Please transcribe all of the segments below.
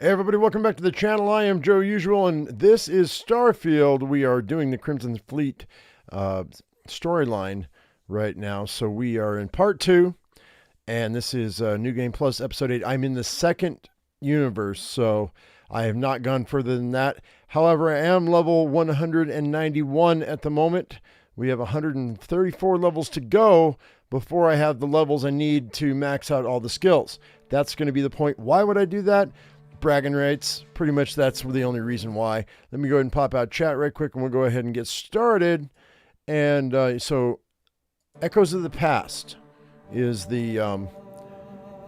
Hey everybody, welcome back to the channel. I am Joe Usual, and this is Starfield. We are doing the Crimson Fleet storyline right now. So we are in part 2, and this is New Game Plus Episode 8. I'm in the second universe, so I have not gone further than that. However, I am level 191 at the moment. We have 134 levels to go before I have the levels I need to max out all the skills. That's going to be the point. Why would I do that? Bragging rights. Pretty much that's the only reason why. Let me go ahead and pop out chat right quick, and we'll go ahead and get started. And so Echoes of the Past is the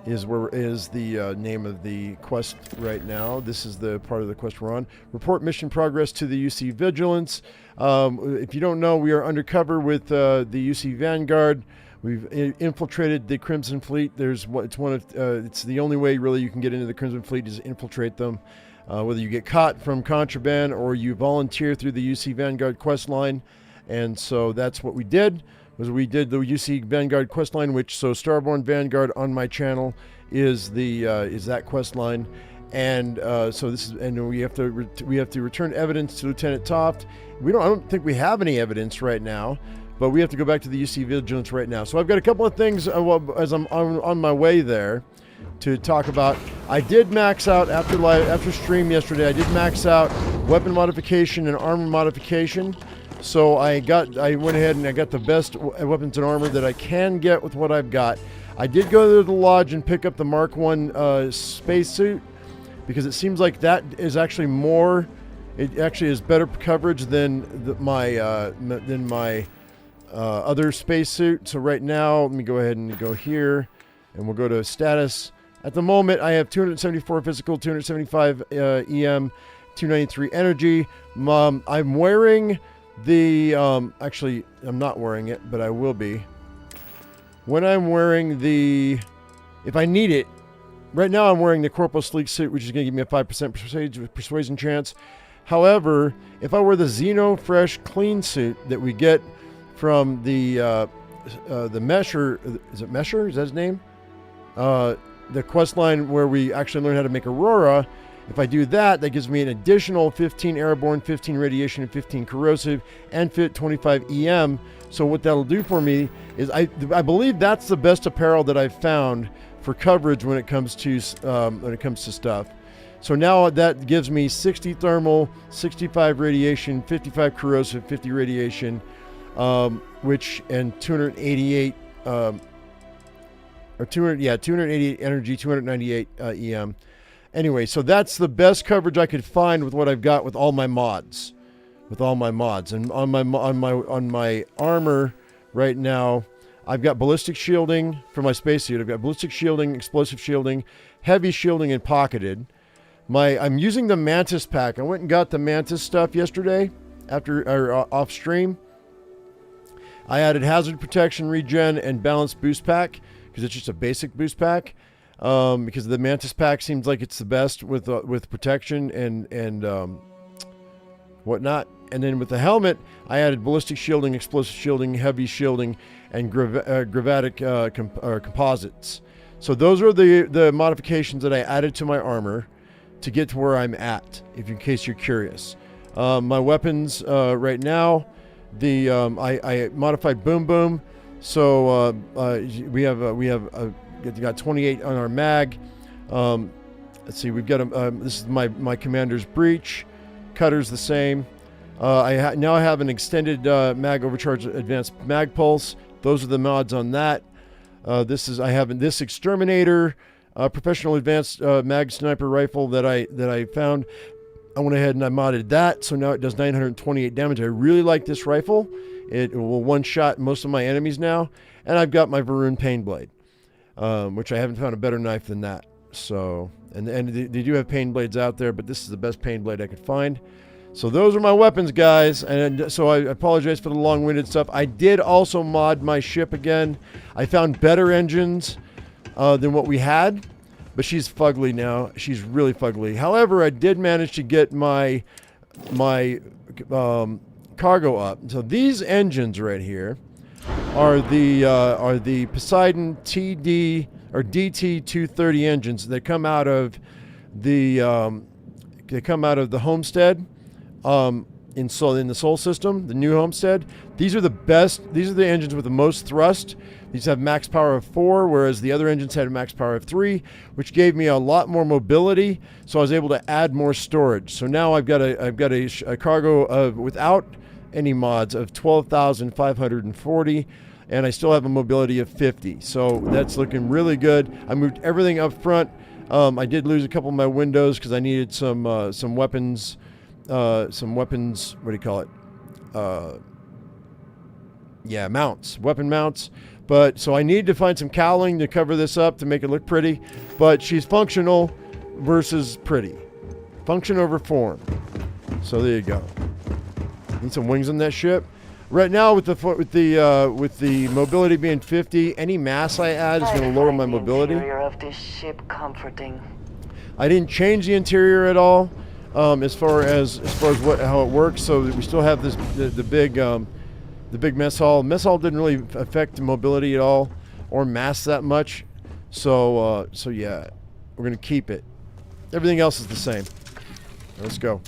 name of the quest right now. This is the part of the quest we're on. Report mission progress to the UC Vigilance. If you don't know, we are undercover with the UC Vanguard. We've infiltrated the Crimson Fleet. It's the only way really you can get into the Crimson Fleet is infiltrate them. Whether you get caught from contraband or you volunteer through the UC Vanguard quest line. And so that's what we did. We did the UC Vanguard quest line, so Starborn Vanguard on my channel is that quest line. And we have to return evidence to Lieutenant Toft. I don't think we have any evidence right now. But we have to go back to the UC Vigilance right now. So I've got a couple of things as I'm on my way there to talk about. I did max out after stream yesterday. I did max out weapon modification and armor modification. So I went ahead and I got the best weapons and armor that I can get with what I've got. I did go to the lodge and pick up the Mark 1 spacesuit because it seems like that is actually more. It actually has better coverage than my other spacesuit. So right now, let me go ahead and go here, and we'll go to status. At the moment, I have 274 physical, 275 EM, 293 energy. I'm wearing the, actually, I'm not wearing it, but I will be. When I'm wearing if I need it, right now I'm wearing the Corporal Sleek suit, which is going to give me a 5% persuasion chance. However, if I wear the Xeno Fresh Clean suit that we get from the Mesher, is it Mesher? Is that his name? The quest line where we actually learn how to make Aurora. If I do that, that gives me an additional 15 airborne, 15 radiation, and 15 corrosive, and 25 EM. So what that'll do for me is I believe that's the best apparel that I've found for coverage when it comes to stuff. So now that gives me 60 thermal, 65 radiation, 55 corrosive, 50 radiation. And 288 288 energy, 298 EM. Anyway, so that's the best coverage I could find with what I've got with all my mods. And on my armor right now, I've got ballistic shielding for my spacesuit. I've got ballistic shielding, explosive shielding, heavy shielding, and pocketed. I'm using the Mantis pack. I went and got the Mantis stuff yesterday off stream. I added hazard protection, regen, and balanced boost pack because it's just a basic boost pack. Because the Mantis pack seems like it's the best with protection and whatnot. And then with the helmet, I added ballistic shielding, explosive shielding, heavy shielding, and gravatic composites. So those are the modifications that I added to my armor to get to where I'm at. In case you're curious, my weapons right now. I modified Boom Boom, so we got 28 on our mag. Let's see, we've got this is my Commander's Breach. Cutter's the same. Now I have an extended mag overcharge advanced mag pulse. Those are the mods on that. I have this Exterminator professional advanced mag sniper rifle that I found. I went ahead and I modded that, so now it does 928 damage. I really like this rifle. It will one-shot most of my enemies now. And I've got my Varun Pain Blade, which I haven't found a better knife than that. So, and they do have Pain Blades out there, but this is the best Pain Blade I could find. So those are my weapons, guys. And so I apologize for the long-winded stuff. I did also mod my ship again. I found better engines than what we had. But she's fugly now. She's really fugly. However, I did manage to get my cargo up. So these engines right here are the Poseidon TD or DT230 engines that come out of They come out of the Homestead, in the Sol system, the new Homestead. These are the best. These are the engines with the most thrust. These have max power of 4, whereas the other engines had a max power of 3, which gave me a lot more mobility. So I was able to add more storage. So now I've got a cargo of, without any mods, of 12,540, and I still have a mobility of 50. So that's looking really good. I moved everything up front. I did lose a couple of my windows because I needed some weapons. What do you call it? Mounts, weapon mounts. But so I need to find some cowling to cover this up to make it look pretty. But she's functional versus pretty. Function over form. So there you go. Need some wings on that ship. Right now, with the mobility being 50, any mass I add is going to lower my mobility. Interior of this ship comforting. I didn't change the interior at all, as far as how it works. So we still have this the big mess hall. Mess hall didn't really affect the mobility at all or mass that much. So yeah, we're gonna keep it. Everything else is the same. Let's go.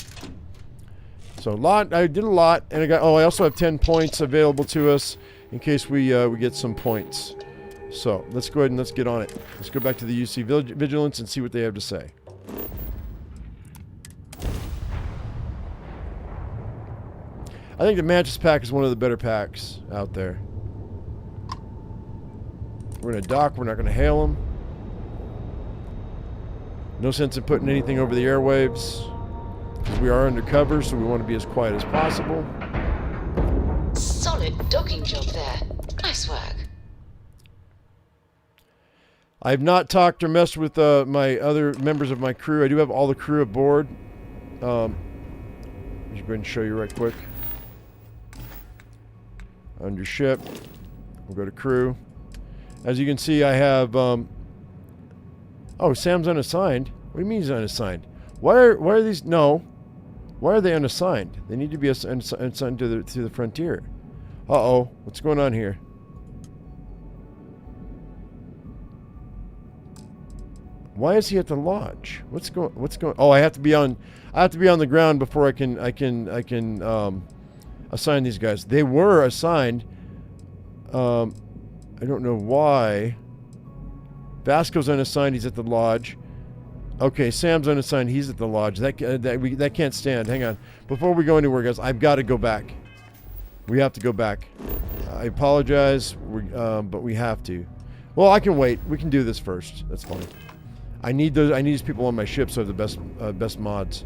So I did a lot, and I also have 10 points available to us in case we get some points. So let's go ahead and let's get on it. Let's go back to the UC Vigilance and see what they have to say. I think the Mantis pack is one of the better packs out there. We're going to dock. We're not going to hail them. No sense in putting anything over the airwaves, because we are undercover, so we want to be as quiet as possible. Solid docking job there. Nice work. I have not talked or messed with my other members of my crew. I do have all the crew aboard. Let me go ahead and show you right quick. Under ship, we'll go to crew. As you can see, I have. Oh, Sam's unassigned. What do you mean he's unassigned? Why are these? No. Why are they unassigned? They need to be assigned to the frontier. Uh-oh, what's going on here? Why is he at the lodge? What's going? Oh, I have to be on the ground before I can assign these guys. They were assigned. I don't know why. Vasco's unassigned. He's at the lodge. Okay, Sam's unassigned. He's at the lodge. That can't stand. Hang on. Before we go anywhere, guys, I've got to go back. We have to go back. I apologize, but we have to. Well, I can wait. We can do this first. That's fine. I need these people on my ship so I have the best mods.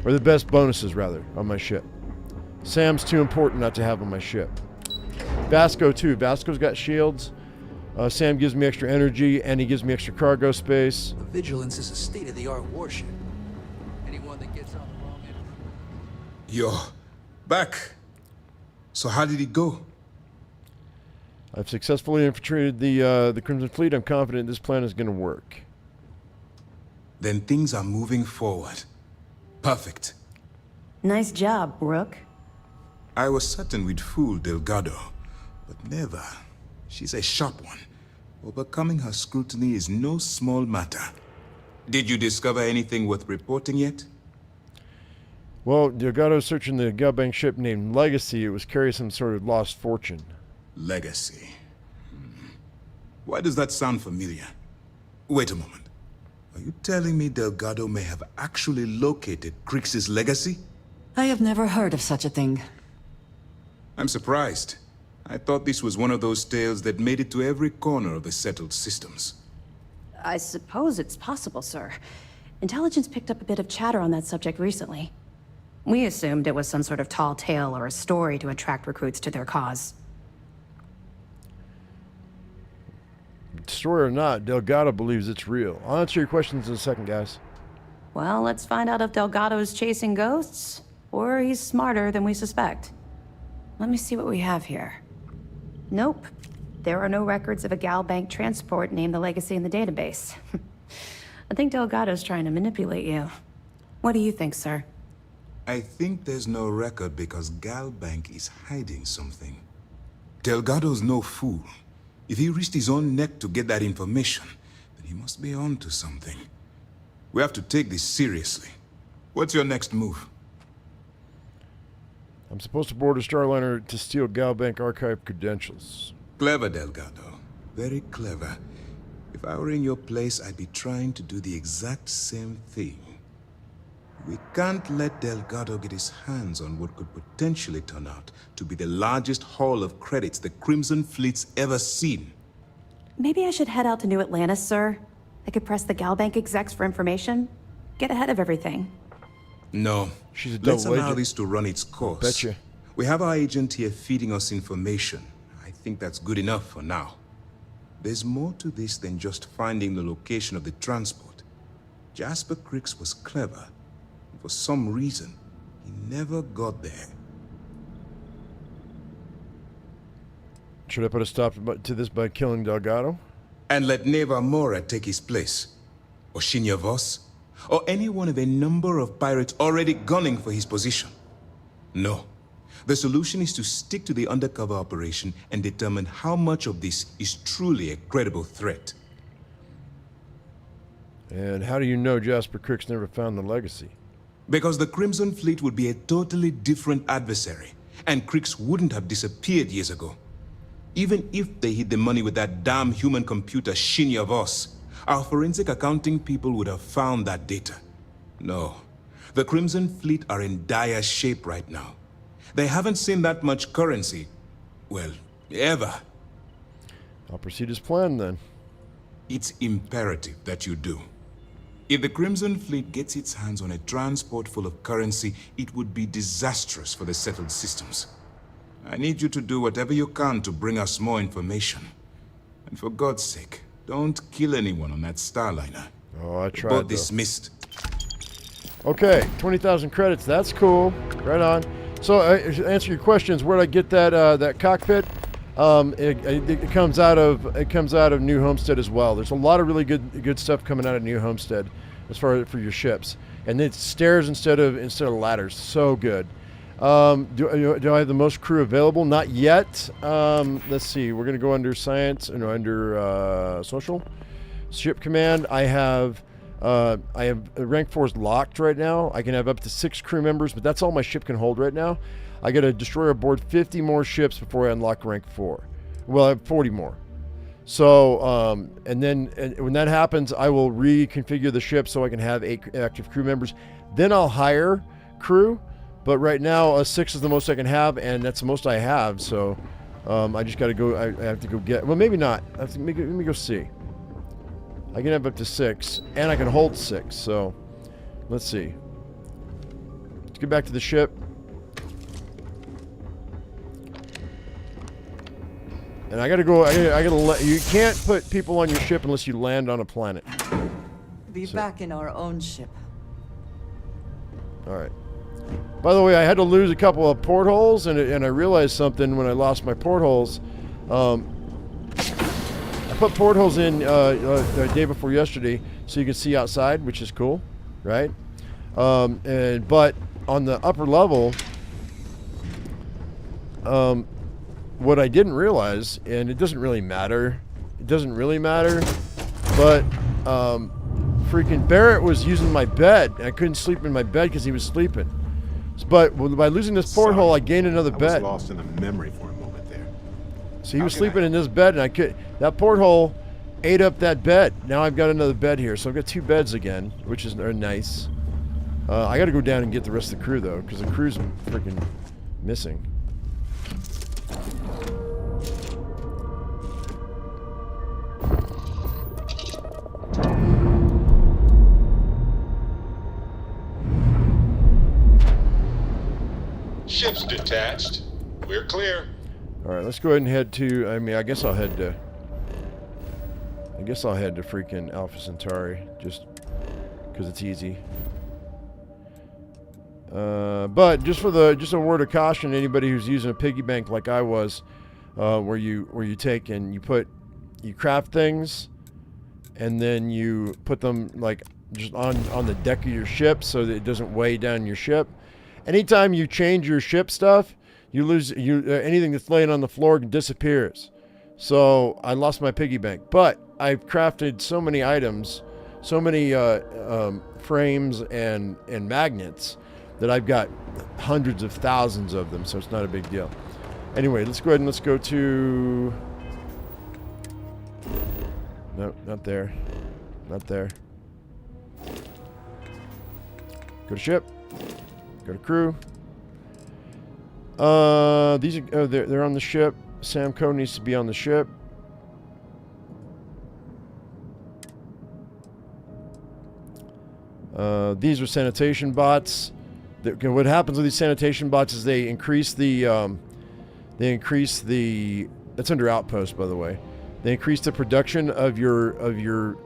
Or the best bonuses, rather, on my ship. Sam's too important not to have on my ship. Vasco, too. Vasco's got shields. Sam gives me extra energy, and he gives me extra cargo space. The Vigilance is a state-of-the-art warship. Anyone that gets on the wrong end... You're back. So how did it go? I've successfully infiltrated the Crimson Fleet. I'm confident this plan is going to work. Then things are moving forward. Perfect. Nice job, Rook. I was certain we'd fool Delgado, but never. She's a sharp one. Overcoming her scrutiny is no small matter. Did you discover anything worth reporting yet? Well, Delgado's searching the Galbank ship named Legacy. It was carrying some sort of lost fortune. Legacy. Why does that sound familiar? Wait a moment. Are you telling me Delgado may have actually located Crix's legacy? I have never heard of such a thing. I'm surprised. I thought this was one of those tales that made it to every corner of the settled systems. I suppose it's possible, sir. Intelligence picked up a bit of chatter on that subject recently. We assumed it was some sort of tall tale or a story to attract recruits to their cause. Story or not, Delgado believes it's real. I'll answer your questions in a second, guys. Well, let's find out if Delgado's chasing ghosts, or he's smarter than we suspect. Let me see what we have here. Nope. There are no records of a Galbank transport named the Legacy in the database. I think Delgado's trying to manipulate you. What do you think, sir? I think there's no record because Galbank is hiding something. Delgado's no fool. If he risked his own neck to get that information, then he must be on to something. We have to take this seriously. What's your next move? I'm supposed to board a Starliner to steal Galbank archive credentials. Clever, Delgado. Very clever. If I were in your place, I'd be trying to do the exact same thing. We can't let Delgado get his hands on what could potentially turn out to be the largest haul of credits the Crimson Fleet's ever seen. Maybe I should head out to New Atlantis, sir. I could press the Galbank execs for information. Get ahead of everything. No. She's a Let's double allow agent. this to run its course. Betcha. We have our agent here feeding us information. I think that's good enough for now. There's more to this than just finding the location of the transport. Jasper Cricks was clever. For some reason, he never got there. Should I put a stop to this by killing Delgado? And let Neva Mora take his place. Or Shinya Voss. Or any one of a number of pirates already gunning for his position. No. The solution is to stick to the undercover operation and determine how much of this is truly a credible threat. And how do you know Jasper Cricks never found the legacy? Because the Crimson Fleet would be a totally different adversary, and Cricks wouldn't have disappeared years ago. Even if they hid the money with that damn human computer Shinya Voss, our forensic accounting people would have found that data. No. The Crimson Fleet are in dire shape right now. They haven't seen that much currency, well, ever. I'll proceed as planned then. It's imperative that you do. If the Crimson Fleet gets its hands on a transport full of currency, it would be disastrous for the settled systems. I need you to do whatever you can to bring us more information. And for God's sake, don't kill anyone on that Starliner. Oh, I tried, Both though. dismissed. Okay, 20,000 credits. That's cool. Right on. So, to answer your questions, where'd I get that cockpit? It comes out of New Homestead as well. There's a lot of really good stuff coming out of New Homestead as far as for your ships, and it's stairs instead of ladders. So good. Do I have the most crew available? Not yet. Let's see. We're gonna go under science and under social ship command. I have rank 4 is locked right now. I can have up to 6 crew members, but that's all my ship can hold right now. I got to destroy aboard 50 more ships before I unlock rank 4. Well, I have 40 more. So, and when that happens, I will reconfigure the ship so I can have 8 active crew members. Then I'll hire crew. But right now, 6 is the most I can have, and that's the most I have. So, I just got to go. I have to go get. Well, maybe not. Let me go see. I can have up to 6, and I can hold 6. So, let's see. Let's get back to the ship. And I gotta go. I gotta let you can't put people on your ship unless you land on a planet. Be back in our own ship. All right. By the way, I had to lose a couple of portholes, and I realized something when I lost my portholes. I put portholes in the day before yesterday, so you can see outside, which is cool, right? But on the upper level, what I didn't realize, and it doesn't really matter, but freaking Barrett was using my bed, and I couldn't sleep in my bed because he was sleeping. But by losing this porthole, I gained another bed. I was lost in a memory for a moment there. So he was sleeping in this bed, and that porthole ate up that bed. Now I've got another bed here, so I've got 2 beds again, which is nice. I got to go down and get the rest of the crew though, because the crew's freaking missing. Ship's detached. We're clear. All right, let's go ahead and head to. I guess I'll head to freaking Alpha Centauri, just because it's easy. But just a word of caution to anybody who's using a piggy bank like I was, where you take and you craft things, and then you put them like just on the deck of your ship so that it doesn't weigh down your ship. Anytime you change your ship stuff, you lose anything that's laying on the floor disappears. So I lost my piggy bank. But I've crafted so many items, so many frames and magnets that I've got hundreds of thousands of them, so it's not a big deal. Anyway, let's go ahead and let's go to... No, not there. Not there. Go to ship. Go to crew. These are, they're on the ship. Samco needs to be on the ship. These are sanitation bots. What happens with these sanitation bots is they increase the that's under outpost, by the way. They increase the production of your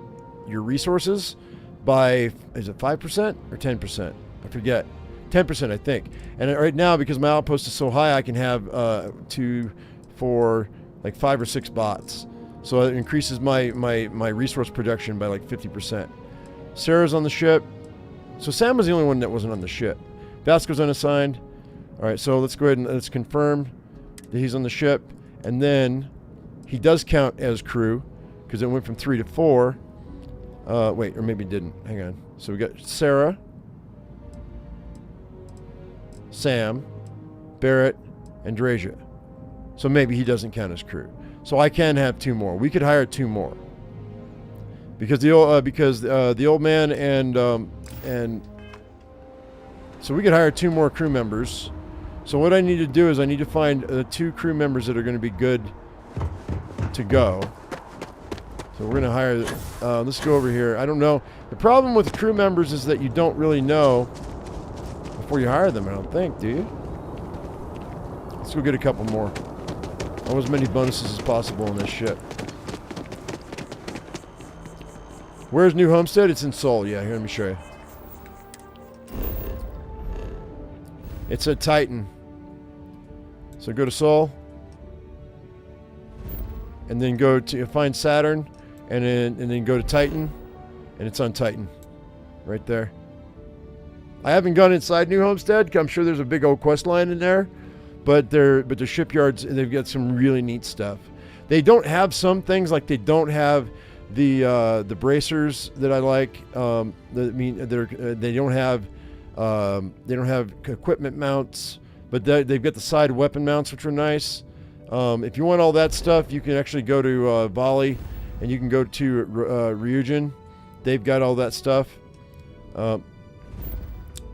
resources by, is it 5% or 10%? I forget. 10%, I think. And right now, because my outpost is so high, I can have 2, 4, like 5 or 6 bots. So it increases my resource production by like 50%. Sarah's on the ship. So Sam was the only one that wasn't on the ship. Vasco's unassigned. All right, so let's go ahead and let's confirm that he's on the ship. And then he does count as crew because it went from 3 to 4. Wait, or maybe it didn't. Hang on. So we got Sarah, Sam, Barrett, and Drasia. So maybe he doesn't count as crew. So I can have 2 more. We could hire 2 more. Because the old man and so we could hire 2 more crew members. So what I need to do is I need to find 2 crew members that are going to be good to go. So we're going to hire. Let's go over here. I don't know. The problem with crew members is that you don't really know before you hire them. I don't think, do you? Let's go get a couple more. I want as many bonuses as possible on this ship. Where's New Homestead? It's in Seoul. Yeah, here, let me show you. It's a Titan. So go to Seoul. And then go to find Saturn. And then go to Titan. And it's on Titan. Right there. I haven't gone inside New Homestead. I'm sure there's a big old quest line in there. But the shipyards, they've got some really neat stuff. They don't have some things, like they don't have the bracers that I like. They don't have equipment mounts, but they've got the side weapon mounts, which are nice. If you want all that stuff, you can actually go to Bali, and you can go to Ryujin. They've got all that stuff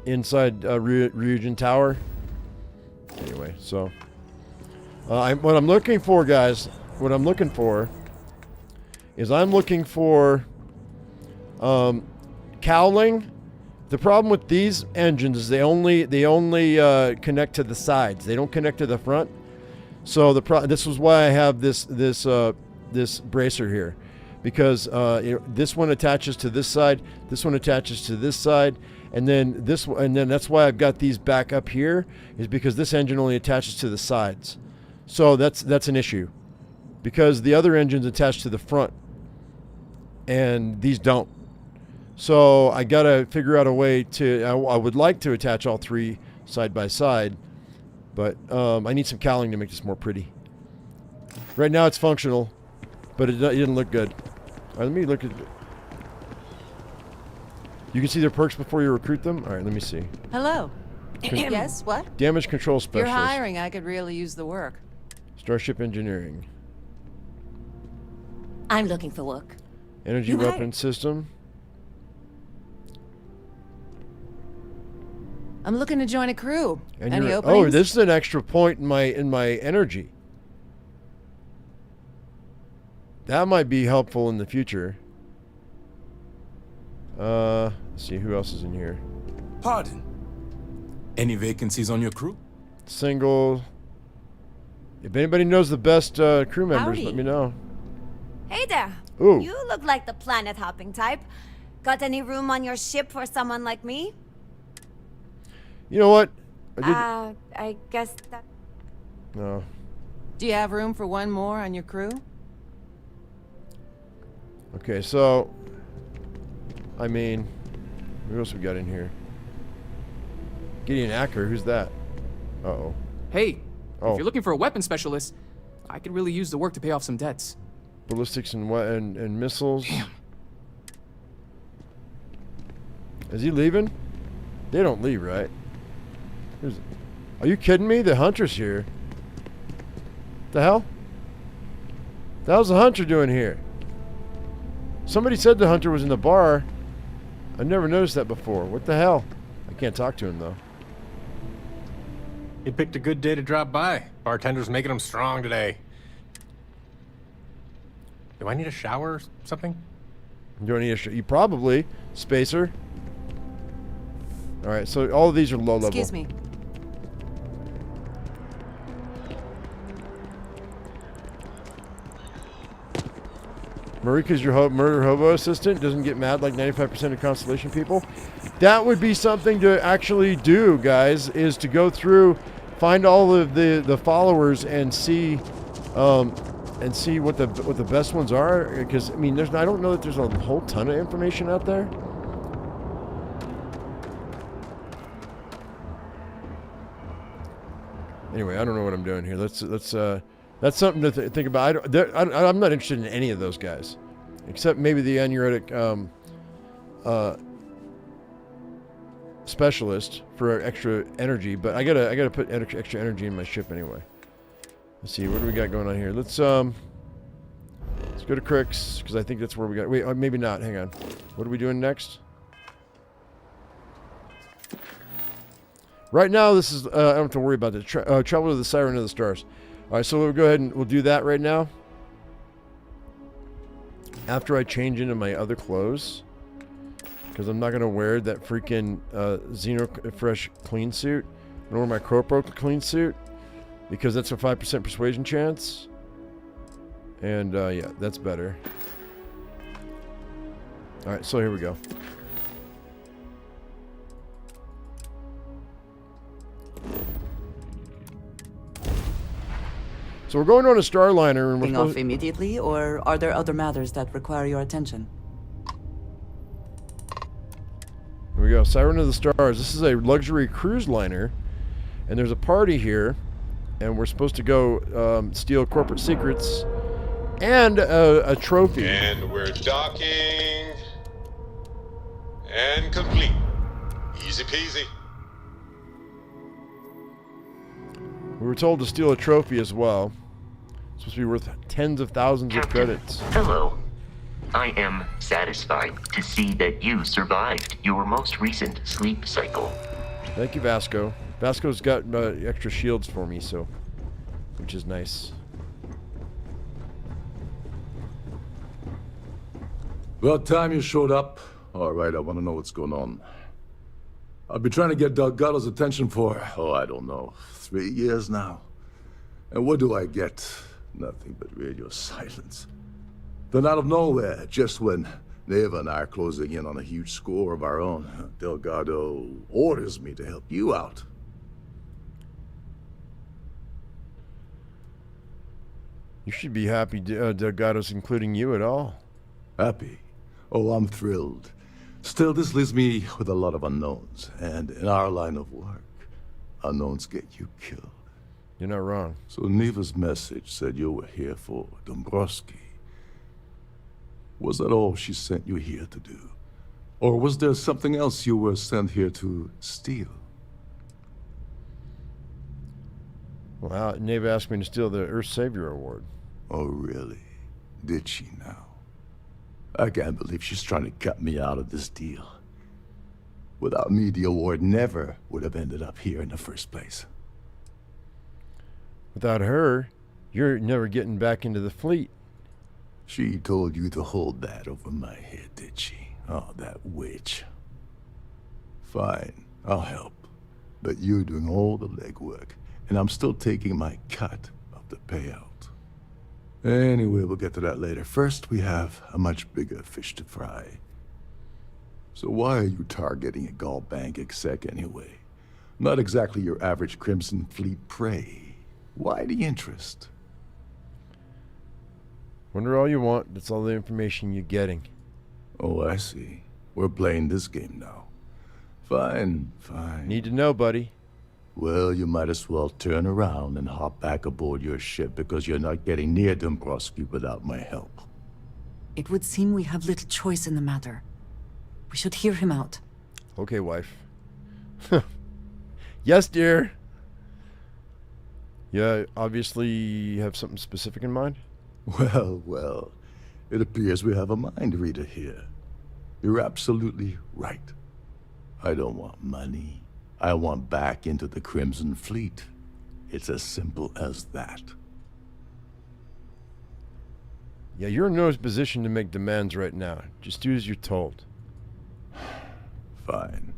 inside Ryujin Tower. Anyway, so what I'm looking for, guys, is I'm looking for cowling. The problem with these engines is they only connect to the sides. They don't connect to the front. So this was why I have this bracer here, because this one attaches to this side, this one attaches to this side, and then that's why I've got these back up here, is because this engine only attaches to the sides. So that's an issue, because the other engine's attached to the front, and these don't. So I gotta figure out a way to. I would like to attach all 3 side by side, but I need some cowling to make this more pretty. Right now it's functional, but it didn't look good. All right, let me look at. You can see their perks before you recruit them. All right, let me see. Hello. Yes, what? Damage control If you're specialist. hiring, I could really use the work. Starship engineering. I'm looking for work. Energy weapon system. I'm looking to join a crew. And Any you're, openings? oh, this is an extra point in my energy. That might be helpful in the future. Let's see who else is in here. Pardon. Any vacancies on your crew? Single. If anybody knows the best crew members, Howdy. let me know. Hey there. Ooh. You look like the planet hopping type. Got any room on your ship for someone like me? You know what? I guess that. No. Do you have room for one more on your crew? Okay, so I mean, who else we got in here? Gideon Acker, who's that? Uh-oh. Hey, Oh. if you're looking for a weapon specialist, I could really use the work to pay off some debts. Ballistics and missiles. Damn. Is he leaving? They don't leave, right? Are you kidding me? The hunter's here. The hell? The hell's the hunter doing here? Somebody said the hunter was in the bar. I never noticed that before. What the hell? I can't talk to him though. He picked a good day to drop by. Bartender's making him strong today. Do I need a shower or something? Do I need you probably, Spacer. All right, so all of these are low level. Excuse me. Marika's your murder hobo assistant, doesn't get mad like 95% of Constellation people. That would be something to actually do, guys, is to go through, find all of the followers and see what the best ones are. Because I mean, I don't know that there's a whole ton of information out there. Anyway, I don't know what I'm doing here. That's something to think about. I'm not interested in any of those guys, except maybe the anuretic specialist for extra energy. But I gotta put extra energy in my ship anyway. Let's see, what do we got going on here? Let's go to Crix, because I think that's where we got. Wait, maybe not. Hang on. What are we doing next? Right now, this is I don't have to worry about it. Travel to the Siren of the Stars. All right, so we'll go ahead and we'll do that right now. After I change into my other clothes, because I'm not gonna wear that freaking Xeno Fresh clean suit, nor my Corpo clean suit, because that's a 5% persuasion chance. And yeah, that's better. All right, so here we go. So we're going on a Starliner, and we're off immediately, or are there other matters that require your attention? Here we go, Siren of the Stars. This is a luxury cruise liner, and there's a party here, and we're supposed to go steal corporate secrets and a trophy. And we're docking. And complete. Easy peasy. We were told to steal a trophy as well. It's supposed to be worth tens of thousands of credits. Hello. I am satisfied to see that you survived your most recent sleep cycle. Thank you, Vasco. Vasco's got extra shields for me, so, which is nice. About time you showed up. All right, I want to know what's going on. I've been trying to get Delgado's attention for, I don't know, 3 years now. And what do I get? Nothing but radio silence. Then out of nowhere, just when Neva and I are closing in on a huge score of our own, Delgado orders me to help you out. You should be happy Delgado's including you at all. Happy? Oh, I'm thrilled. Still, this leaves me with a lot of unknowns, and in our line of work, unknowns get you killed. You're not wrong. So Neva's message said you were here for Dombrowski. Was that all she sent you here to do? Or was there something else you were sent here to steal? Well, Neva asked me to steal the Earth Savior Award. Oh, really? Did she now? I can't believe she's trying to cut me out of this deal. Without me, the award never would have ended up here in the first place. Without her, you're never getting back into the fleet. She told you to hold that over my head, did she? Oh, that witch. Fine, I'll help. But you're doing all the legwork, and I'm still taking my cut of the payout. Anyway, we'll get to that later. First, we have a much bigger fish to fry. So why are you targeting a Gall Bank exec anyway? Not exactly your average Crimson Fleet prey. Why the interest? Wonder all you want. That's all the information you're getting. Oh, I see. We're playing this game now. Fine, fine. Need to know, buddy. Well, you might as well turn around and hop back aboard your ship because you're not getting near Dombrowski without my help. It would seem we have little choice in the matter. We should hear him out. Okay, wife. Yes, dear. Yeah, obviously you have something specific in mind? Well, well, it appears we have a mind reader here. You're absolutely right. I don't want money. I want back into the Crimson Fleet. It's as simple as that. Yeah, you're in no position to make demands right now. Just do as you're told. Fine.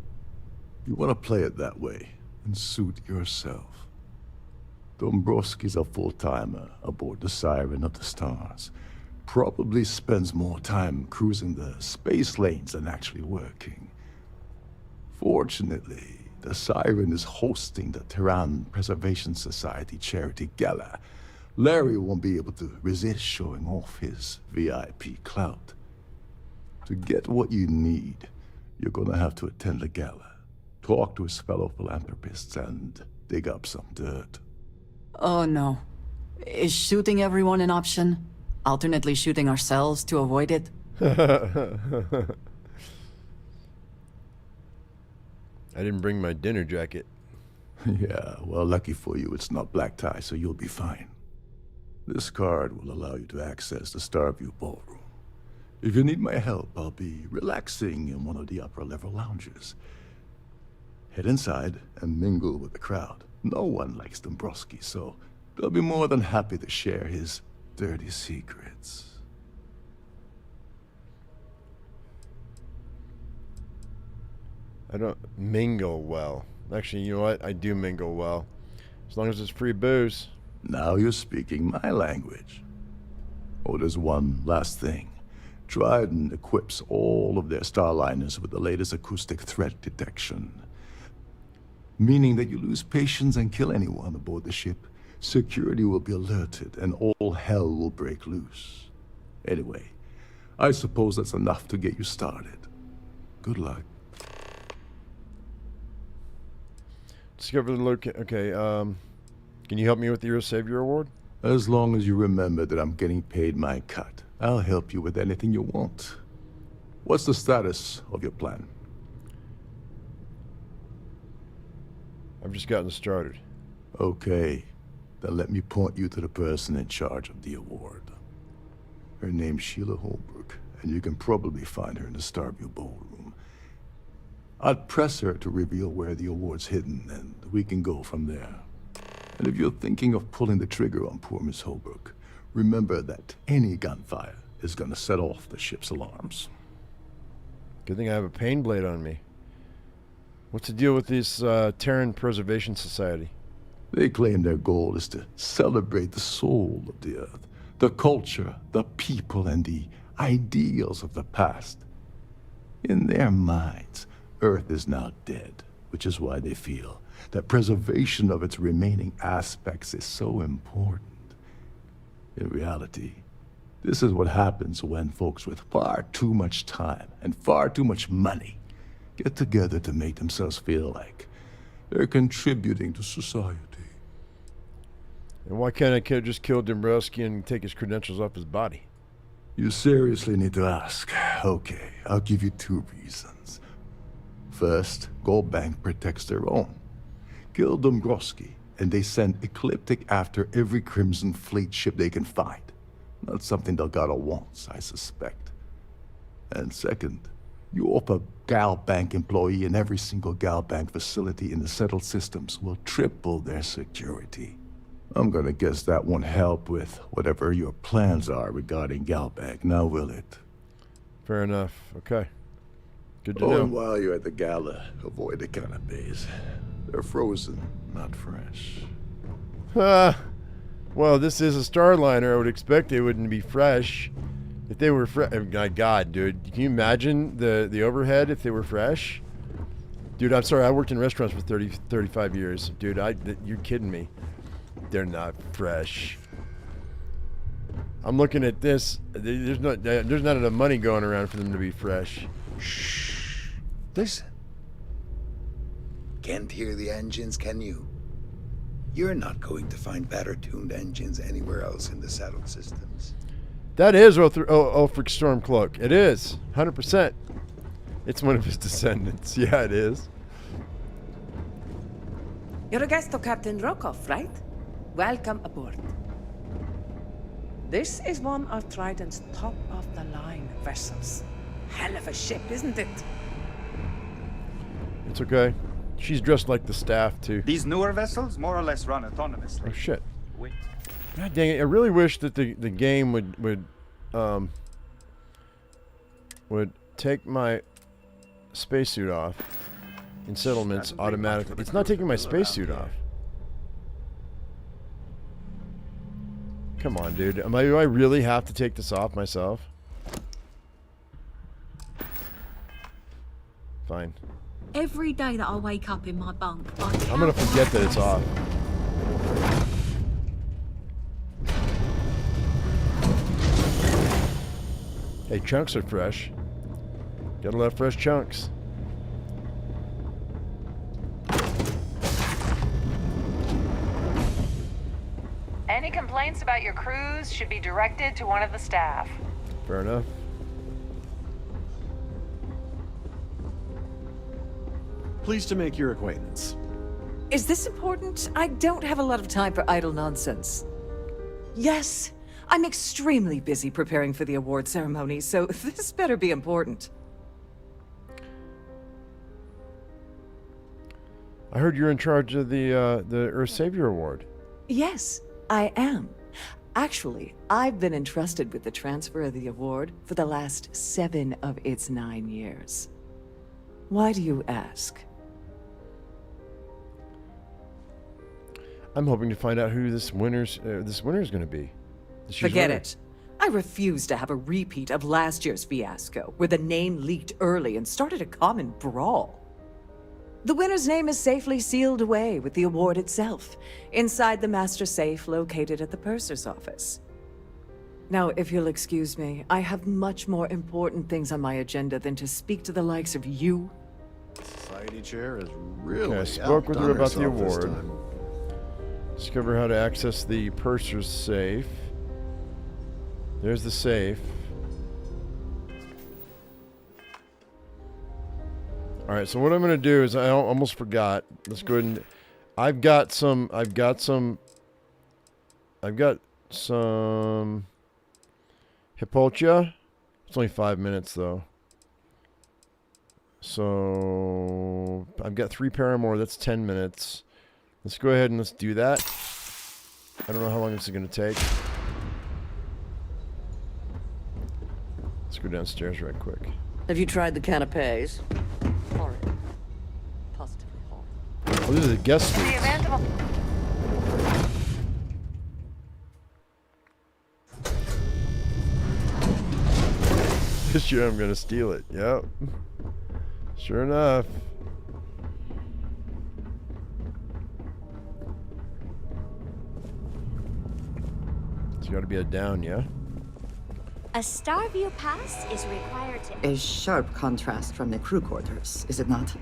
You want to play it that way, and suit yourself. Dombrowski's a full-timer aboard the Siren of the Stars. Probably spends more time cruising the space lanes than actually working. Fortunately, the Siren is hosting the Terran Preservation Society charity gala. Larry won't be able to resist showing off his VIP clout. To get what you need, you're gonna have to attend the gala, talk to his fellow philanthropists, and dig up some dirt. Oh no. Is shooting everyone an option? Alternately shooting ourselves to avoid it? I didn't bring my dinner jacket. Yeah, well, lucky for you, it's not black tie, so you'll be fine. This card will allow you to access the Starview Ballroom. If you need my help, I'll be relaxing in one of the upper-level lounges. Head inside and mingle with the crowd. No one likes Dombrowski, so they'll be more than happy to share his dirty secrets. I don't mingle well. Actually, you know what? I do mingle well. As long as it's free booze. Now you're speaking my language. Oh, there's one last thing. Trident equips all of their starliners with the latest acoustic threat detection. Meaning that you lose patience and kill anyone aboard the ship, security will be alerted and all hell will break loose. Anyway, I suppose that's enough to get you started. Good luck. Discover the okay, can you help me with the Hero Savior Award? As long as you remember that I'm getting paid my cut, I'll help you with anything you want. What's the status of your plan? I've just gotten started. Okay, then let me point you to the person in charge of the award. Her name's Sheila Holbrook, and you can probably find her in the Starview Ballroom. I'd press her to reveal where the award's hidden, and we can go from there. And if you're thinking of pulling the trigger on poor Miss Holbrook, remember that any gunfire is gonna set off the ship's alarms. Good thing I have a pain blade on me. What's the deal with this Terran Preservation Society? They claim their goal is to celebrate the soul of the Earth, the culture, the people, and the ideals of the past. In their minds, Earth is now dead, which is why they feel that preservation of its remaining aspects is so important. In reality, this is what happens when folks with far too much time and far too much money get together to make themselves feel like they're contributing to society. And why can't I just kill Dombrowski and take his credentials off his body? You seriously need to ask. Okay, I'll give you two reasons. First, Gold Bank protects their own. Kill Dombrowski, and they send Ecliptic after every Crimson Fleet ship they can find. Not something Delgado wants, I suspect. And second, you offer Gal Bank employee in every single Gal Bank facility in the settled systems will triple their security. I'm gonna guess that won't help with whatever your plans are regarding Gal Bank, now will it? Fair enough. Okay. Good to Oh, know. and while you're at the gala, avoid the canapes. They're frozen, not fresh. Well, this is a Starliner. I would expect they wouldn't be fresh. If they were fresh, my God, dude, can you imagine the overhead if they were fresh? Dude, I'm sorry. I worked in restaurants for 35 years. Dude, you're kidding me. They're not fresh. I'm looking at this. There's not enough money going around for them to be fresh. Shh. Listen. Can't hear the engines, can you? You're not going to find better-tuned engines anywhere else in the settled systems. That is Ulfric's Stormcloak. It is. 100%. It's one of his descendants. Yeah, it is. You're a guest of Captain Rokov, right? Welcome aboard. This is one of Trident's top-of-the-line vessels. Hell of a ship, isn't it? It's okay. She's dressed like the staff, too. These newer vessels more or less run autonomously. Oh, shit. God dang it. I really wish that the game would take my spacesuit off in settlements automatically. It's not taking my spacesuit off. Come on, dude. Do I really have to take this off myself? Fine. Every day that I wake up in my bunk, I'm gonna forget that it's off. Hey, chunks are fresh. Gotta love fresh chunks. Any complaints about your crews should be directed to one of the staff. Fair enough. Pleased to make your acquaintance. Is this important? I don't have a lot of time for idle nonsense. Yes, I'm extremely busy preparing for the award ceremony, so this better be important. I heard you're in charge of the Earth Savior Award. Yes, I am. Actually, I've been entrusted with the transfer of the award for the last 7 of its 9 years. Why do you ask? I'm hoping to find out who this winner's going to be. Forget it. I refuse to have a repeat of last year's fiasco, where the name leaked early and started a common brawl. The winner's name is safely sealed away with the award itself, inside the master safe located at the purser's office. Now, if you'll excuse me, I have much more important things on my agenda than to speak to the likes of you. Society chair is really. Okay, I spoke with her about the award. Discover how to access the purser's safe. There's the safe. All right, so what I'm going to do is I almost forgot. Let's go ahead and I've got some Hippolchia. It's only 5 minutes though. So I've got 3 Paramore. That's 10 minutes. Let's go ahead and let's do that. I don't know how long this is going to take. Let's go downstairs right quick. Have you tried the canapes? Horrid. Positively horrid. Oh, these are the guest suites. This year I'm going to steal it. Yep. Sure enough. It's got to be a down, yeah? A Starview pass is required to... A sharp contrast from the crew quarters, is it not?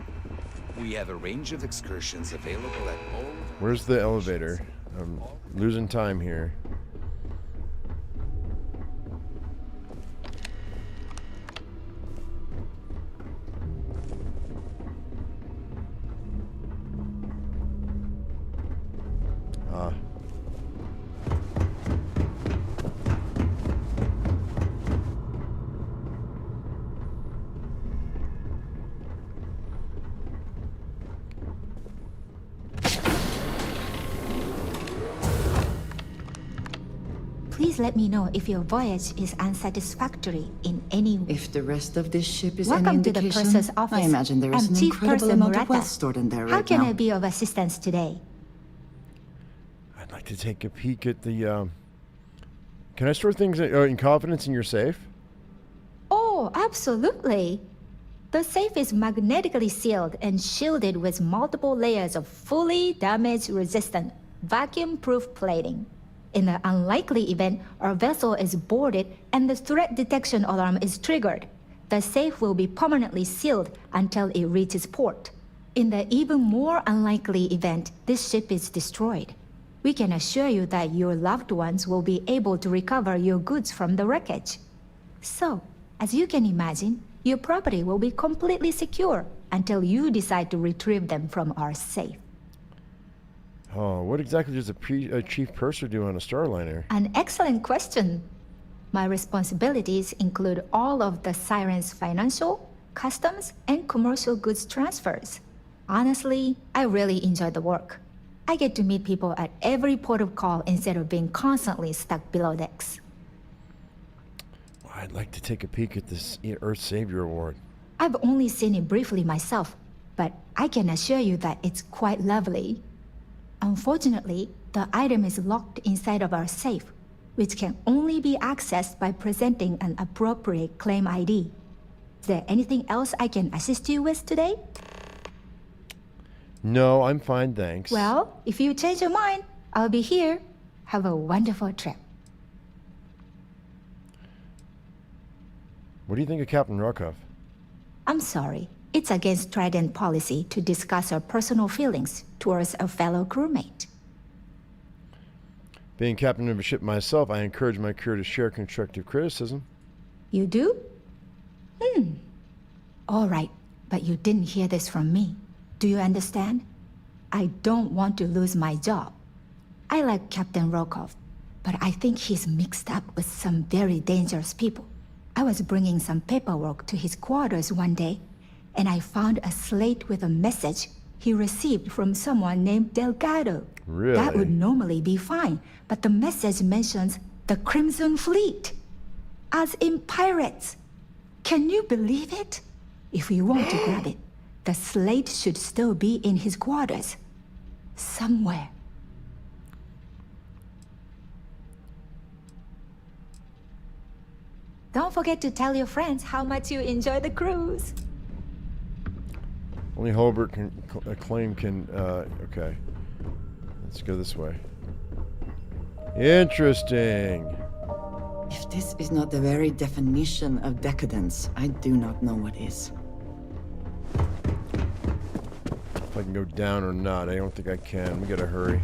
We have a range of excursions available at all... Where's the elevator? I'm losing time here. Please let me know if your voyage is unsatisfactory in any way. If the rest of this ship is Welcome any indication, to the purser's office. I imagine there is I'm an Chief incredible Purser amount of Murata. wealth stored in there How right can now. I be of assistance today? I'd like to take a peek at the, Can I store things in confidence in your safe? Oh, absolutely. The safe is magnetically sealed and shielded with multiple layers of fully damage-resistant, vacuum-proof plating. In the unlikely event our vessel is boarded and the threat detection alarm is triggered, the safe will be permanently sealed until it reaches port. In the even more unlikely event this ship is destroyed, we can assure you that your loved ones will be able to recover your goods from the wreckage. So, as you can imagine, your property will be completely secure until you decide to retrieve them from our safe. Oh, what exactly does a chief purser do on a Starliner? An excellent question. My responsibilities include all of the Siren's financial, customs, and commercial goods transfers. Honestly, I really enjoy the work. I get to meet people at every port of call instead of being constantly stuck below decks. I'd like to take a peek at this Earth Savior Award. I've only seen it briefly myself, but I can assure you that it's quite lovely. Unfortunately, the item is locked inside of our safe, which can only be accessed by presenting an appropriate claim ID. Is there anything else I can assist you with today? No, I'm fine, thanks. Well, if you change your mind, I'll be here. Have a wonderful trip. What do you think of Captain Rokov? I'm sorry. It's against Trident policy to discuss our personal feelings towards a fellow crewmate. Being captain of a ship myself, I encourage my crew to share constructive criticism. You do? All right, but you didn't hear this from me. Do you understand? I don't want to lose my job. I like Captain Rokov, but I think he's mixed up with some very dangerous people. I was bringing some paperwork to his quarters one day, and I found a slate with a message he received from someone named Delgado. Really? That would normally be fine, but the message mentions the Crimson Fleet, as in pirates. Can you believe it? If you want to grab it, the slate should still be in his quarters. Somewhere. Don't forget to tell your friends how much you enjoy the cruise. Only Holbert claim can, okay. Let's go this way. Interesting. If this is not the very definition of decadence, I do not know what is. If I can go down or not, I don't think I can. We gotta hurry.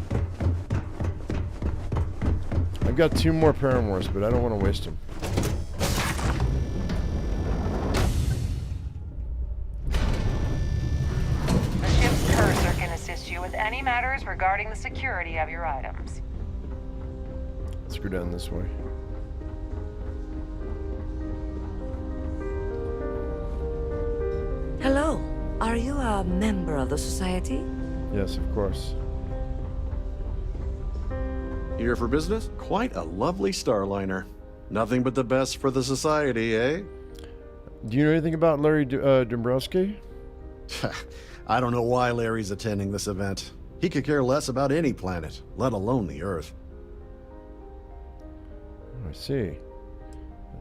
I've got 2 more paramours, but I don't want to waste them. The ship's purser can assist you with any matters regarding the security of your items. Let's go down this way. Hello. Are you a member of the Society? Yes, of course. Here for business? Quite a lovely Starliner. Nothing but the best for the Society, eh? Do you know anything about Larry Dombrowski? I don't know why Larry's attending this event. He could care less about any planet, let alone the Earth. I see.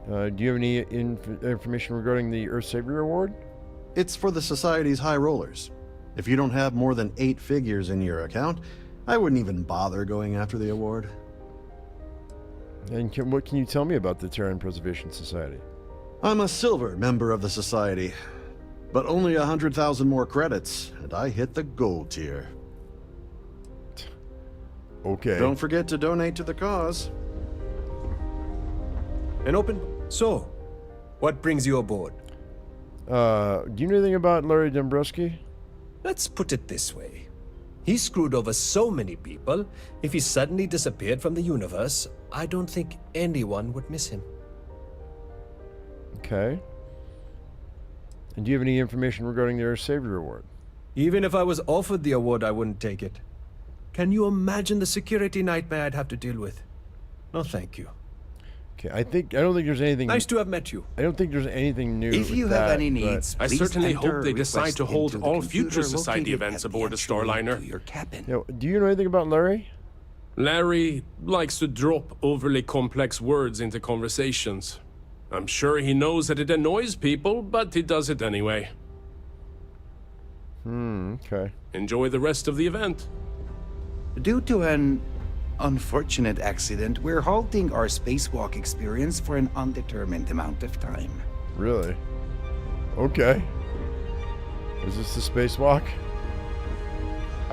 Do you have any information regarding the Earth Savior Award? It's for the Society's high rollers. If you don't have more than 8 figures in your account, I wouldn't even bother going after the award. And what can you tell me about the Terran Preservation Society? I'm a silver member of the Society, but only 100,000 more credits, and I hit the gold tier. Okay. Don't forget to donate to the cause. And open. So, what brings you aboard? Do you know anything about Larry Dombrowski? Let's put it this way. He screwed over so many people, if he suddenly disappeared from the universe, I don't think anyone would miss him. Okay. And do you have any information regarding the Earth Savior Award? Even if I was offered the award, I wouldn't take it. Can you imagine the security nightmare I'd have to deal with? No, thank you. Okay, I don't think there's anything... Nice to have met you. I don't think there's anything new If you with have that, any needs, I please certainly enter hope they a decide request to hold into the all computer future society located events at the aboard a entry Starliner. to your cabin. Do you know anything about Larry? Larry likes to drop overly complex words into conversations. I'm sure he knows that it annoys people, but he does it anyway. Okay. Enjoy the rest of the event. Due to an unfortunate accident, we're halting our spacewalk experience for an undetermined amount of time. Really? Okay. Is this the spacewalk?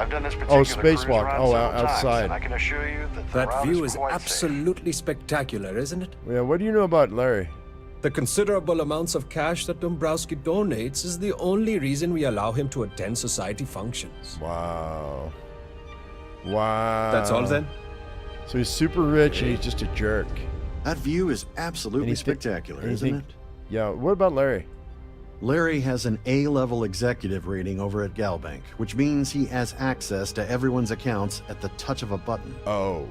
I've done this particular cruise spacewalk. run Oh, several times, outside. and I can assure you that the That route view is quite safe. absolutely spectacular, isn't it? Yeah, what do you know about Larry? The considerable amounts of cash that Dombrowski donates is the only reason we allow him to attend society functions. Wow. Wow. That's all then? So he's super rich and he's just a jerk. That view is absolutely spectacular, isn't it? Yeah, what about Larry? Larry has an A-level executive rating over at Galbank, which means he has access to everyone's accounts at the touch of a button. Oh.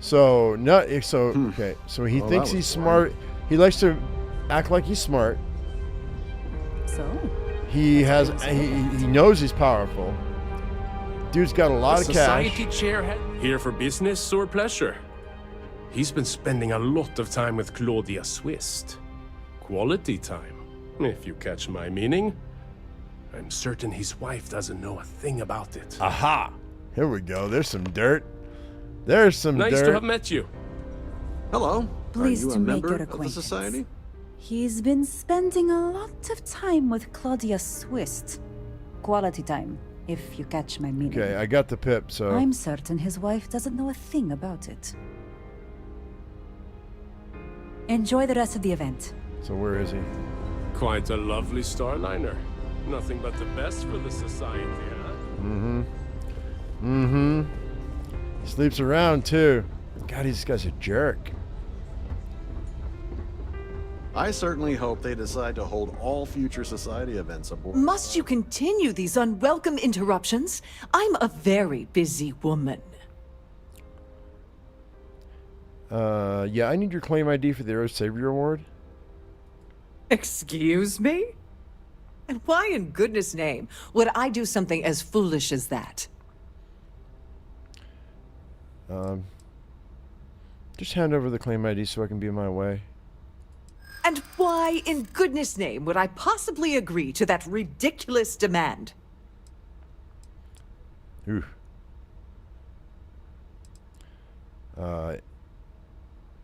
So, okay. So he Well, thinks that was he's smart. He likes to act like he's smart. So? He knows he's powerful. Dude's got a lot of Society cash. chair here for business or pleasure? He's been spending a lot of time with Claudia Swist. Quality time, if you catch my meaning. I'm certain his wife doesn't know a thing about it. Aha! Here we go. There's some dirt. There's some dirt. Nice to have met you. Hello. Pleased Are you to a make member your of the acquaintance. society? He's been spending a lot of time with Claudia Swist. Quality time, if you catch my meaning. Okay, I got the pip, so... I'm certain his wife doesn't know a thing about it. Enjoy the rest of the event. So where is he? Quite a lovely starliner. Nothing but the best for the society, huh? Mm-hmm. Mm-hmm. Sleeps around, too. God, this guy's a jerk. I certainly hope they decide to hold all future society events aboard. Must you continue these unwelcome interruptions? I'm a very busy woman. Yeah, I need your claim ID for the Earth Savior Award. Excuse me? And why in goodness name would I do something as foolish as that? Just hand over the claim ID so I can be on my way. And why in goodness name would I possibly agree to that ridiculous demand? Ooh.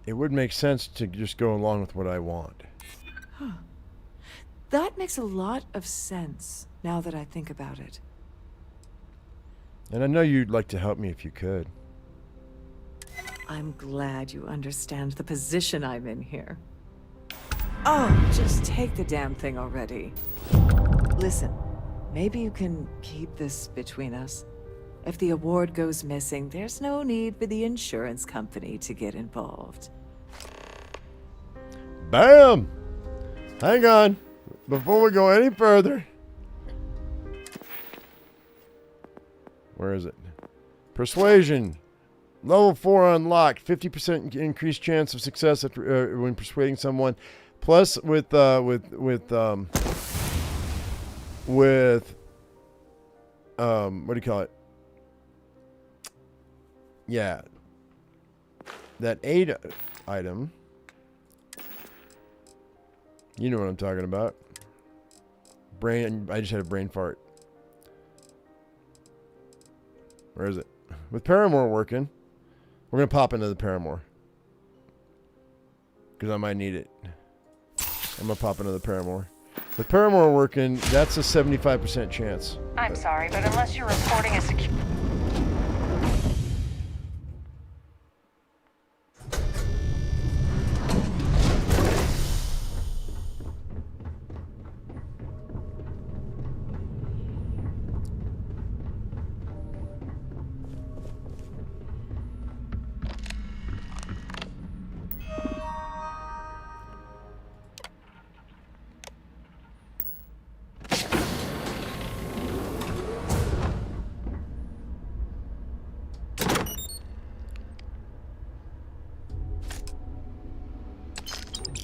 It would make sense to just go along with what I want. That makes a lot of sense, now that I think about it. And I know you'd like to help me if you could. I'm glad you understand the position I'm in here. Oh, just take the damn thing already. Listen, maybe you can keep this between us. If the award goes missing, there's no need for the insurance company to get involved. Bam! Hang on. Before we go any further. Where is it? Persuasion. Level 4 unlocked. 50% increased chance of success when persuading someone. Plus with what do you call it? Yeah. That 8 item. You know what I'm talking about. I just had a brain fart. Where is it? With Paramore working, we're going to pop into the Paramore. Because I might need it. I'm going to pop into the Paramore. With Paramore working, that's a 75% chance. I'm sorry, but unless you're reporting a security...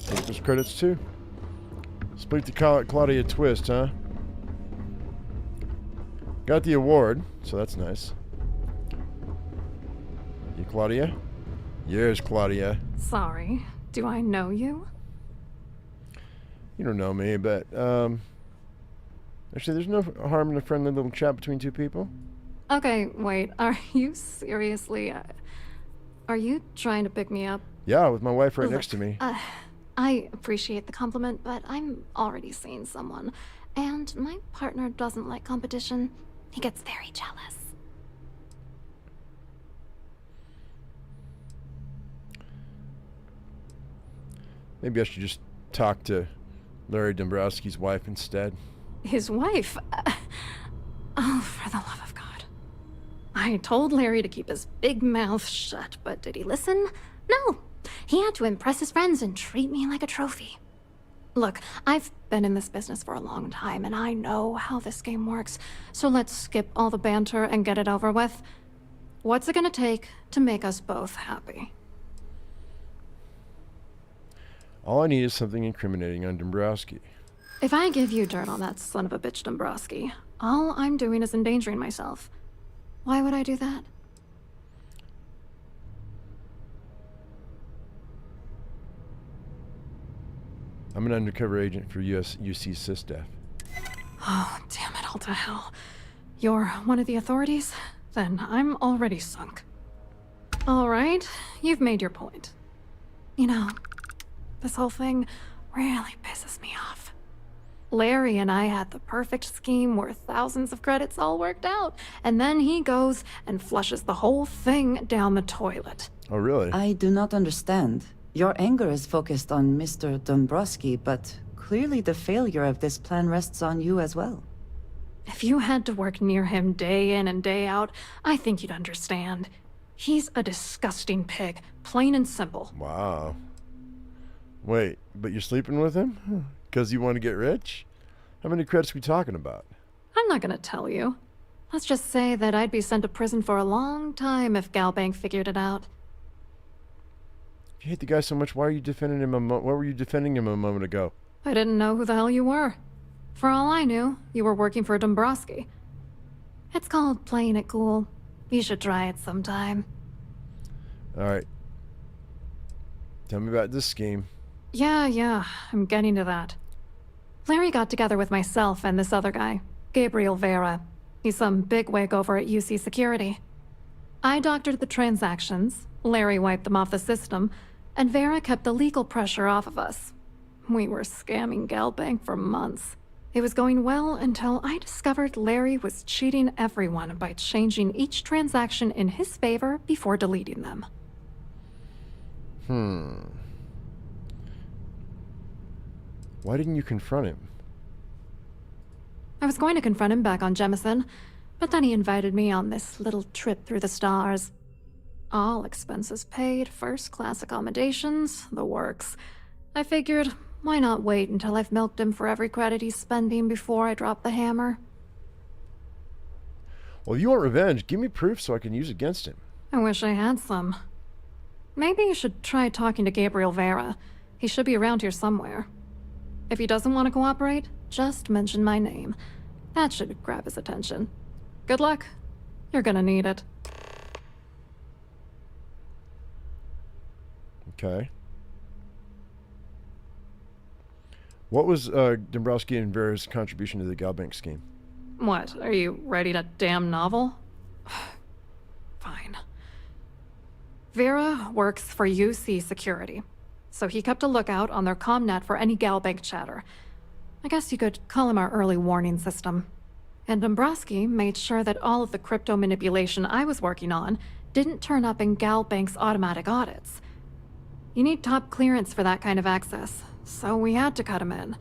Take those credits too. Split the Claudia twist, huh? Got the award, so that's nice. You Claudia? Yes, Claudia. Sorry. Do I know you? You don't know me, but actually there's no harm in a friendly little chat between two people. Okay, wait. Are you seriously... are you trying to pick me up? Yeah, with my wife right Look, next to me. I appreciate the compliment, but I'm already seeing someone. And my partner doesn't like competition. He gets very jealous. Maybe I should just talk to Larry Dombrowski's wife instead. His wife? Oh, for the love of God. I told Larry to keep his big mouth shut, but did he listen? No. He had to impress his friends and treat me like a trophy. Look, I've been in this business for a long time, and I know how this game works, so let's skip all the banter and get it over with. What's it gonna take to make us both happy? All I need is something incriminating on Dombrowski. If I give you dirt on that son of a bitch Dombrowski, all I'm doing is endangering myself. Why would I do that? I'm an undercover agent for UC SysDef. Oh, damn it all to hell. You're one of the authorities? Then I'm already sunk. All right, you've made your point. You know, this whole thing really pisses me off. Larry and I had the perfect scheme worth thousands of credits all worked out, and then he goes and flushes the whole thing down the toilet. Oh, really? I do not understand. Your anger is focused on Mr. Dombrowski, but clearly the failure of this plan rests on you as well. If you had to work near him day in and day out, I think you'd understand. He's a disgusting pig, plain and simple. Wow. Wait, but you're sleeping with him? Because you want to get rich? How many credits are we talking about? I'm not gonna tell you. Let's just say that I'd be sent to prison for a long time if Galbank figured it out. If you hate the guy so much, why are you defending him? Why were you defending him a moment ago? I didn't know who the hell you were. For all I knew, you were working for Dombrowski. It's called playing it cool. You should try it sometime. All right. Tell me about this scheme. Yeah, I'm getting to that. Larry got together with myself and this other guy, Gabriel Vera. He's some bigwig over at UC Security. I doctored the transactions, Larry wiped them off the system, and Vera kept the legal pressure off of us. We were scamming Galbank for months. It was going well until I discovered Larry was cheating everyone by changing each transaction in his favor before deleting them. Why didn't you confront him? I was going to confront him back on Jemison, but then he invited me on this little trip through the stars. All expenses paid, first-class accommodations, the works. I figured, why not wait until I've milked him for every credit he's spending before I drop the hammer? Well, if you want revenge, give me proof so I can use it against him. I wish I had some. Maybe you should try talking to Gabriel Vera. He should be around here somewhere. If he doesn't want to cooperate, just mention my name. That should grab his attention. Good luck. You're gonna need it. Okay. What was Dombrowski and Vera's contribution to the Galbank scheme? What, are you writing a damn novel? Fine. Vera works for UC Security, so he kept a lookout on their comnet for any Galbank chatter. I guess you could call him our early warning system. And Dombrowski made sure that all of the crypto manipulation I was working on didn't turn up in Galbank's automatic audits. You need top clearance for that kind of access, so we had to cut him in,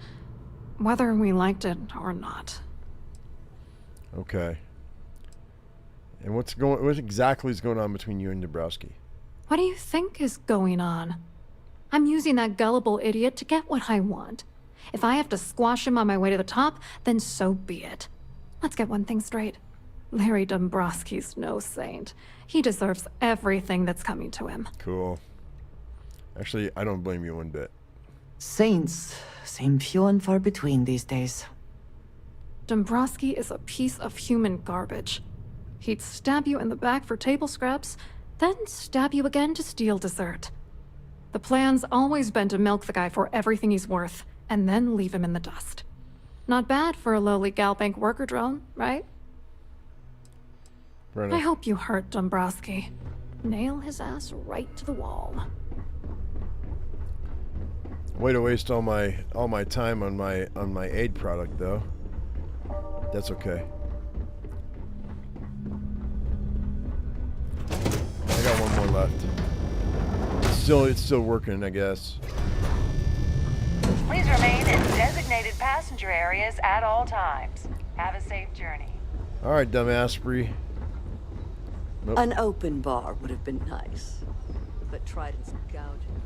whether we liked it or not. Okay. And what exactly is going on between you and Dombrowski? What do you think is going on? I'm using that gullible idiot to get what I want. If I have to squash him on my way to the top, then so be it. Let's get one thing straight. Larry Dombrowski's no saint. He deserves everything that's coming to him. Cool. Actually, I don't blame you one bit. Saints seem few and far between these days. Dombrowski is a piece of human garbage. He'd stab you in the back for table scraps, then stab you again to steal dessert. The plan's always been to milk the guy for everything he's worth, and then leave him in the dust. Not bad for a lowly Galbank worker drone, right? I hope you hurt Dombrowski. Nail his ass right to the wall. Way to waste all my time on my aid product, though. That's okay. left. It's still working, I guess. Please remain in designated passenger areas at all times. Have a safe journey. All right, dumb Asprey. Nope. An open bar would have been nice, but Trident's gouging.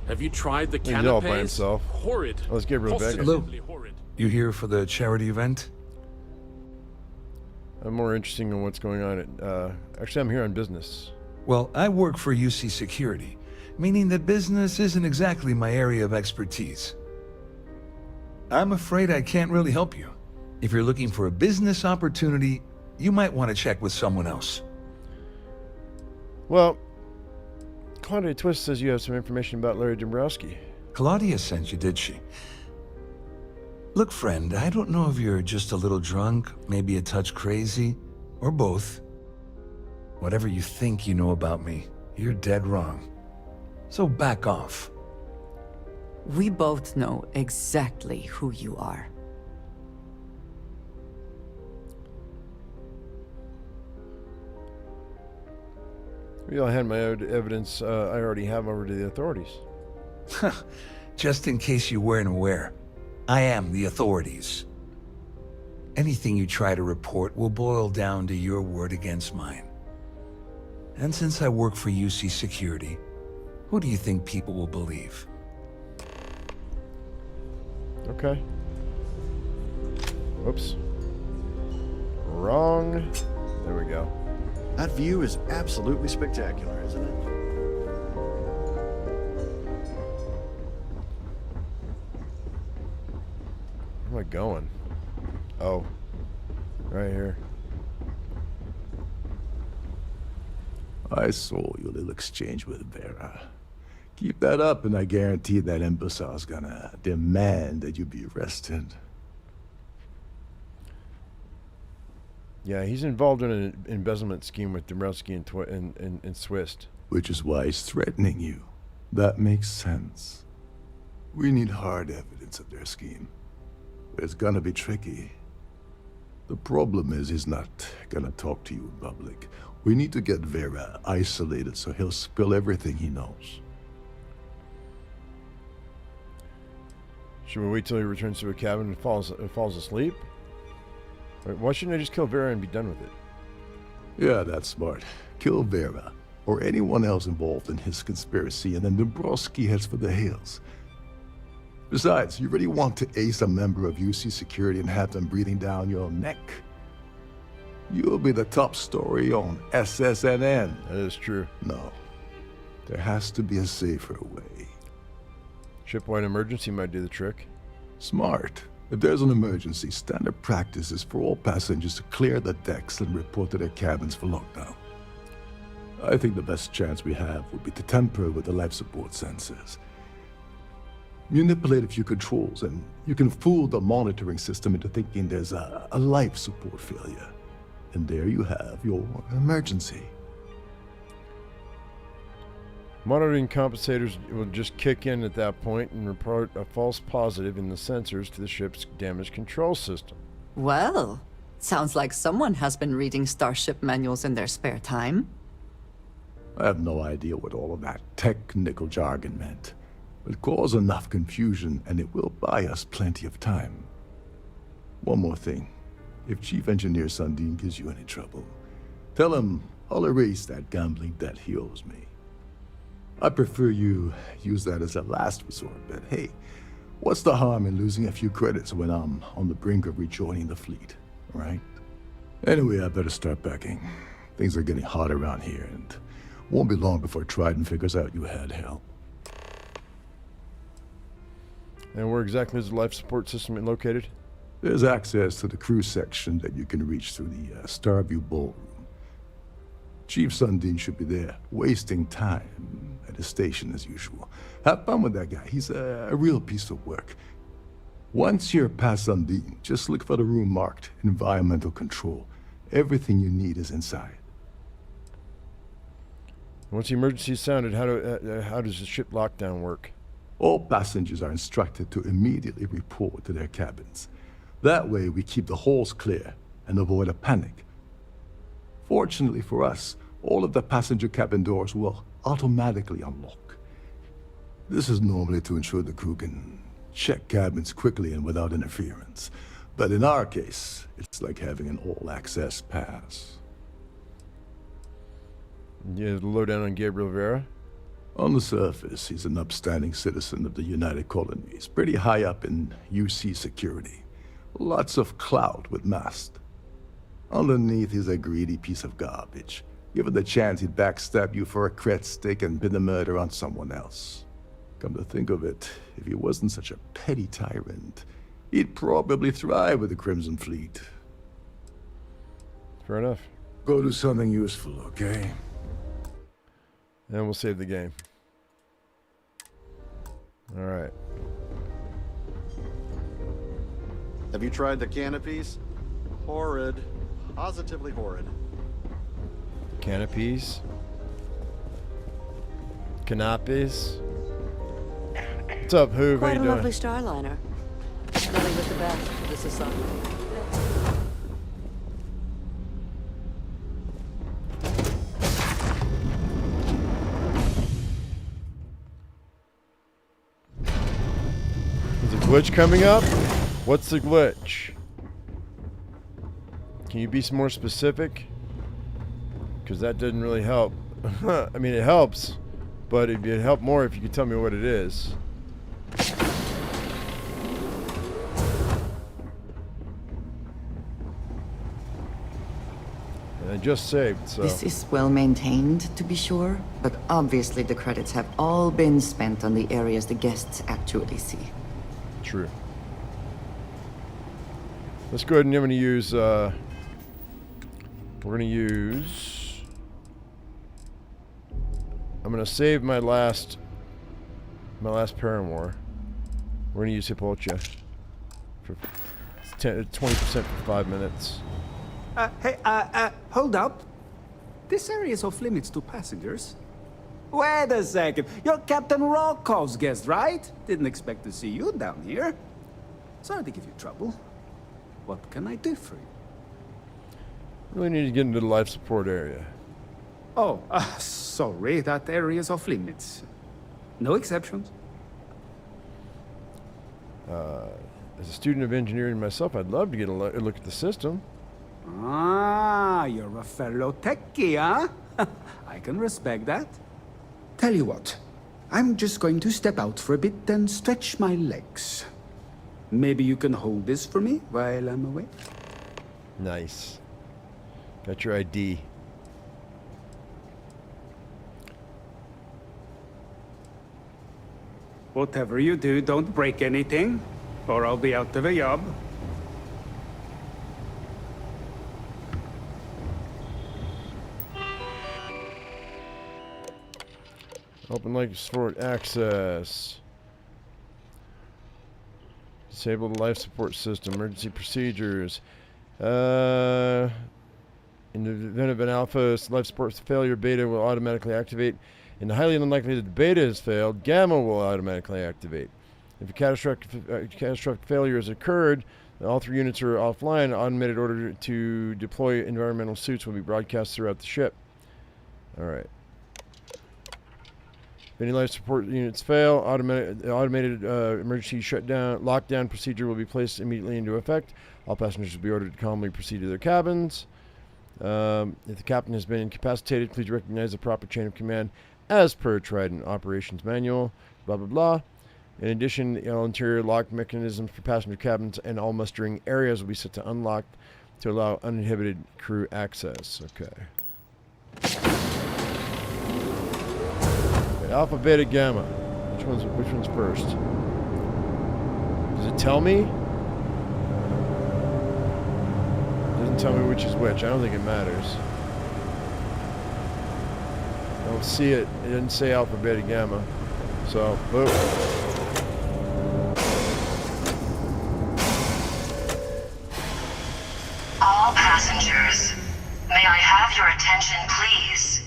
Have you tried the He's all by canapes? himself. Horrid. Let's get rid of that guy. Positively horrid. You here for the charity event? I'm more interested in what's going on at, actually, I'm here on business. Well, I work for UC Security, meaning that business isn't exactly my area of expertise. I'm afraid I can't really help you. If you're looking for a business opportunity, you might want to check with someone else. Well, Claudia Twist says you have some information about Larry Dombrowski. Claudia sent you, did she? Look, friend, I don't know if you're just a little drunk, maybe a touch crazy, or both. Whatever you think you know about me, you're dead wrong. So back off. We both know exactly who you are. Maybe I'll hand my evidence I already have over to the authorities. Just in case you weren't aware, I am the authorities. Anything you try to report will boil down to your word against mine. And since I work for UC Security, who do you think people will believe? Okay. Whoops. Wrong. There we go. That view is absolutely spectacular, isn't it? Where am I going? Oh. Right here. I saw your little exchange with Vera. Keep that up and I guarantee that imbecile's gonna demand that you be arrested. Yeah, he's involved in an embezzlement scheme with Dombrowski and Swist. Which is why he's threatening you. That makes sense. We need hard evidence of their scheme. But it's gonna be tricky. The problem is he's not gonna talk to you in public. We need to get Vera isolated so he'll spill everything he knows. Should we wait till he returns to a cabin and falls asleep? Why shouldn't I just kill Vera and be done with it? Yeah, that's smart. Kill Vera, or anyone else involved in his conspiracy, and then Dombrowski heads for the hills. Besides, you really want to ace a member of UC Security and have them breathing down your neck? You'll be the top story on SSNN. That is true. No. There has to be a safer way. Shipwide emergency might do the trick. Smart. If there's an emergency, standard practice is for all passengers to clear the decks and report to their cabins for lockdown. I think the best chance we have would be to tamper with the life support sensors. Manipulate a few controls, and you can fool the monitoring system into thinking there's a life support failure. And there you have your emergency. Monitoring compensators will just kick in at that point and report a false positive in the sensors to the ship's damage control system. Well, sounds like someone has been reading Starship manuals in their spare time. I have no idea what all of that technical jargon meant. But cause enough confusion and it will buy us plenty of time. One more thing. If Chief Engineer Sundin gives you any trouble, tell him I'll erase that gambling debt he owes me. I prefer you use that as a last resort, but hey, what's the harm in losing a few credits when I'm on the brink of rejoining the fleet, right? Anyway, I better start packing. Things are getting hot around here, and won't be long before Trident figures out you had help. And where exactly is the life support system located? There's access to the crew section that you can reach through the Starview Ballroom. Chief Sundin should be there, wasting time at his station as usual. Have fun with that guy. He's a real piece of work. Once you're past Sundin, just look for the room marked Environmental Control. Everything you need is inside. Once the emergency is sounded, how does the ship lockdown work? All passengers are instructed to immediately report to their cabins. That way we keep the halls clear and avoid a panic Fortunately for us, all of the passenger cabin doors will automatically unlock. This is normally to ensure the crew can check cabins quickly and without interference. But in our case, it's like having an all-access pass. You have the lowdown on Gabriel Vera? On the surface, he's an upstanding citizen of the United Colonies, pretty high up in UC security. Lots of clout with Mast. Underneath, he's a greedy piece of garbage. Given the chance, he'd backstab you for a cret stick and pin the murder on someone else. Come to think of it, if he wasn't such a petty tyrant, he'd probably thrive with the Crimson Fleet. Fair enough. Go do something useful, okay? And we'll save the game. All right. Have you tried the canopies? Horrid. Positively horrid. Canopies. Canopies. What's up, Hoog? How Quite you a doing? lovely starliner. Nothing but the best for the society. Is a glitch coming up? What's the glitch? Can you be some more specific? Because that didn't really help. I mean, it helps, but it'd help more if you could tell me what it is. And I just saved, so... This is well maintained, to be sure, but obviously the credits have all been spent on the areas the guests actually see. True. Let's go ahead and I'm going to use, we're going to use, I'm going to save my last Paramour. We're going to use Hippolyta for 20% for 5 minutes. Hey, hold up. This area is off limits to passengers. Wait a second. You're Captain Rocco's guest, right? Didn't expect to see you down here. Sorry to give you trouble. What can I do for you? Really need to get into the life support area. Oh, sorry. That area is off limits. No exceptions. As a student of engineering myself, I'd love to get a look at the system. Ah, you're a fellow techie, huh? I can respect that. Tell you what, I'm just going to step out for a bit and stretch my legs. Maybe you can hold this for me while I'm away? Nice. Got your ID. Whatever you do, don't break anything, or I'll be out of a job. Open life support access. Disable the life support system. Emergency procedures. In the event of an alpha life support failure, beta will automatically activate. In the highly unlikely that the beta has failed, gamma will automatically activate. If a catastrophic failure has occurred, all 3 units are offline. Automated order to deploy environmental suits will be broadcast throughout the ship. All right. If any life support units fail, automated emergency shutdown, lockdown procedure will be placed immediately into effect. All passengers will be ordered to calmly proceed to their cabins. If the captain has been incapacitated, please recognize the proper chain of command as per Trident Operations Manual. Blah, blah, blah. In addition, all interior lock mechanisms for passenger cabins and all mustering areas will be set to unlocked to allow uninhibited crew access. Okay. Alpha, beta, gamma. Which one's first? Does it tell me? It doesn't tell me which is which. I don't think it matters. I don't see it. It didn't say alpha, beta, gamma. So, boom. All passengers, may I have your attention, please?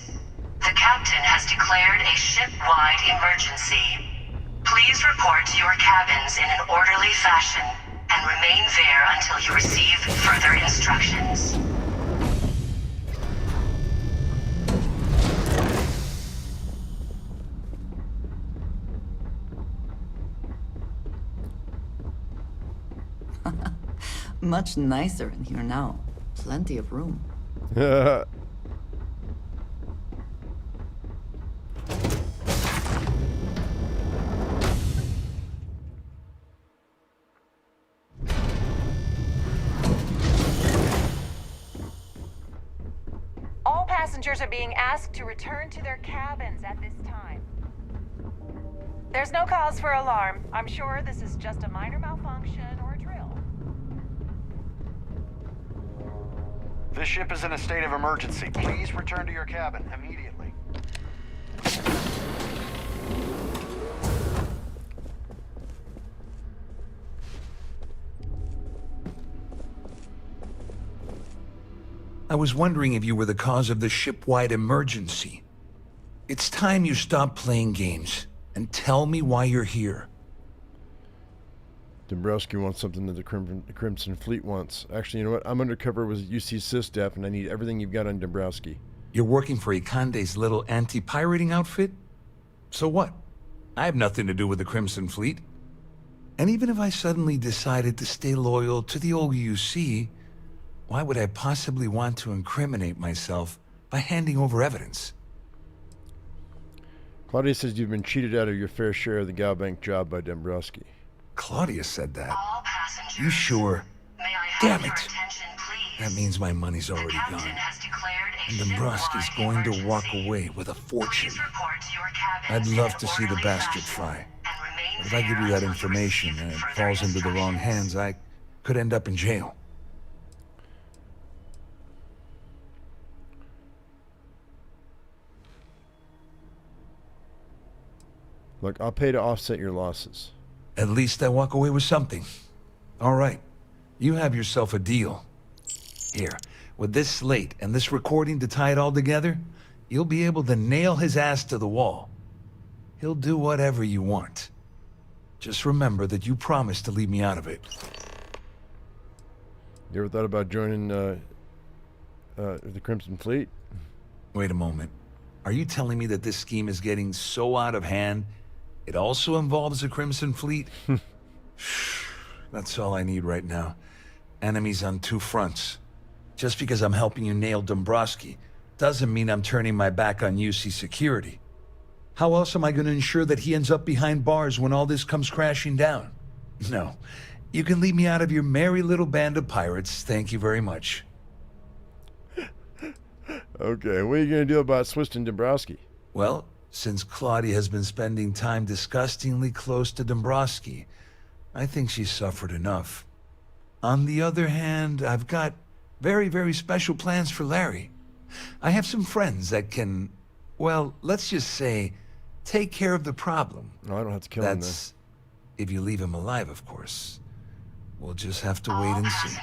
The captain has declared a ship-wide emergency. Please report to your cabins in an orderly fashion and remain there until you receive further instructions. Much nicer in here now. Plenty of room. All passengers are being asked to return to their cabins at this time. There's no cause for alarm. I'm sure this is just a minor malfunction or a drill. This ship is in a state of emergency. Please return to your cabin immediately. I was wondering if you were the cause of the ship-wide emergency. It's time you stop playing games and tell me why you're here. Dombrowski wants something that the Crimson Fleet wants. Actually, you know what? I'm undercover with UC SysDef, and I need everything you've got on Dombrowski. You're working for Ikande's little anti-pirating outfit? So what? I have nothing to do with the Crimson Fleet. And even if I suddenly decided to stay loyal to the old UC, why would I possibly want to incriminate myself by handing over evidence? Claudia says you've been cheated out of your fair share of the Galbank job by Dombrowski. Claudia said that. You sure? Damn it. That means my money's already gone. And Dombrowski's going to walk away with a fortune. I'd love to see the bastard fry. But if I give you that information and it falls into the wrong hands, I could end up in jail. Look, I'll pay to offset your losses. At least I walk away with something. All right. You have yourself a deal. Here, with this slate and this recording to tie it all together, you'll be able to nail his ass to the wall. He'll do whatever you want. Just remember that you promised to leave me out of it. You ever thought about joining the Crimson Fleet? Wait a moment. Are you telling me that this scheme is getting so out of hand, it also involves the Crimson Fleet? That's all I need right now. Enemies on two fronts. Just because I'm helping you nail Dombrowski doesn't mean I'm turning my back on UC security. How else am I going to ensure that he ends up behind bars when all this comes crashing down? No. You can leave me out of your merry little band of pirates. Thank you very much. Okay, what are you going to do about Swift and Dombrowski? Well, since Claudia has been spending time disgustingly close to Dombrowski, I think she's suffered enough. On the other hand, I've got very, very special plans for Larry. I have some friends that can, well, let's just say, take care of the problem. No, I don't have to kill him, That's if you leave him alive, of course. We'll just have to wait and see.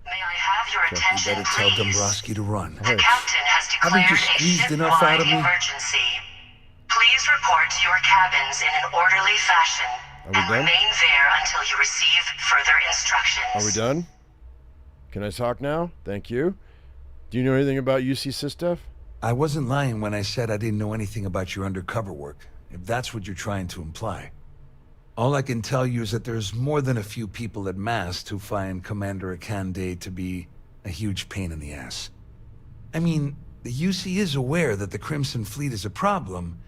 May I have your attention, You better tell please? Dombrowski to run. The captain has Haven't declared you a squeezed enough out ship-wide of me? emergency. Please report to your cabins in an orderly fashion Are we and done? remain there until you receive further instructions. Are we done? Can I talk now? Thank you. Do you know anything about UC SysDef? I wasn't lying when I said I didn't know anything about your undercover work, if that's what you're trying to imply. All I can tell you is that there's more than a few people at Mast who find Commander Ikande to be a huge pain in the ass. I mean, the UC is aware that the Crimson Fleet is a problem,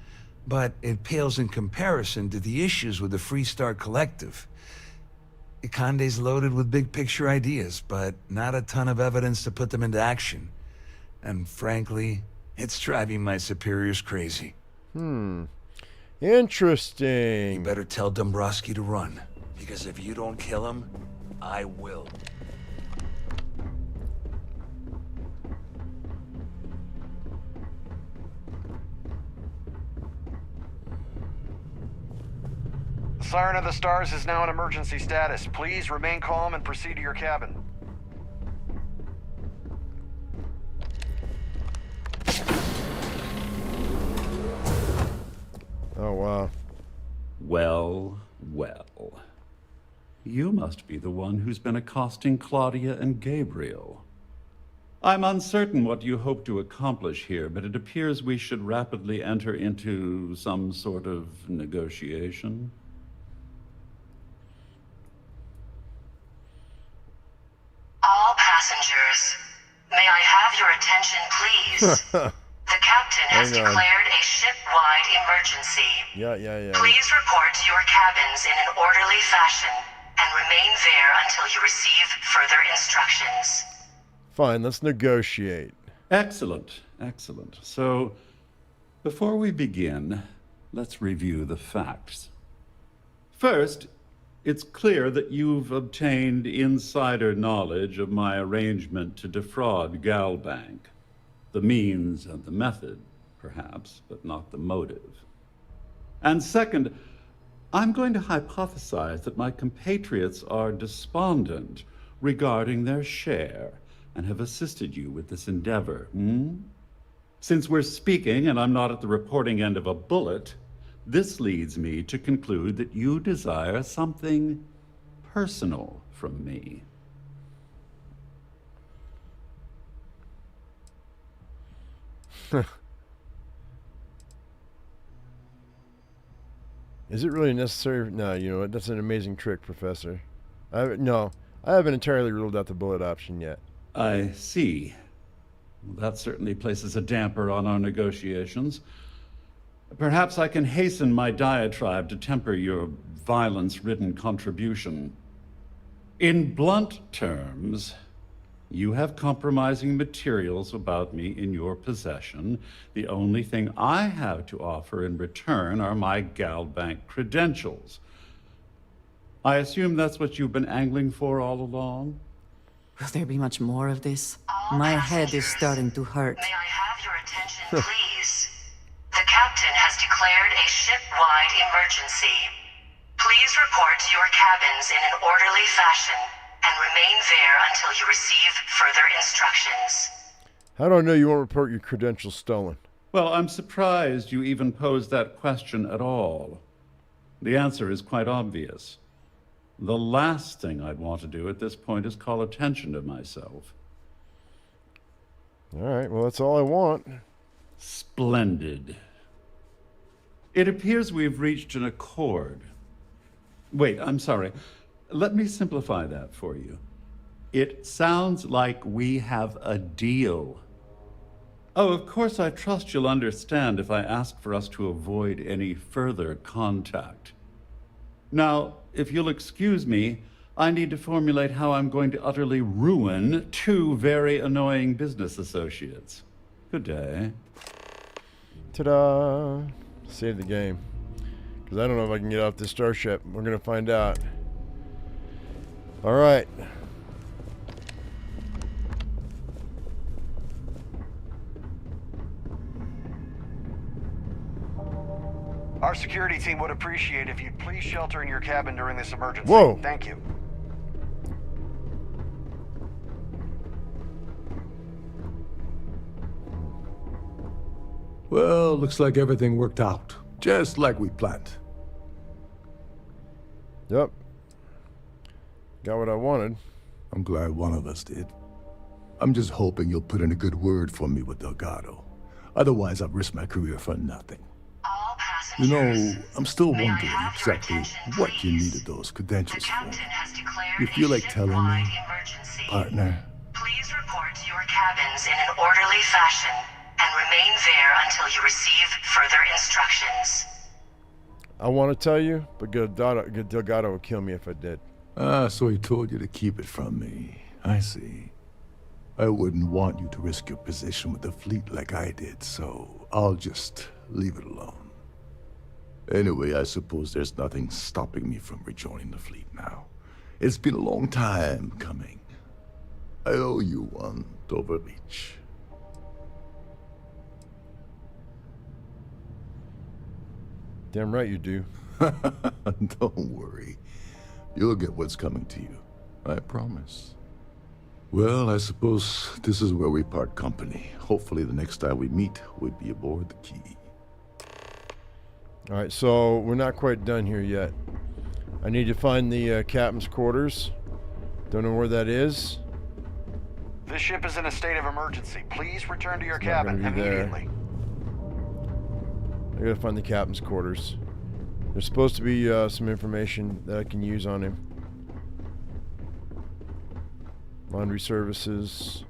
but it pales in comparison to the issues with the Freestar Collective. Ikande's loaded with big-picture ideas, but not a ton of evidence to put them into action. And frankly, it's driving my superiors crazy. Interesting. You better tell Dombrowski to run, because if you don't kill him, I will. The Siren of the Stars is now in emergency status. Please remain calm and proceed to your cabin. Oh, wow. Well, well. You must be the one who's been accosting Claudia and Gabriel. I'm uncertain what you hope to accomplish here, but it appears we should rapidly enter into some sort of negotiation. please. The captain has Hang on. declared a ship-wide emergency. Yeah. Please report to your cabins in an orderly fashion and remain there until you receive further instructions. Fine, let's negotiate. Excellent. So, before we begin, let's review the facts. First, it's clear that you've obtained insider knowledge of my arrangement to defraud Galbank. The means and the method, perhaps, but not the motive. And second, I'm going to hypothesize that my compatriots are despondent regarding their share and have assisted you with this endeavor. Since we're speaking and I'm not at the reporting end of a bullet, this leads me to conclude that you desire something personal from me. Is it really necessary? No, you know what? That's an amazing trick, Professor. No, I haven't entirely ruled out the bullet option yet. I see. Well, that certainly places a damper on our negotiations. Perhaps I can hasten my diatribe to temper your violence-ridden contribution. In blunt terms, you have compromising materials about me in your possession. The only thing I have to offer in return are my Galbank credentials. I assume that's what you've been angling for all along? Will there be much more of this? My head is starting to hurt. May I have your attention, please? The captain has declared a ship-wide emergency. Please report to your cabins in an orderly fashion and remain there until you receive further instructions. How do I know you won't report your credentials stolen? Well, I'm surprised you even posed that question at all. The answer is quite obvious. The last thing I'd want to do at this point is call attention to myself. All right, well, that's all I want. Splendid. It appears we've reached an accord. Wait, I'm sorry. Let me simplify that for you. It sounds like we have a deal. Oh, of course, I trust you'll understand if I ask for us to avoid any further contact. Now, if you'll excuse me, I need to formulate how I'm going to utterly ruin two very annoying business associates. Good day. Ta-da! Save the game. Because I don't know if I can get off this starship. We're going to find out. All right. Our security team would appreciate if you'd please shelter in your cabin during this emergency. Whoa. Thank you. Well, looks like everything worked out. Just like we planned. Yep. Got what I wanted. I'm glad one of us did. I'm just hoping you'll put in a good word for me with Delgado. Otherwise, I've risked my career for nothing. You know, I'm still wondering exactly what you needed those credentials for. You feel like telling me, partner? Please report to your cabins in an orderly fashion and remain there until you receive further instructions. I want to tell you, but Delgado would kill me if I did. Ah, so he told you to keep it from me. I see. I wouldn't want you to risk your position with the fleet like I did, so I'll just leave it alone. Anyway, I suppose there's nothing stopping me from rejoining the fleet now. It's been a long time coming. I owe you one, Dover Beach. Damn right you do. Don't worry. You'll get what's coming to you. I promise. Well, I suppose this is where we part company. Hopefully the next time we meet, we'll be aboard the Key. All right, so we're not quite done here yet. I need to find the captain's quarters. Don't know where that is. This ship is in a state of emergency. Please return to your It's not cabin gonna be there. immediately. I gotta find the captain's quarters. There's supposed to be some information that I can use on him. Laundry services.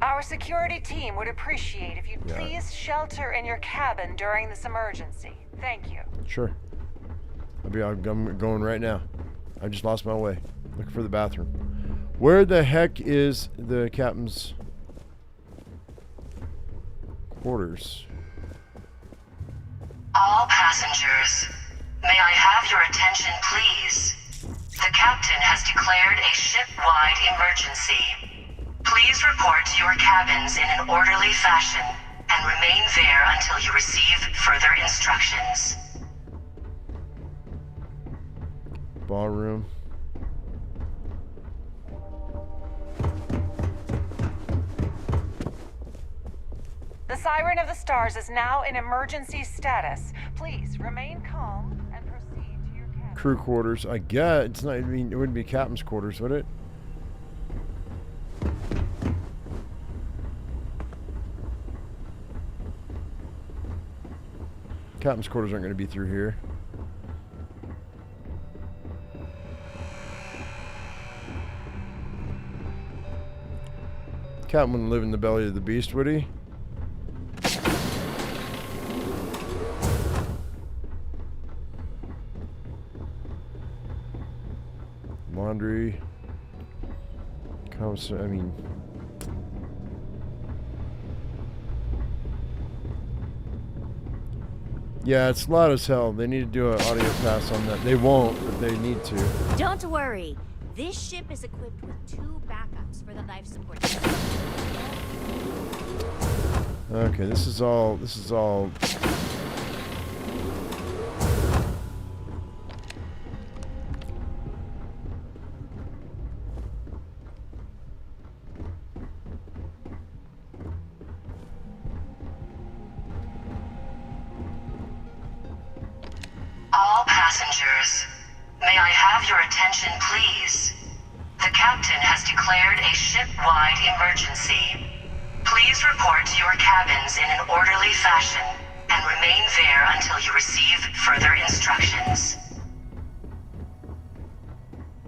Our Our security team would appreciate if you'd please shelter in your cabin during this emergency. Thank you. Sure. I'm going right now. I just lost my way. Looking for the bathroom. Where the heck is the captain's quarters? All passengers, may I have your attention, please? The captain has declared a ship-wide emergency. Please report to your cabins in an orderly fashion and remain there until you receive further instructions. Ballroom. The Siren of the Stars is now in emergency status. Please remain calm and proceed to your cabin. Crew quarters. I guess it's not. I mean, it wouldn't be captain's quarters, would it? Captain's quarters aren't going to be through here. Captain wouldn't live in the belly of the beast, would he? Laundry. I mean... Yeah, it's loud as hell. They need to do an audio pass on that. They won't, but they need to. Don't worry. This ship is equipped with 2 backups for the life support system. Okay, this is all... All passengers, may I have your attention, please? The captain has declared a ship-wide emergency. Please report to your cabins in an orderly fashion and remain there until you receive further instructions.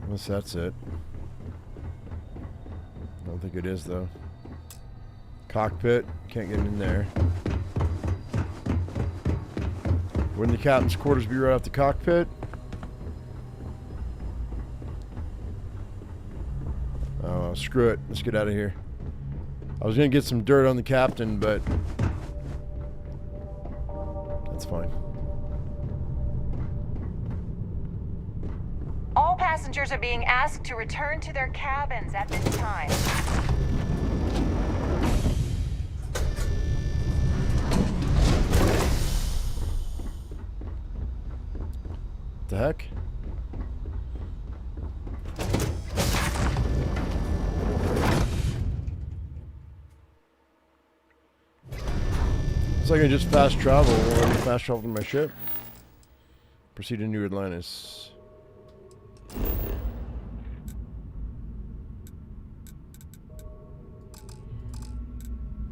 Unless that's it. I don't think it is, though. Cockpit. Can't get in there. Wouldn't the captain's quarters be right off the cockpit? Oh, screw it. Let's get out of here. I was going to get some dirt on the captain, but that's fine. All passengers are being asked to return to their cabins at this time. The heck? It's like I just fast travel. Let me fast travel to my ship. Proceed to New Atlantis.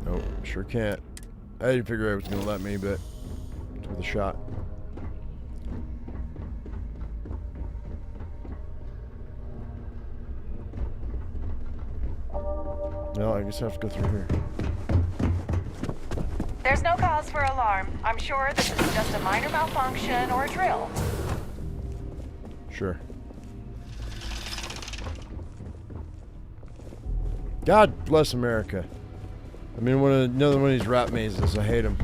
Nope, sure can't. I didn't figure it was gonna let me, but it's worth a shot. No, I guess I have to go through here. There's no cause for alarm. I'm sure this is just a minor malfunction or a drill. Sure. God bless America. I mean, another one of these rat mazes. I hate them.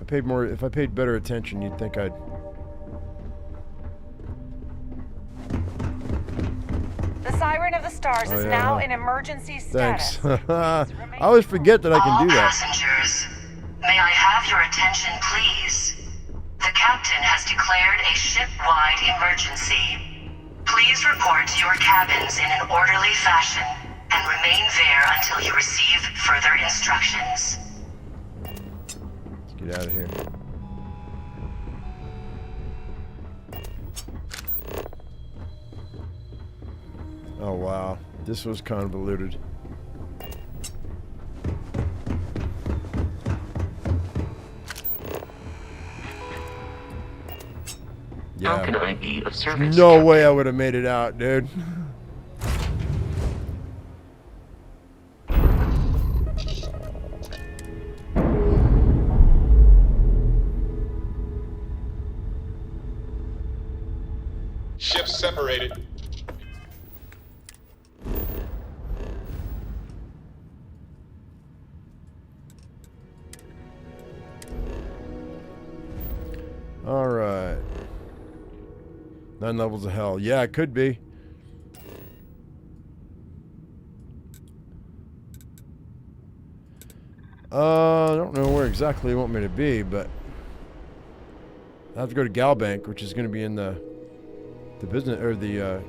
If I paid better attention, you'd think I'd. The Siren of the Stars is now in emergency status. Thanks. I always forget that I can do that. All passengers, may I have your attention, please? The captain has declared a ship-wide emergency. Please report to your cabins in an orderly fashion and remain there until you receive further instructions. Let's get out of here. Oh wow, this was convoluted. Yeah. How can I be of service? No way I would have made it out, dude. separated. All right. 9 levels of hell. Yeah, it could be. I don't know where exactly you want me to be, but I have to go to Galbank, which is going to be in the business or the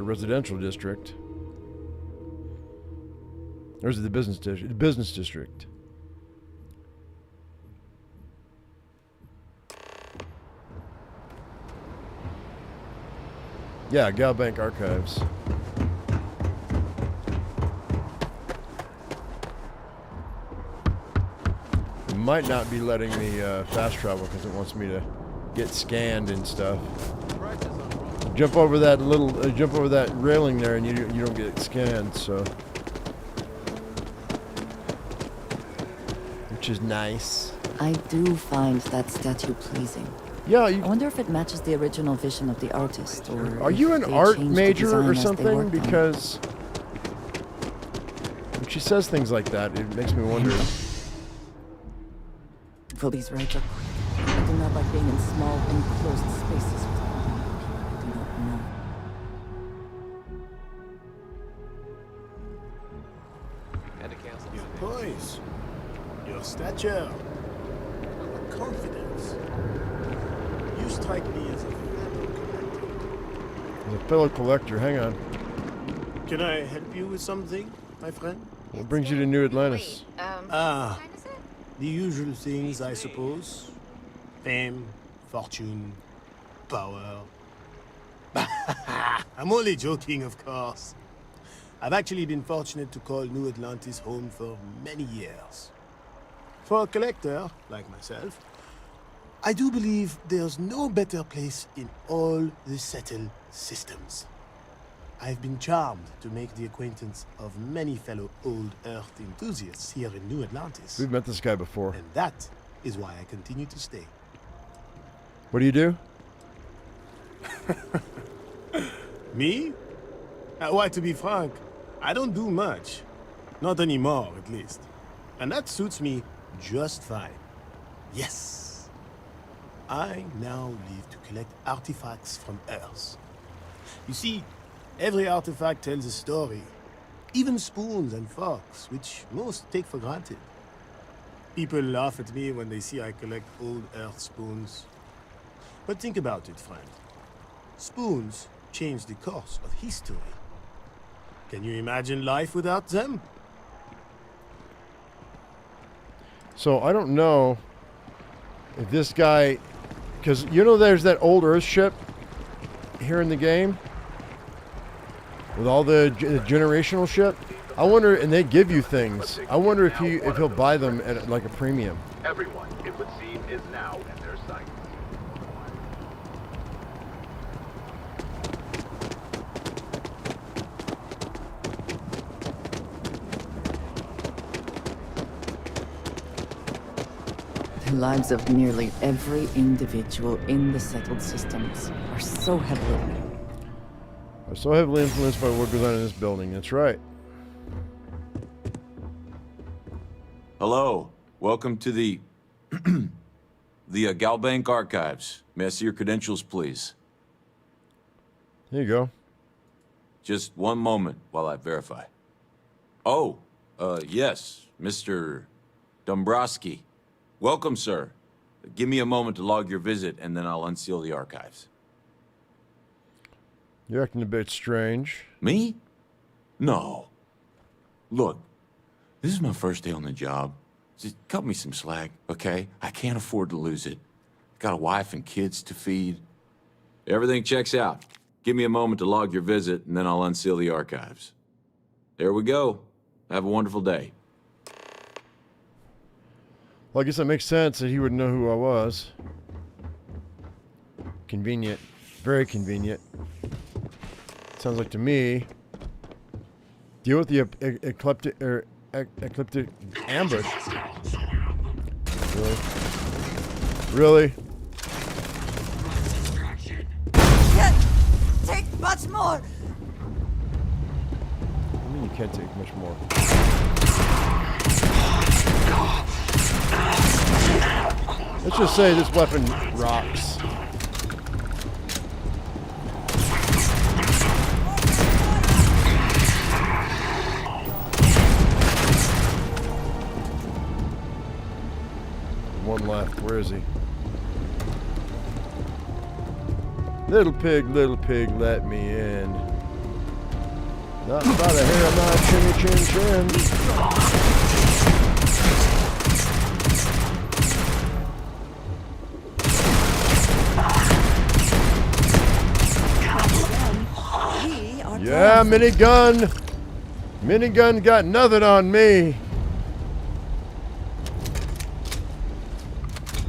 residential district. Or is it the business district? The business district. Yeah, Galbank Archives. It might not be letting me fast travel because it wants me to get scanned and stuff. Jump over that railing there, and you don't get scanned. So, which is nice. I do find that statue pleasing. Yeah, I wonder if it matches the original vision of the artist, or are you an art major or something? Because when she says things like that, it makes me wonder. Well, these rides are quick. I do not like being in small, enclosed spaces with people I do not know. Had to cancel. Your poise, your stature, your confidence. You strike me as a fellow collector. Hang on. Can I help you with something, my friend? What brings you to New Atlantis? The usual things, I suppose. Fame, fortune, power. I'm only joking, of course. I've actually been fortunate to call New Atlantis home for many years. For a collector, like myself, I do believe there's no better place in all the settled systems. I've been charmed to make the acquaintance of many fellow old Earth enthusiasts here in New Atlantis. We've met this guy before. And that is why I continue to stay. What do you do? Me? Why, to be frank, I don't do much. Not anymore, at least. And that suits me just fine. Yes. I now live to collect artifacts from Earth. You see, every artifact tells a story. Even spoons and forks, which most take for granted. People laugh at me when they see I collect old Earth spoons. But think about it, friend. Spoons change the course of history. Can you imagine life without them? So I don't know if this guy, because you know there's that old Earth ship here in the game with all the generational ship. I wonder, and they give you things. I wonder if he'll buy them at like a premium. Everyone, it would seem, is now in their sights. The lives of nearly every individual in the settled systems are so heavily influenced by what goes on in this building. That's right. Hello. Welcome to the Galbank Archives. May I see your credentials, please? Here you go. Just one moment while I verify. Oh, yes, Mr. Dombrowski. Welcome, sir. Give me a moment to log your visit, and then I'll unseal the archives. You're acting a bit strange. Me? No. Look, this is my first day on the job. Just cut me some slack, okay? I can't afford to lose it. Got a wife and kids to feed. Everything checks out. Give me a moment to log your visit, and then I'll unseal the archives. There we go. Have a wonderful day. Well, I guess that makes sense that he would know who I was. Convenient. Very convenient. Sounds like to me. Deal with the ecliptic ambush. Really? Really? take much more. I mean, you can't take much more. Let's just say this weapon rocks. One left. Where is he? Little pig, let me in. Not by the hair of my chinny chin chin. Yeah, minigun. Minigun got nothing on me.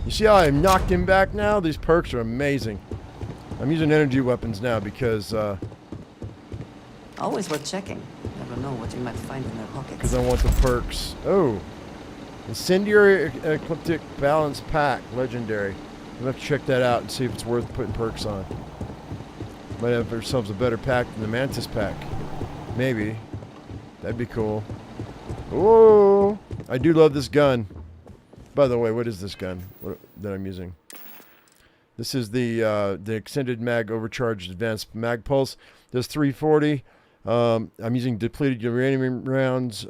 You see how I knocked him back now? These perks are amazing. I'm using energy weapons now because Always worth checking. Never know what you might find in their pockets. because I want the perks. Oh, incendiary ecliptic balance pack, legendary. We'll have to check that out and see if it's worth putting perks on. Might have ourselves a better pack than the Mantis pack. Maybe. That'd be cool. Oh, I do love this gun. By the way, what is this gun that I'm using? This is the extended mag overcharged advanced mag pulse. Does 340. I'm using depleted uranium rounds.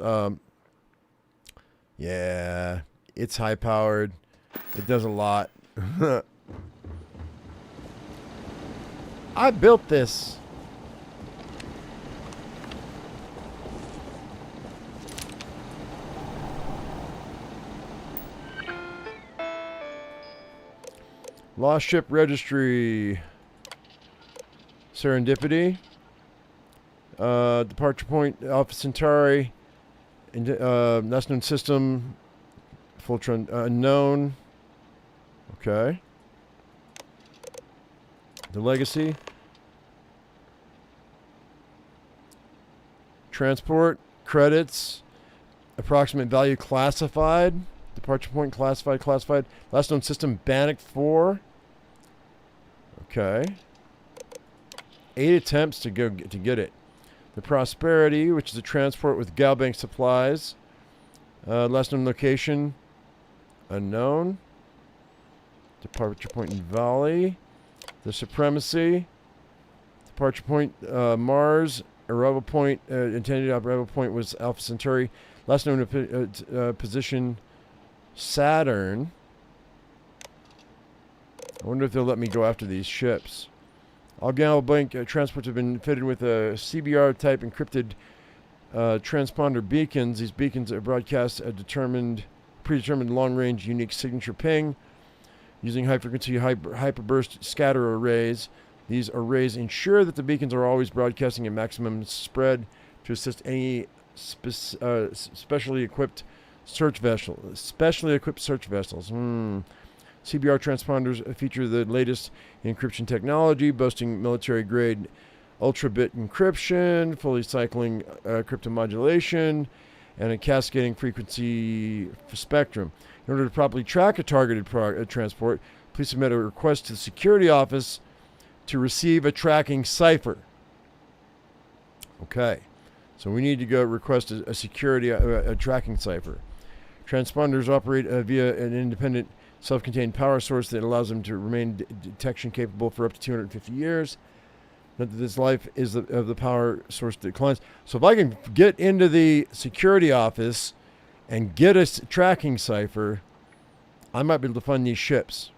Yeah, it's high powered. It does a lot. I built this. Lost ship registry. Serendipity. Departure point Alpha Centauri. Last known system. Fultron unknown. Okay. The legacy. Transport. Credits. Approximate value classified. Departure point classified. Last known system Bannock 4. Okay. 8 attempts to get it. The Prosperity, which is a transport with Galbank supplies. Last known location unknown. Departure point in Valley. The Supremacy. Departure point Mars. Arrival point intended arrival point was Alpha Centauri. Last known position Saturn. I wonder if they'll let me go after these ships. All Galbank transports have been fitted with a CBR type encrypted transponder beacons. These beacons are broadcast a predetermined long-range unique signature ping using high-frequency hyperburst scatter arrays. These arrays ensure that the beacons are always broadcasting a maximum spread to assist any specially equipped search vessels. CBR transponders feature the latest encryption technology, boasting military-grade ultra-bit encryption, fully cycling cryptomodulation, and a cascading frequency spectrum. In order to properly track a targeted transport, please submit a request to the security office to receive a tracking cipher. Okay, so we need to go request a security a tracking cipher. Transponders operate via an independent self-contained power source that allows them to remain detection capable for up to 250 years. Note that this life is of the power source declines. So if I can get into the security office and get a tracking cipher, I might be able to fund these ships.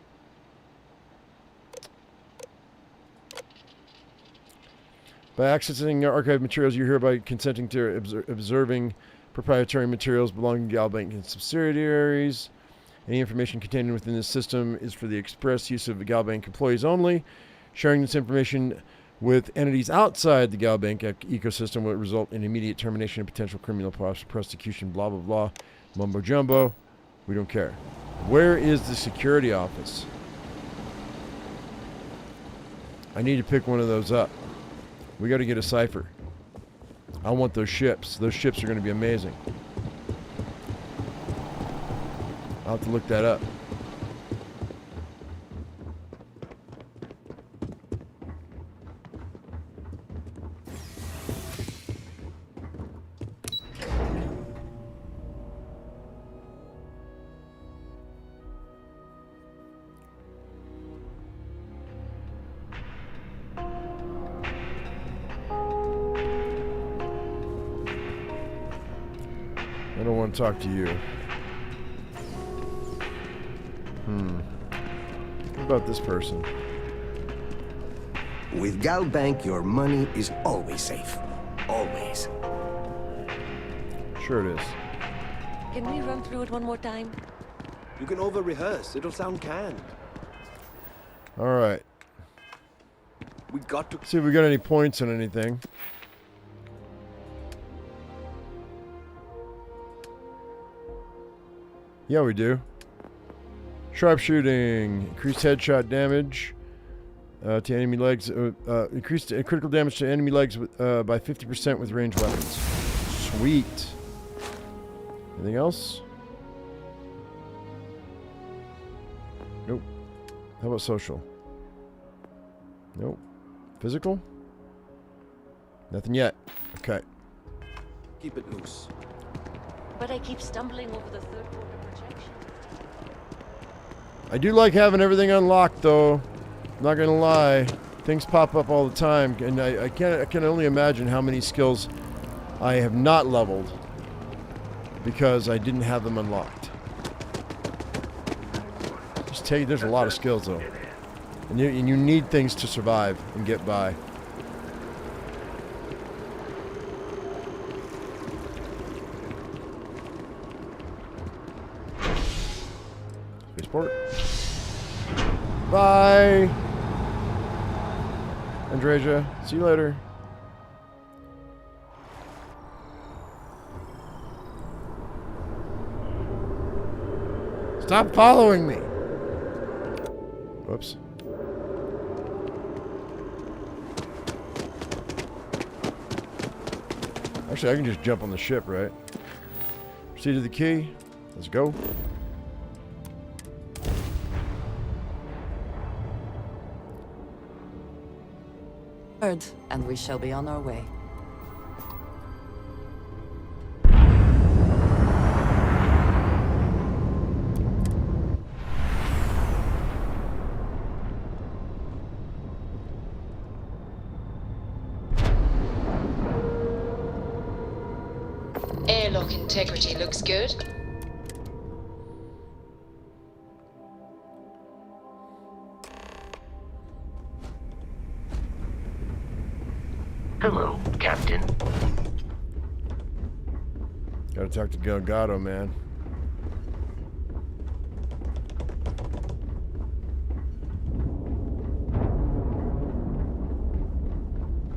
By accessing archived materials, you're hereby consenting to observing proprietary materials belonging to Galbank and subsidiaries. Any information contained within this system is for the express use of the Galbank employees only. Sharing this information with entities outside the Galbank ecosystem will result in immediate termination of potential criminal prosecution, blah, blah, blah. Mumbo jumbo. We don't care. Where is the security office? I need to pick one of those up. We got to get a cipher. I want those ships. Those ships are going to be amazing. I'll have to look that up. want to talk to you. What about this person? With Gal Bank, your money is always safe. Always. Sure it is. Can we run through it one more time? You can over-rehearse. It'll sound canned. All right. We got to See if we got any points on anything. Yeah, we do. Sharpshooting. Increased headshot damage to enemy legs. Increased critical damage to enemy legs by 50% with ranged weapons. Sweet. Anything else? Nope. How about social? Nope. Physical? Nothing yet. Okay. keep it loose. But I keep stumbling over the third quarter projection. I do like having everything unlocked, though. I'm not gonna lie. Things pop up all the time, and I can only imagine how many skills I have not leveled because I didn't have them unlocked. Just tell you, there's a lot of skills though, and you need things to survive and get by. Spaceport. Bye, Andreja. See you later. Stop following me. Whoops. Actually, I can just jump on the ship, right? Proceed to the key. Let's go. And we shall be on our way. Airlock integrity looks good. Hello, Captain. Gotta talk to Delgado, man.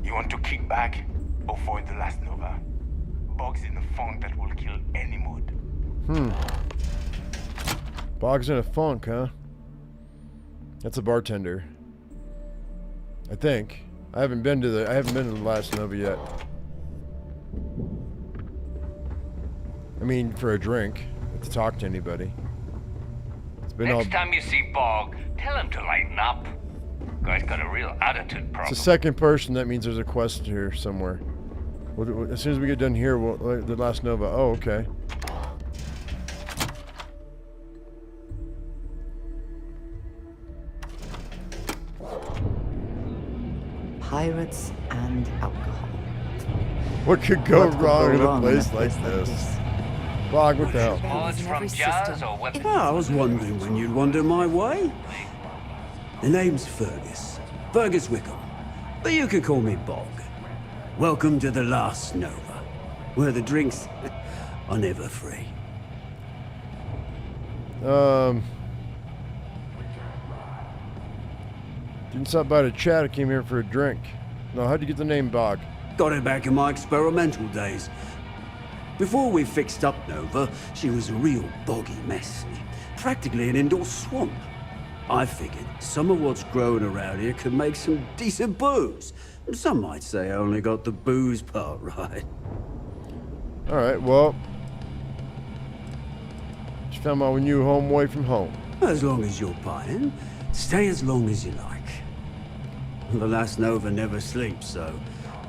You want to kick back? Avoid the last Nova. Bog's in a funk that will kill any mod. Bog's in a funk, huh? That's a bartender. I think. I haven't been to the last Nova yet. I mean, for a drink, to talk to anybody. It's been Next time you see Bog, tell him to lighten up. Guy's got a real attitude problem. It's the second person. That means there's a quest here somewhere. As soon as we get done here, the last Nova. Oh, okay. Pirates and alcohol. What could go wrong in a place like this? Bog, what the hell? Mods from jazz or weapons? I was wondering when you'd wander my way. The name's Fergus. Fergus Wickham. But you can call me Bog. Welcome to the last Nova, where the drinks are never free. Didn't stop by to chat. I came here for a drink. No, how'd you get the name Bog? Got it back in my experimental days. Before we fixed up Nova, she was a real boggy mess. Practically an indoor swamp. I figured some of what's growing around here could make some decent booze. Some might say I only got the booze part right. Alright, well. Just found my new home away from home. As long as you're buying, stay as long as you like. The last Nova never sleeps, so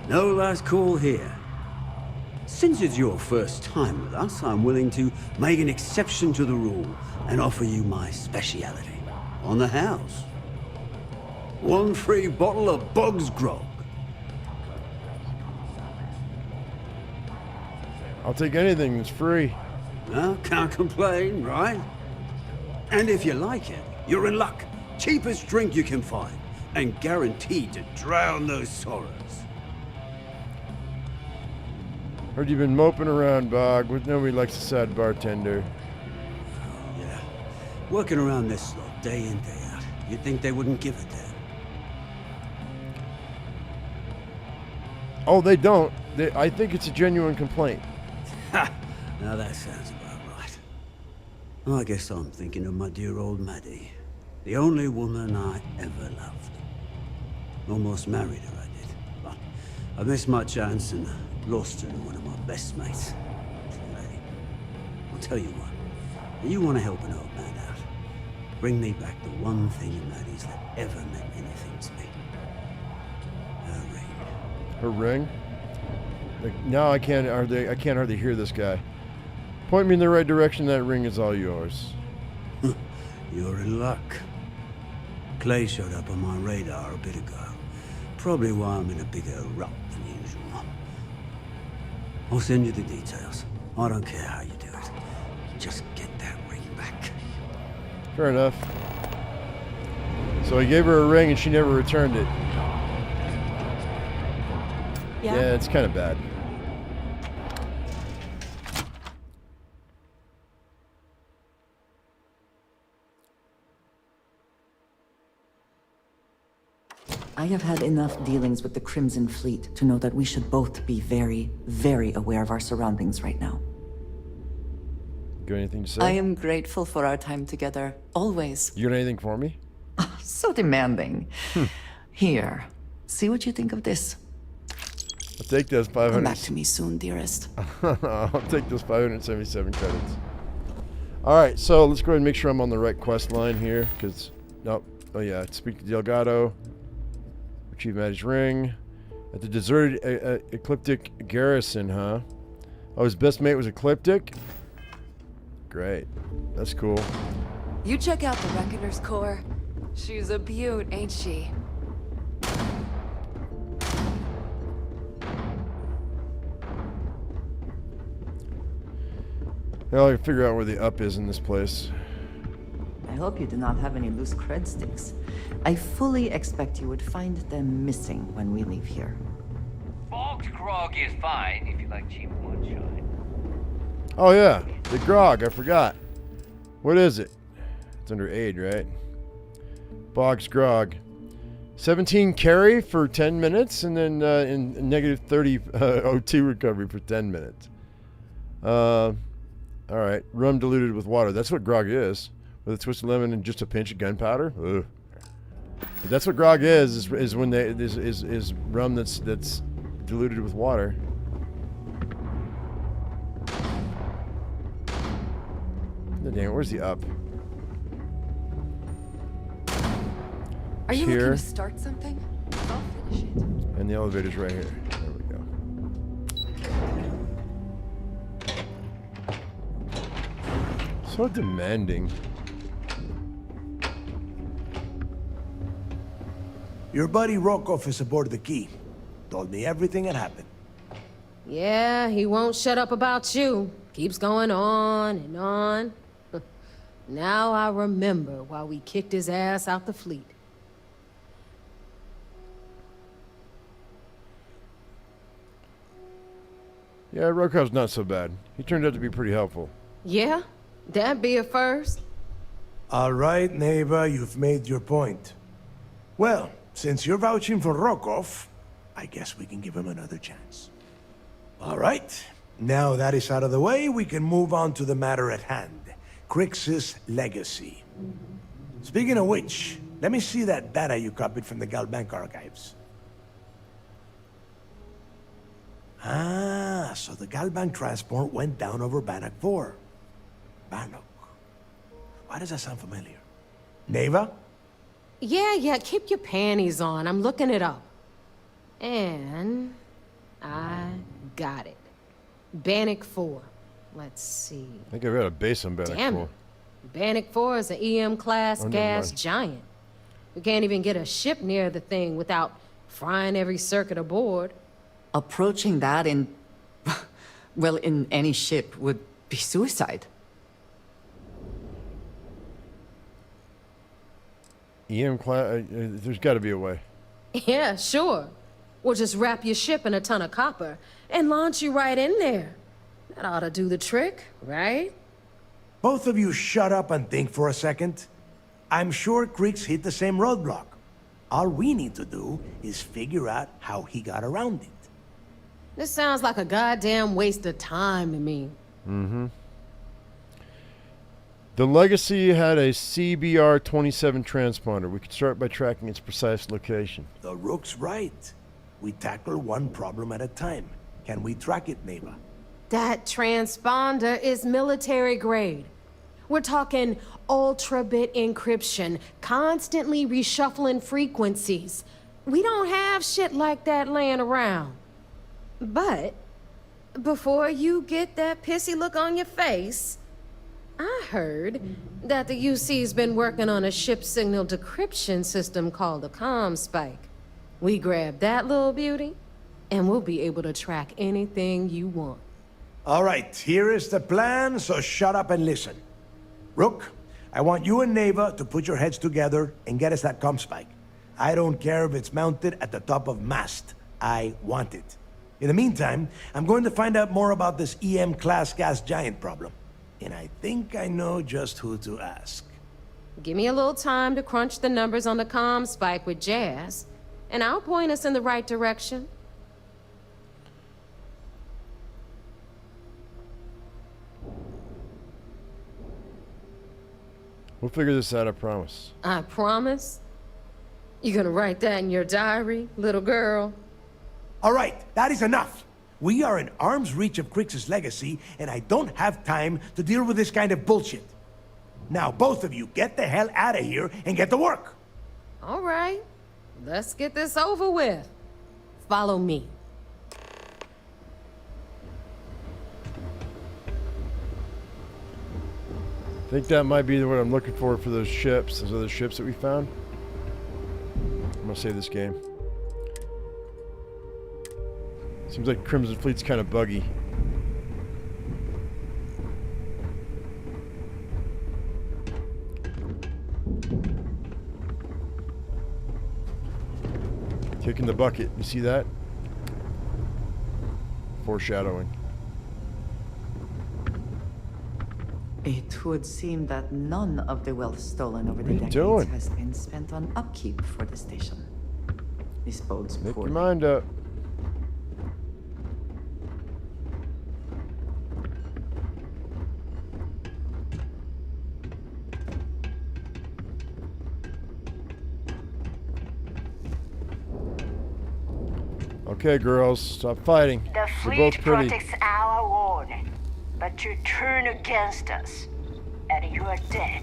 no last call here. Since it's your first time with us, I'm willing to make an exception to the rule and offer you my speciality on the house. 1 free bottle of Bog's Grog. I'll take anything that's free. Well, can't complain, right? And if you like it, you're in luck. Cheapest drink you can find, and guaranteed to drown those sorrows. Heard you've been moping around, Bog, with nobody likes a sad bartender. Yeah, working around this slot day in, day out. You'd think they wouldn't give a damn. Oh, they don't. I think it's a genuine complaint. Ha! Now that sounds about right. Well, I guess I'm thinking of my dear old Maddie. The only woman I ever loved. Almost married her, I did. But I missed my chance and lost her to one of my best mates. Hey, I'll tell you what. If you want to help an old man out, bring me back the one thing in Maddie's that ever meant anything to me. Her ring. Her ring? Like, now I can't hardly hear this guy. Point me in the right direction. That ring is all yours. You're in luck. Clay showed up on my radar a bit ago. Probably why I'm in a bigger rut than usual. I'll send you the details. I don't care how you do it. Just get that ring back. Fair enough. So he gave her a ring and she never returned it. Yeah, it's kind of bad. I have had enough dealings with the Crimson Fleet to know that we should both be very, very aware of our surroundings right now. Got anything to say? I am grateful for our time together, always. You got anything for me? So demanding. Here, see what you think of this. I'll take those 500. Come back to me soon, dearest. I'll take those 577 credits. All right, so let's go ahead and make sure I'm on the right quest line here, because nope. Oh yeah, speak to Delgado. Achieve Maddie's ring. At the deserted Ecliptic garrison, huh? Oh, his best mate was Ecliptic? Great. That's cool. You check out the Reckoner's core. She's a beaut, ain't she? Well, I can figure out where the up is in this place. I hope you do not have any loose cred sticks. I fully expect you would find them missing when we leave here. Bog's grog is fine if you like cheap moonshine. Oh yeah, the grog, I forgot. What is it? It's under aid, right? Bog's grog. 17 carry for 10 minutes, and then in negative 30 O2 recovery for 10 minutes. All right, rum diluted with water. That's what grog is. With a twist of lemon and just a pinch of gunpowder. Ugh. But that's what grog is when they is rum that's diluted with water. Oh, dang it, where's the up? Are you here. looking to start something? I'll finish it. And the elevator's right here. There we go. So demanding. Your buddy Rokoff is aboard the Key. Told me everything that happened. Yeah, he won't shut up about you. Keeps going on and on. Now I remember why we kicked his ass out the fleet. Yeah, Rokov's not so bad. He turned out to be pretty helpful. Yeah? That'd be a first. All right, Neva, you've made your point. Well, since you're vouching for Rokoff, I guess we can give him another chance. All right. Now that is out of the way, we can move on to the matter at hand. Crix's legacy. Speaking of which, let me see that data you copied from the Galbank archives. Ah, so the Galbank transport went down over Bannock 4. Bannock. Why does that sound familiar? Neva? Yeah, keep your panties on. I'm looking it up. And I got it. Bannock 4. Let's see. I think I've got a base on Bannock 4. Damn it. Bannock 4 is an EM-class Oh, never gas mind. giant. We can't even get a ship near the thing without frying every circuit aboard. Approaching that in... well, in any ship would be suicide. There's got to be a way. Yeah, sure. We'll just wrap your ship in a ton of copper and launch you right in there. That ought to do the trick, right? Both of you shut up and think for a second. I'm sure Creeks hit the same roadblock. All we need to do is figure out how he got around it. This sounds like a goddamn waste of time to me. Mm-hmm. The Legacy had a CBR-27 transponder. We could start by tracking its precise location. The Rook's right. We tackle one problem at a time. Can we track it, neighbor? That transponder is military grade. We're talking ultra-bit encryption, constantly reshuffling frequencies. We don't have shit like that laying around. But before you get that pissy look on your face, I heard that the UC's been working on a ship signal decryption system called the ComSpike. We grab that little beauty, and we'll be able to track anything you want. All right, here is the plan, so shut up and listen. Rook, I want you and Neva to put your heads together and get us that ComSpike. I don't care if it's mounted at the top of mast. I want it. In the meantime, I'm going to find out more about this EM-class gas giant problem. And I think I know just who to ask. Give me a little time to crunch the numbers on the ComSpike with Jazz, and I'll point us in the right direction. We'll figure this out, I promise. I promise? You gonna write that in your diary, little girl? All right, that is enough. We are in arm's reach of Creeks' legacy, and I don't have time to deal with this kind of bullshit. Now, both of you, get the hell out of here and get to work. All right, let's get this over with. Follow me. I think that might be what I'm looking for those ships, those other ships that we found. I'm gonna save this game. Seems like Crimson Fleet's kind of buggy. Kicking the bucket, you see that? Foreshadowing. It would seem that none of the wealth stolen over the What are you decades doing? has been spent on upkeep for the station. This bodes Make poorly. your mind up. Okay, girls, stop fighting. The You're both fleet pretty. protects our ward, but you turn against us, and you are dead.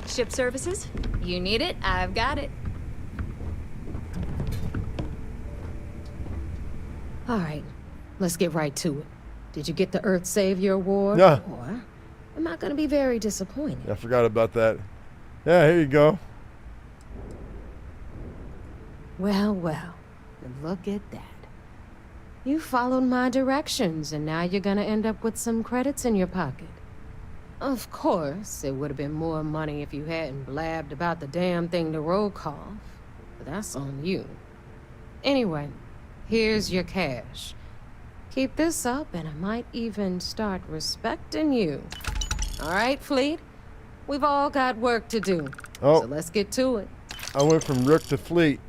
Ship services? You need it, I've got it. All right, let's get right to it. Did you get the Earth Savior Award? Yeah. Or am I gonna be very disappointed? I forgot about that. Yeah, here you go. Well, well, look at that. You followed my directions, and now you're gonna end up with some credits in your pocket. Of course, it would have been more money if you hadn't blabbed about the damn thing to roll call, but that's on you. Anyway, here's your cash. Keep this up, and I might even start respecting you. All right, Fleet? We've all got work to do, Oh. so let's get to it. I went from Rook to Fleet.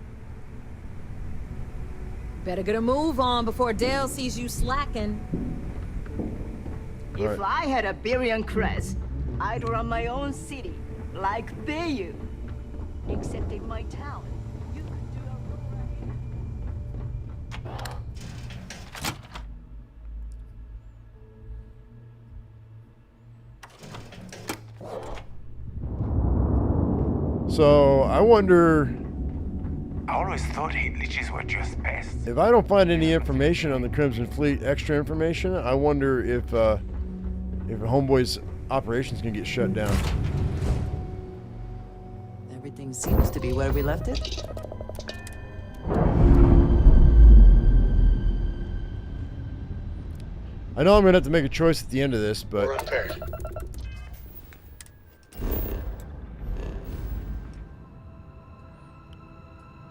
Better get a move on before Dale sees you slacking. If I had a Berian crest, I'd run my own city, like Bayou. Except in my town, you could do So I wonder I always thought leeches were just pests. if I don't find any information on the Crimson Fleet, extra information. I wonder if Homeboy's operation's gonna get shut down. Everything seems to be where we left it. I know I'm going to have to make a choice at the end of this, but... We're unpaired.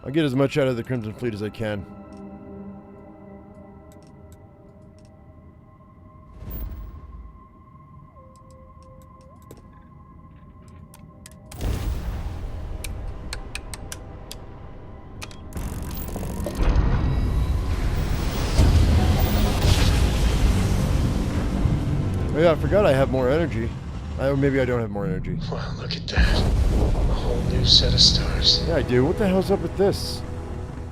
I'll get as much out of the Crimson Fleet as I can. Oh yeah, I forgot I have more energy. Or maybe I don't have more energy. Wow, look at that. A whole new set of stars. Yeah, I do. What the hell's up with this?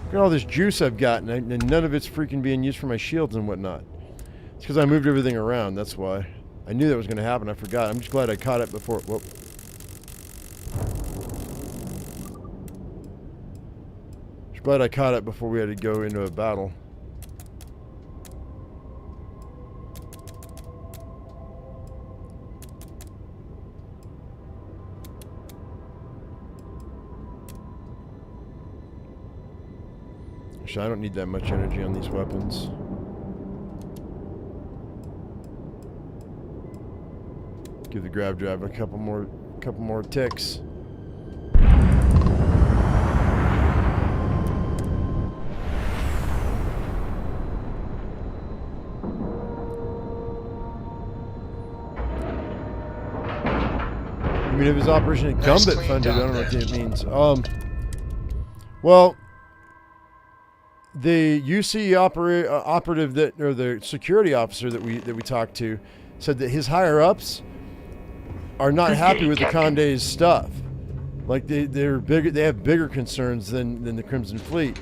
Look at all this juice I've got, and none of it's freaking being used for my shields and whatnot. It's because I moved everything around, that's why. I knew that was going to happen, I forgot. I'm just glad I caught it before... Whoop. Just glad I caught it before we had to go into a battle. I don't need that much energy on these weapons. Give the grab drive a couple more ticks. I mean, if it's Operation Gambit funded, I don't know what it means. Well, the UC operative that, or the security officer that we talked to, said that his higher ups are not happy with the Condé's stuff. Like they're bigger, they have bigger concerns than the Crimson Fleet.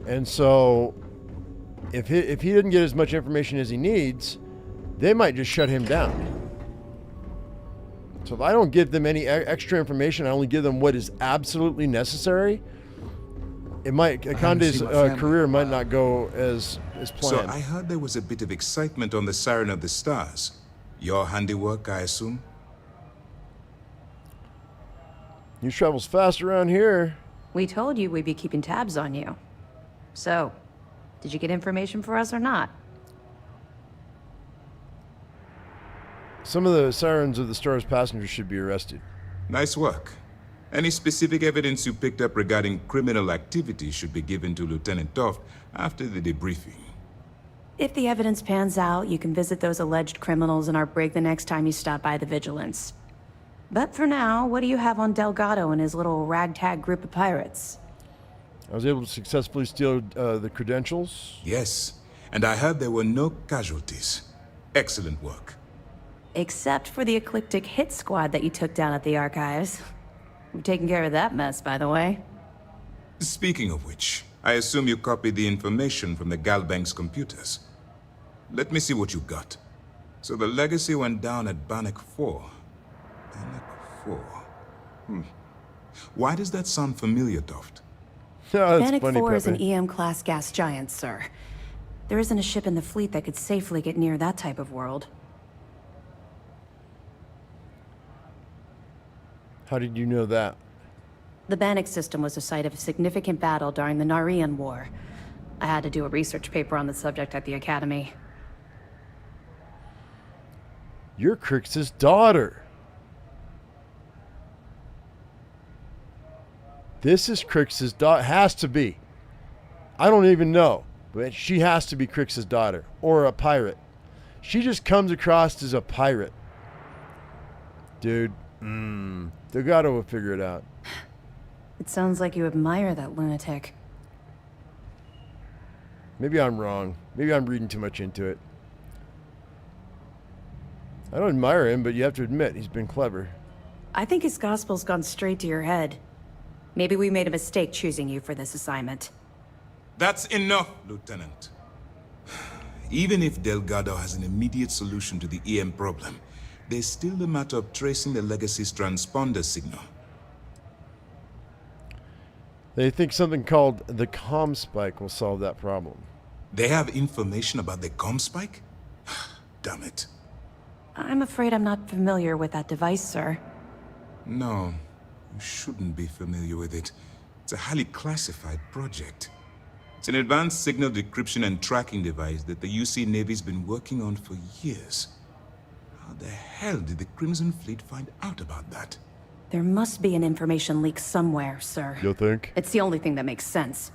And so, if he didn't get as much information as he needs, they might just shut him down. So if I don't give them any extra information, I only give them what is absolutely necessary. It might, Condé's career might not go as planned. So I heard there was a bit of excitement on the Siren of the Stars. Your handiwork, I assume? News travels fast around here. We told you we'd be keeping tabs on you. So, did you get information for us or not? Some of the Sirens of the Stars passengers should be arrested. Nice work. Any specific evidence you picked up regarding criminal activity should be given to Lieutenant Toft after the debriefing. If the evidence pans out, you can visit those alleged criminals in our brig the next time you stop by the Vigilance. But for now, what do you have on Delgado and his little ragtag group of pirates? I was able to successfully steal the credentials. Yes, and I heard there were no casualties. Excellent work. Except for the eclectic hit squad that you took down at the archives. We've taken care of that mess, by the way. Speaking of which, I assume you copied the information from the Galbank's computers. Let me see what you got. So the legacy went down at Bannock 4. Bannock 4. Why does that sound familiar, Toft? Bannock 4 is an EM-class gas giant, sir. There isn't a ship in the fleet that could safely get near that type of world. How did you know that? The Bannock system was the site of a significant battle during the Narian War. I had to do a research paper on the subject at the Academy. You're Crix's daughter. This is Crix's daughter. Has to be. I don't even know, but she has to be Crix's daughter or a pirate. She just comes across as a pirate. Dude, Delgado will figure it out. It sounds like you admire that lunatic. Maybe I'm wrong. Maybe I'm reading too much into it. I don't admire him, but you have to admit, he's been clever. I think his gospel's gone straight to your head. Maybe we made a mistake choosing you for this assignment. That's enough, Lieutenant. Even if Delgado has an immediate solution to the EM problem, there's still the matter of tracing the Legacy's transponder signal. They think something called the comm spike will solve that problem. They have information about the comm spike? Damn it. I'm afraid I'm not familiar with that device, sir. No, you shouldn't be familiar with it. It's a highly classified project. It's an advanced signal decryption and tracking device that the UC Navy's been working on for years. How the hell did the Crimson Fleet find out about that? There must be an information leak somewhere, sir. You think? It's the only thing that makes sense.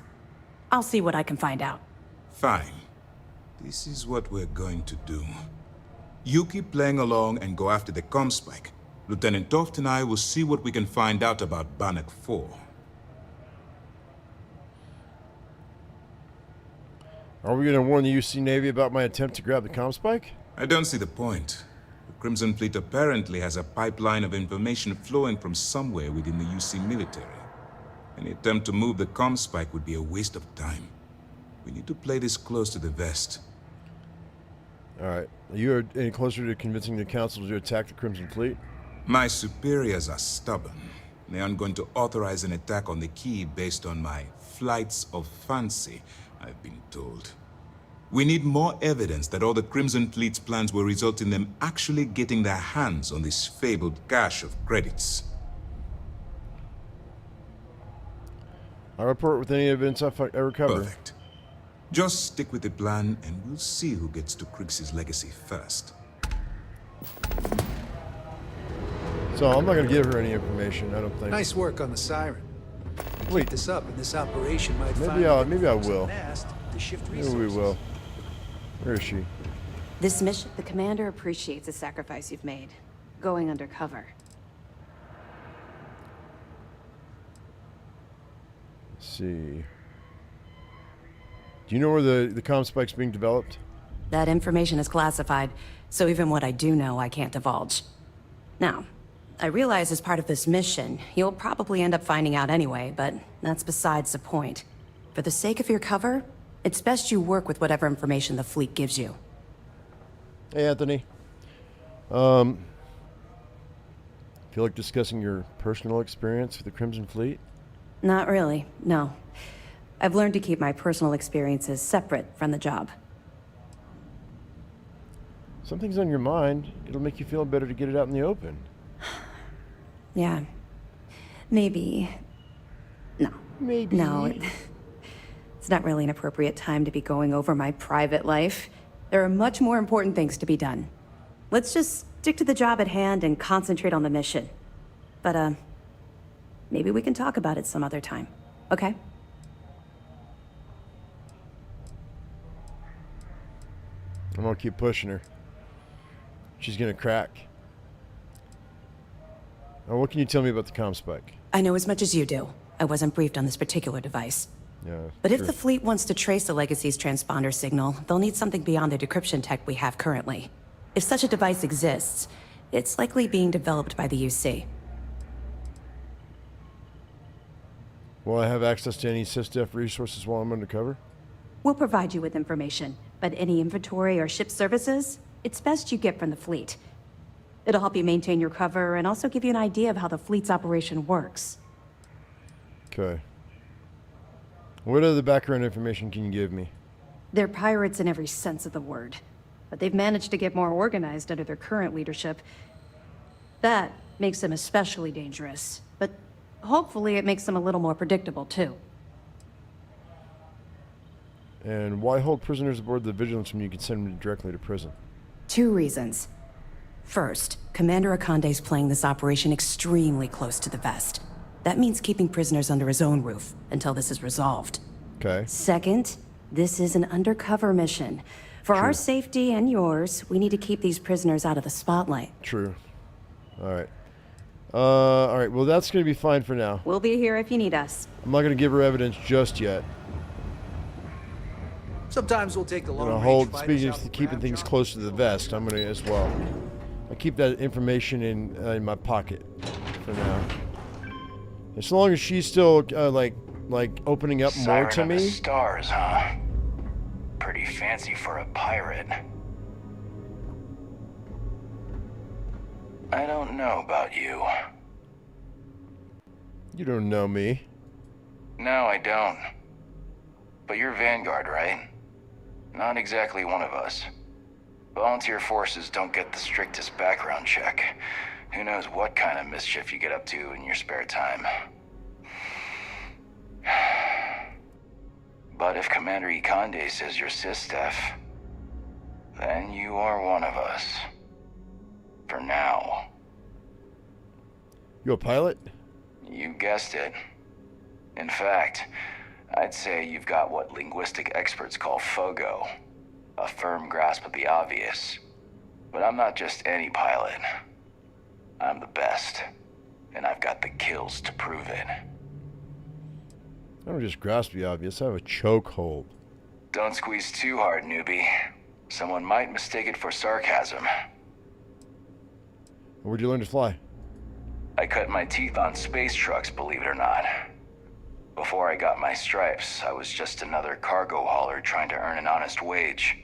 I'll see what I can find out. Fine. This is what we're going to do. You keep playing along and go after the comm spike. Lieutenant Toft and I will see what we can find out about Bannock 4. Are we going to warn the UC Navy about my attempt to grab the comm spike? I don't see the point. The Crimson Fleet apparently has a pipeline of information flowing from somewhere within the UC military. Any attempt to move the comm spike would be a waste of time. We need to play this close to the vest. Alright. Are you any closer to convincing the Council to attack the Crimson Fleet? My superiors are stubborn. They aren't going to authorize an attack on the key based on my flights of fancy, I've been told. We need more evidence that all the Crimson Fleet's plans will result in them actually getting their hands on this fabled cache of credits. I'll report with any evidence I recover. Perfect. Just stick with the plan and we'll see who gets to Krix's legacy first. So I'm not going to give her any information, I don't think. Nice work on the siren. Wait. Keep this up and this operation might Maybe I will. Shift Maybe we will. Where is she? This mission, the commander appreciates the sacrifice you've made. Going undercover. Let's see. Do you know where the comm spike's being developed? That information is classified, so even what I do know, I can't divulge. Now, I realize as part of this mission, you'll probably end up finding out anyway, but that's besides the point. For the sake of your cover, it's best you work with whatever information the fleet gives you. Hey, Anthony. Feel like discussing your personal experience with the Crimson Fleet? Not really, no. I've learned to keep my personal experiences separate from the job. Something's on your mind. It'll make you feel better to get it out in the open. Yeah. Maybe. No. Maybe. No, it's not really an appropriate time to be going over my private life. There are much more important things to be done. Let's just stick to the job at hand and concentrate on the mission. But, maybe we can talk about it some other time, okay? I'm gonna keep pushing her. She's gonna crack. Now, what can you tell me about the comm spike? I know as much as you do. I wasn't briefed on this particular device. Yeah. But sure. if the fleet wants to trace the Legacy's transponder signal, they'll need something beyond the decryption tech we have currently. If such a device exists, it's likely being developed by the UC. Will I have access to any SysDef resources while I'm undercover? We'll provide you with information, but any inventory or ship services, it's best you get from the fleet. It'll help you maintain your cover and also give you an idea of how the fleet's operation works. Okay. What other background information can you give me? They're pirates in every sense of the word, but they've managed to get more organized under their current leadership. That makes them especially dangerous, but hopefully it makes them a little more predictable too. And why hold prisoners aboard the Vigilance when you can send them directly to prison? 2 reasons. First, Commander Akande's playing this operation extremely close to the vest. That means keeping prisoners under his own roof until this is resolved. Okay. Second, this is an undercover mission. For our safety and yours, we need to keep these prisoners out of the spotlight. True. Alright. Alright, well that's gonna be fine for now. We'll be here if you need us. I'm not gonna give her evidence just yet. Sometimes we'll take the I'm long gonna range hold, fighters speaking out of with keeping things close to the vest, I'm gonna as well. I keep that information in my pocket for now. As long as she's still like opening up more to Siren of the me. stars, huh? Pretty fancy for a pirate. I don't know about you. You don't know me. No, I don't. But you're Vanguard, right? Not exactly one of us. Volunteer forces don't get the strictest background check. Who knows what kind of mischief you get up to in your spare time. But if Commander Ikande says you're Sistef, then you are one of us. For now. You a pilot? You guessed it. In fact, I'd say you've got what linguistic experts call FOGO, a firm grasp of the obvious. But I'm not just any pilot. I'm the best, and I've got the kills to prove it. I don't just grasp the obvious, I have a chokehold. Don't squeeze too hard, newbie. Someone might mistake it for sarcasm. Where'd you learn to fly? I cut my teeth on space trucks, believe it or not. Before I got my stripes, I was just another cargo hauler trying to earn an honest wage.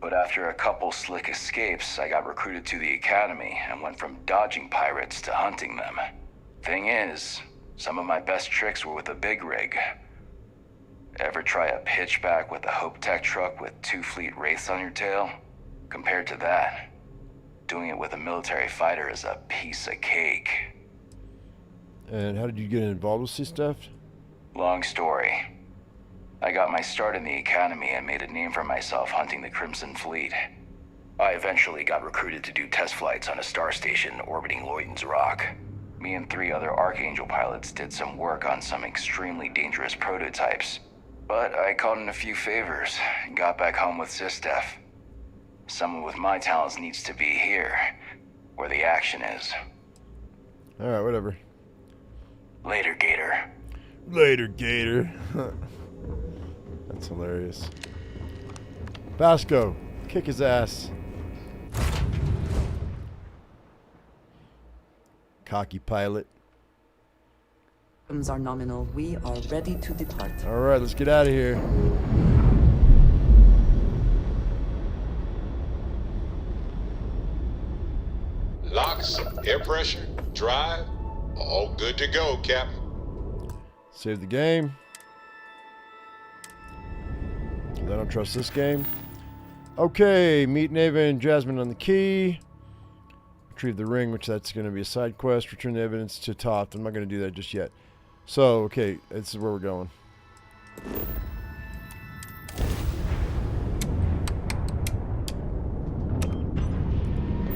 But after a couple slick escapes, I got recruited to the academy and went from dodging pirates to hunting them. Thing is, some of my best tricks were with a big rig. Ever try a pitchback with a Hope Tech truck with 2 fleet wraiths on your tail? Compared to that, doing it with a military fighter is a piece of cake. And how did you get involved with sea stuff? Long story. I got my start in the academy and made a name for myself hunting the Crimson Fleet. I eventually got recruited to do test flights on a star station orbiting Lloyden's Rock. Me and 3 other Archangel pilots did some work on some extremely dangerous prototypes. But I called in a few favors and got back home with Sistef. Someone with my talents needs to be here, where the action is. Alright, whatever. Later, Gator. Later, Gator. That's hilarious. Basco, kick his ass. Cocky pilot. Items are nominal. We are ready to depart. Alright, let's get out of here. Locks, air pressure, drive, all good to go, Captain. Save the game. I don't trust this game. Okay, meet Neva and Jasmine on the key. Retrieve the ring, which that's going to be a side quest. Return the evidence to Toft. I'm not going to do that just yet. So, okay, this is where we're going.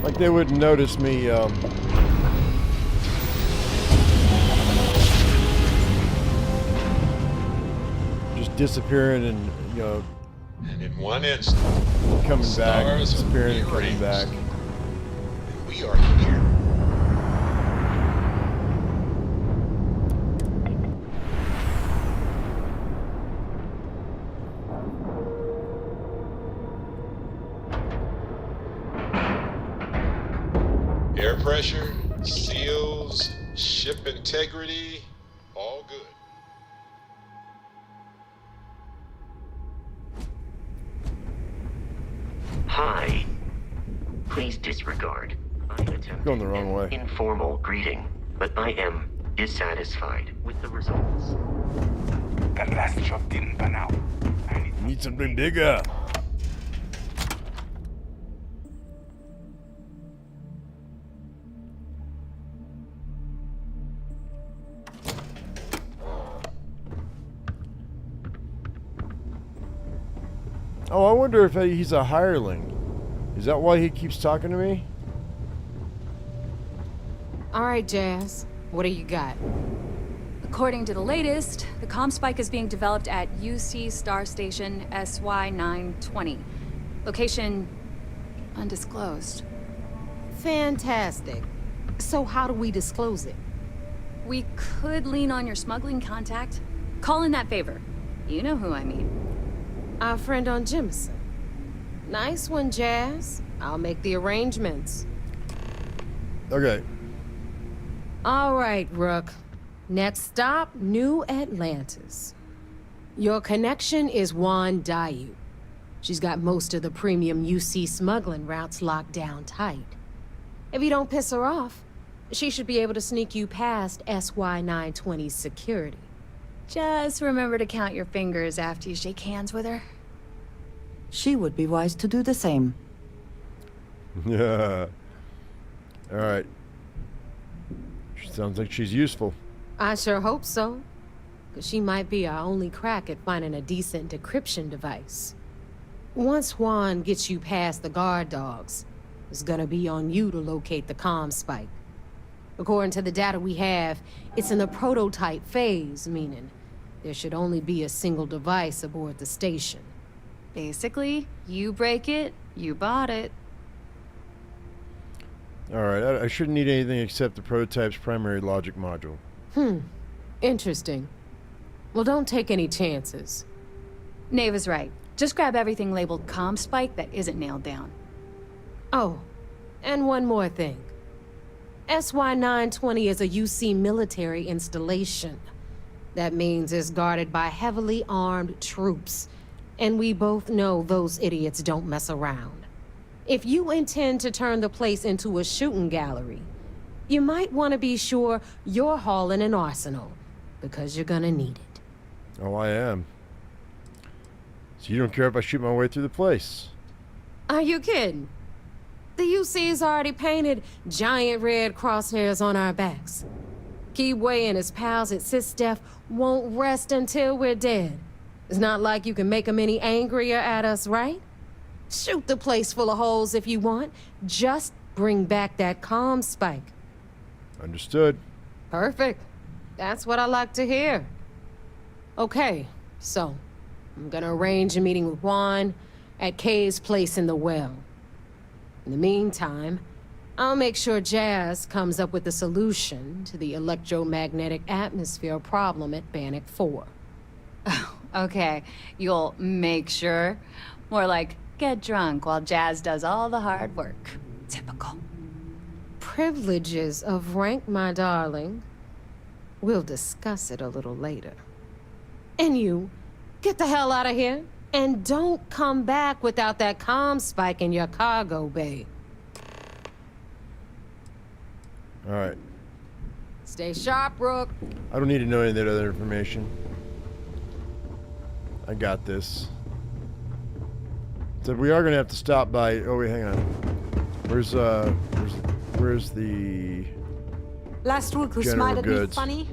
Like they wouldn't notice me. Just disappearing and, you know. And in one instant, coming back, disappearing and coming back. And we are here. Air pressure, seals, ship integrity, all good. Hi. Please disregard. I attempted Going the wrong way. Informal greeting, but I am dissatisfied with the results. The last job didn't pan out. Need something bigger. Oh, I wonder if he's a hireling. Is that why he keeps talking to me? All right, Jazz. What do you got? According to the latest, the comm spike is being developed at UC Star Station SY-920. Location undisclosed. Fantastic. So how do we disclose it? We could lean on your smuggling contact. Call in that favor. You know who I mean. Our friend on Jemison. Nice one, Jazz. I'll make the arrangements. Okay. All right, Rook. Next stop, New Atlantis. Your connection is Juan Dayu. She's got most of the premium UC smuggling routes locked down tight. If you don't piss her off, she should be able to sneak you past SY-920's security. Just remember to count your fingers after you shake hands with her. She would be wise to do the same. Yeah. All right. Sounds like she's useful. I sure hope so. 'cause she might be our only crack at finding a decent decryption device. Once Juan gets you past the guard dogs, it's gonna be on you to locate the comm spike. According to the data we have, it's in the prototype phase, meaning there should only be a single device aboard the station. Basically, you break it, you bought it. Alright, I shouldn't need anything except the prototype's primary logic module. Interesting. Well, don't take any chances. Nave is right. Just grab everything labeled comm spike that isn't nailed down. Oh, and one more thing. SY-920 is a UC military installation. That means it's guarded by heavily armed troops. And we both know those idiots don't mess around. If you intend to turn the place into a shooting gallery, you might want to be sure you're hauling an arsenal, because you're gonna need it. Oh, I am. So you don't care if I shoot my way through the place? Are you kidding? The UC's already painted giant red crosshairs on our backs. Keyway and his pals at SysDef won't rest until we're dead. It's not like you can make them any angrier at us, right? Shoot the place full of holes if you want. Just bring back that comm spike. Understood. Perfect. That's what I like to hear. Okay, so I'm gonna arrange a meeting with Juan at Kay's place in the well. In the meantime, I'll make sure Jazz comes up with a solution to the electromagnetic atmosphere problem at Bannock 4. Okay, you'll make sure. More like, get drunk while Jazz does all the hard work. Typical. Privileges of rank, my darling. We'll discuss it a little later. And you, get the hell out of here. And don't come back without that comm spike in your cargo bay. Alright. Stay sharp, Rook. I don't need to know any of that other information. I got this. So we are gonna have to stop by. Oh wait, hang on. Where's the Last week, who general smiled at me goods? funny?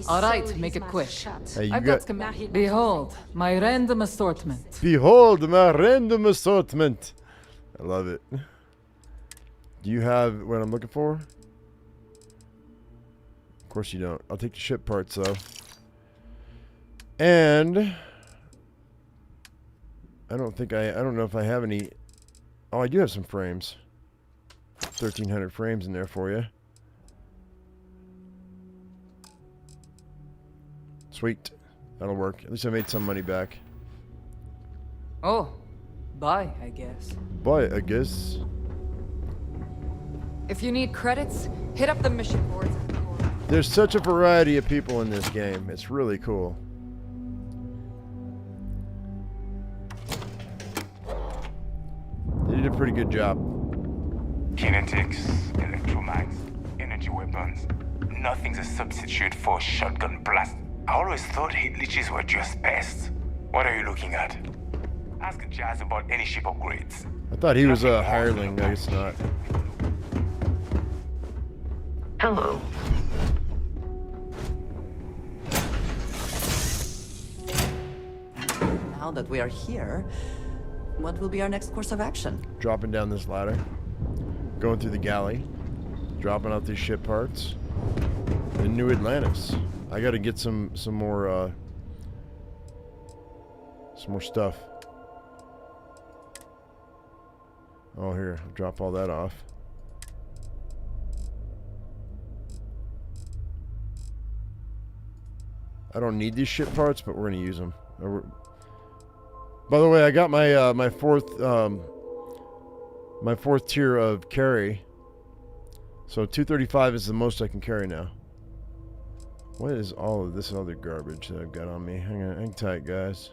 All right, make it quick. Hey, you I've got. got Behold, my random assortment. Behold my random assortment. I love it. Do you have what I'm looking for? Of course you don't. I'll take the ship parts though. And I don't know if I have any. Oh, I do have some frames. 1,300 frames in there for you. Sweet. That'll work. At least I made some money back. Oh, bye, I guess. Bye, I guess. If you need credits, hit up the mission boards. There's such a variety of people in this game. It's really cool. They did a pretty good job. Kinetics, electromags, energy weapons. Nothing's a substitute for shotgun blast. I always thought heat leeches were just pests. What are you looking at? Ask Jazz about any ship upgrades. I thought he was a hireling. I guess not. Hello. Now that we are here, what will be our next course of action? Dropping down this ladder. Going through the galley. Dropping out these ship parts. In New Atlantis. I gotta get some more stuff. Oh, here, I'll drop all that off. I don't need these ship parts, but we're gonna use them. By the way, I got my my fourth tier of carry. So 235 is the most I can carry now. What is all of this other garbage that I've got on me? Hang tight, guys.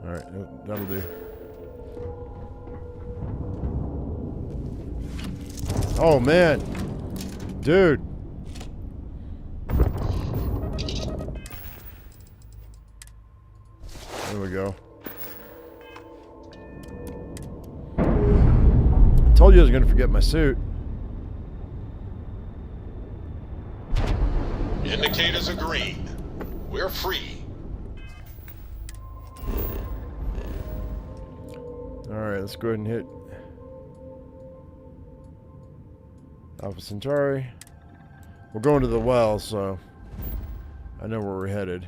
Alright, that'll do. Oh, man. Dude. There we go. I told you I was going to forget my suit. Indicators are green. We're free. Alright, let's go ahead and hit Alpha Centauri. We're going to the well, so I know where we're headed.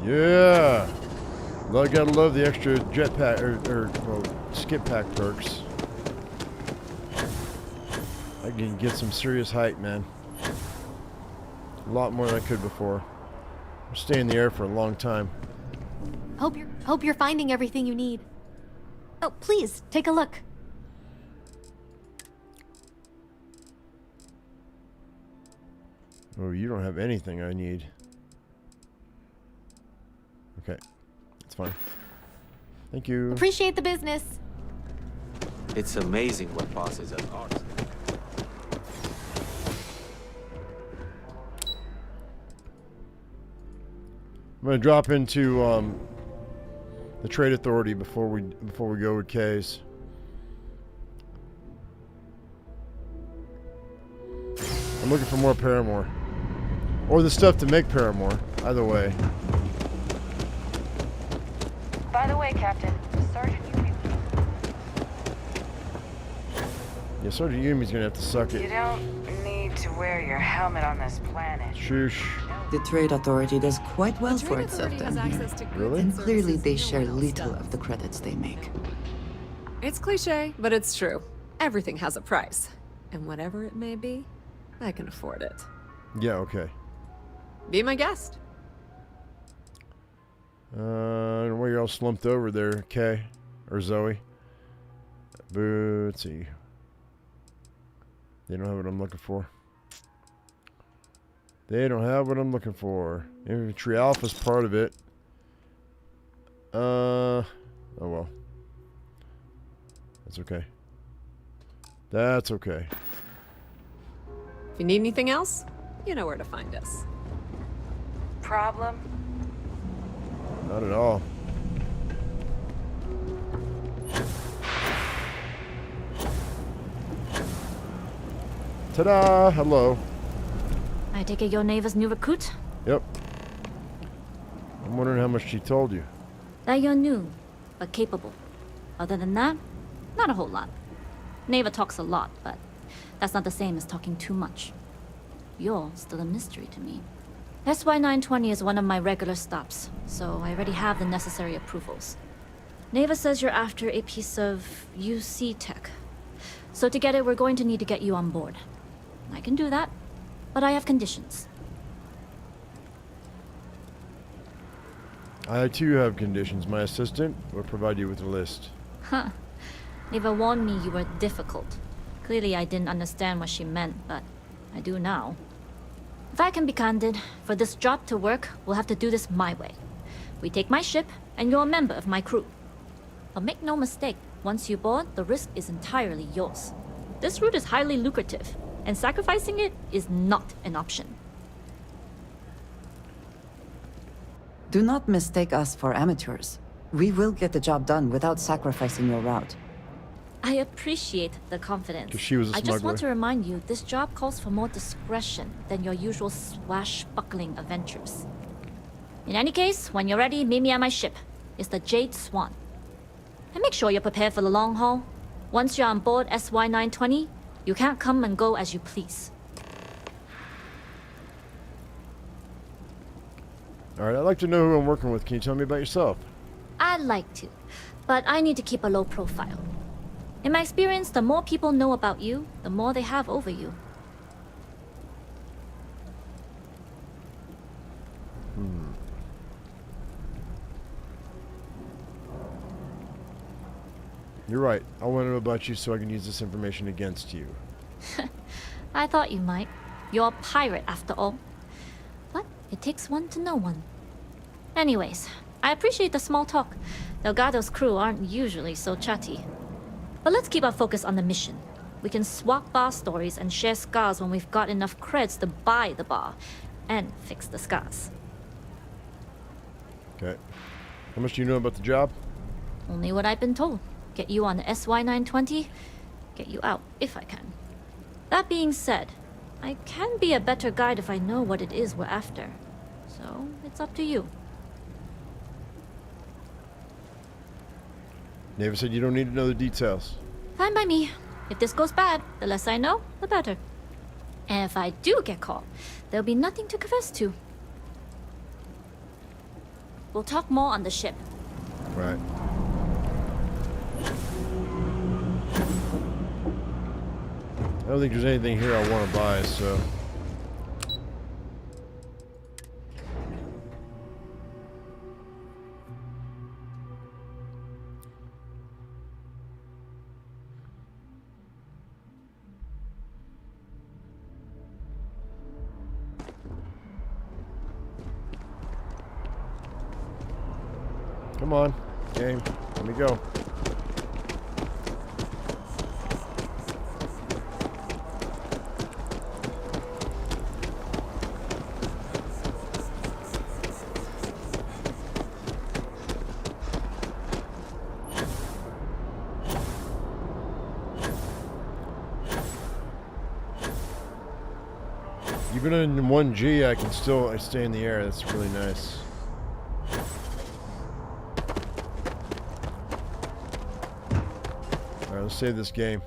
Yeah, well, I gotta love the extra jetpack or skip pack perks. I can get some serious height, man. A lot more than I could before. I'll stay in the air for a long time. Hope you're finding everything you need. Oh, please take a look. Oh, you don't have anything I need. Okay, that's fine. Thank you. Appreciate the business. It's amazing what passes as art. I'm gonna drop into the Trade Authority before we go with K's. I'm looking for more Paramore, or the stuff to make Paramore. Either way. By the way, Captain, Sergeant Yumi. Yeah, Sergeant Yumi's gonna have to suck it. You don't need to wear your helmet on this planet. Shush. The Trade Authority does quite well for itself down here. Really? And clearly they share little of the credits they make. It's cliche, but it's true. Everything has a price. And whatever it may be, I can afford it. Yeah, okay. Be my guest. I don't know why you're all slumped over there, Kay. Or Zoe. Let's see. They don't have what I'm looking for. They don't have what I'm looking for. Infantry Alpha's part of it. Oh well. That's okay. That's okay. If you need anything else, you know where to find us. Problem? Not at all. Ta-da! Hello. I take it you're Neva's new recruit? Yep. I'm wondering how much she told you. That you're new, but capable. Other than that, not a whole lot. Neva talks a lot, but that's not the same as talking too much. You're still a mystery to me. SY-920 is one of my regular stops, so I already have the necessary approvals. Neva says you're after a piece of UC tech. So to get it, we're going to need to get you on board. I can do that, but I have conditions. I too have conditions. My assistant will provide you with a list. Huh. Neva warned me you were difficult. Clearly I didn't understand what she meant, but I do now. If I can be candid, for this job to work, we'll have to do this my way. We take my ship, and you're a member of my crew. But make no mistake, once you board, the risk is entirely yours. This route is highly lucrative, and sacrificing it is not an option. Do not mistake us for amateurs. We will get the job done without sacrificing your route. I appreciate the confidence. 'Cause she was a I just smuggler. want to remind you, this job calls for more discretion than your usual swashbuckling adventures. In any case, when you're ready, meet me at my ship. It's the Jade Swan. And make sure you're prepared for the long haul. Once you're on board SY-920, you can't come and go as you please. Alright, I'd like to know who I'm working with. Can you tell me about yourself? I'd like to, but I need to keep a low profile. In my experience, the more people know about you, the more they have over you. You're right. I want to know about you so I can use this information against you. I thought you might. You're a pirate after all. But it takes one to know one. Anyways, I appreciate the small talk. Delgado's crew aren't usually so chatty. But let's keep our focus on the mission. We can swap bar stories and share scars when we've got enough creds to buy the bar and fix the scars. Okay. How much do you know about the job? Only what I've been told. Get you on the SY-920, get you out if I can. That being said, I can be a better guide if I know what it is we're after. So, it's up to you. Neva said you don't need to know the details. Fine by me. If this goes bad, the less I know, the better. And if I do get caught, there'll be nothing to confess to. We'll talk more on the ship. Right. I don't think there's anything here I want to buy, so... Come on, game. Let me go. Even in 1G, I can still stay in the air. That's really nice. Alright, let's save this game.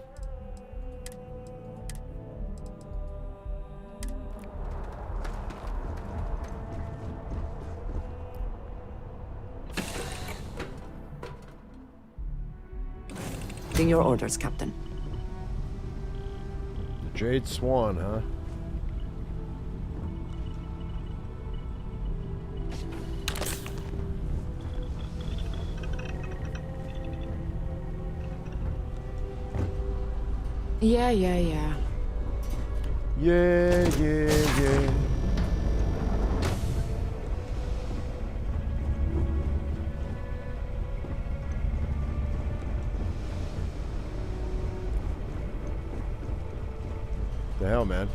In your orders, Captain. The Jade Swan, huh? Yeah. Yeah. The hell, man.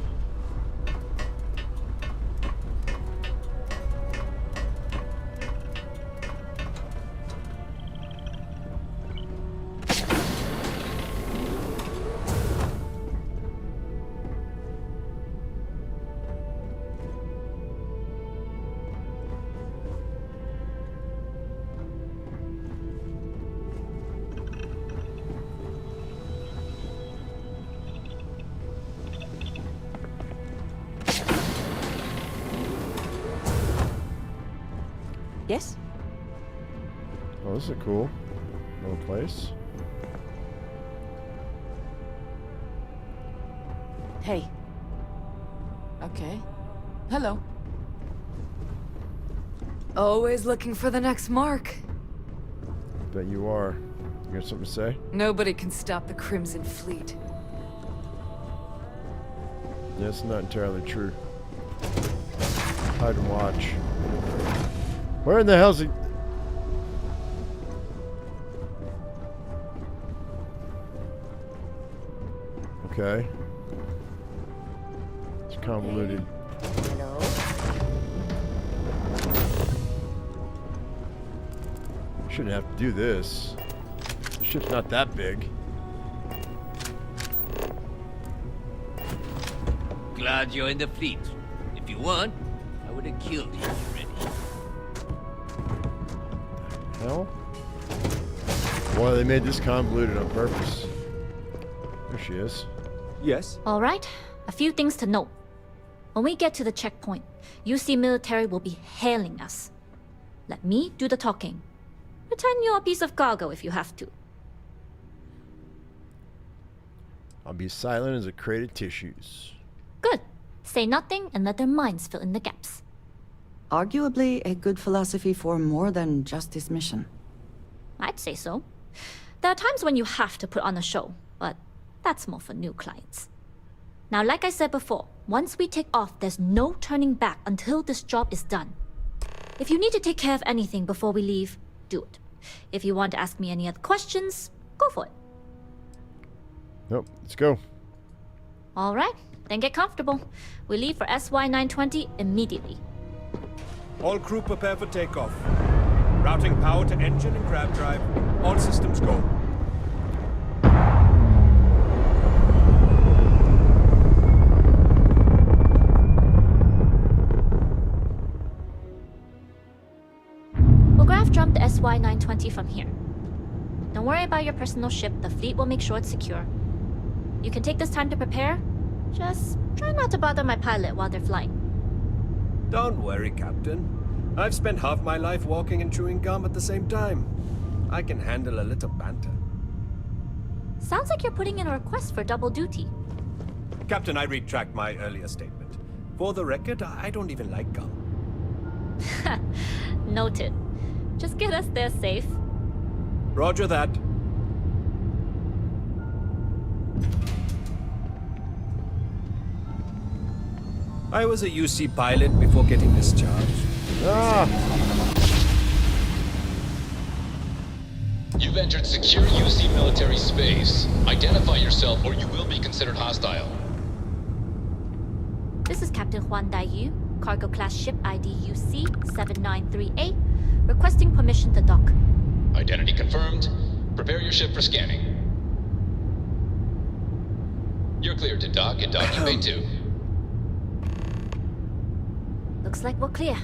Yes? Oh, this is a cool little place. Hey. Okay. Hello. Always looking for the next mark. Bet you are. You got something to say? Nobody can stop the Crimson Fleet. That's not entirely true. Hide and watch. Where in the hell's he? Okay. It's convoluted. Hello? Shouldn't have to do this. The ship's not that big. Glad you're in the fleet. If you weren't, I would have killed you already. Hell? Boy, they made this convoluted on purpose. There she is. Yes? All right, a few things to note. When we get to the checkpoint, UC military will be hailing us. Let me do the talking. Pretend you're a piece of cargo if you have to. I'll be silent as a crate of tissues. Good. Say nothing and let their minds fill in the gaps. Arguably a good philosophy for more than just this mission. I'd say so. There are times when you have to put on a show, but that's more for new clients. Now, like I said before, once we take off, there's no turning back until this job is done. If you need to take care of anything before we leave, do it. If you want to ask me any other questions, go for it. Nope, let's go. All right, then get comfortable. We leave for SY-920 immediately. All crew prepare for takeoff. Routing power to engine and grav drive. All systems go. We'll grav jump the SY-920 from here. Don't worry about your personal ship. The fleet will make sure it's secure. You can take this time to prepare. Just try not to bother my pilot while they're flying. Don't worry, Captain. I've spent half my life walking and chewing gum at the same time. I can handle a little banter. Sounds like you're putting in a request for double duty. Captain, I retract my earlier statement. For the record, I don't even like gum. Noted. Just get us there safe. Roger that. I was a UC pilot before getting discharged. You've entered secure UC military space. Identify yourself or you will be considered hostile. This is Captain Huan Daiyu, cargo class ship ID UC-7938, requesting permission to dock. Identity confirmed. Prepare your ship for scanning. You're cleared to dock at docking bay 2. Looks like we're clear.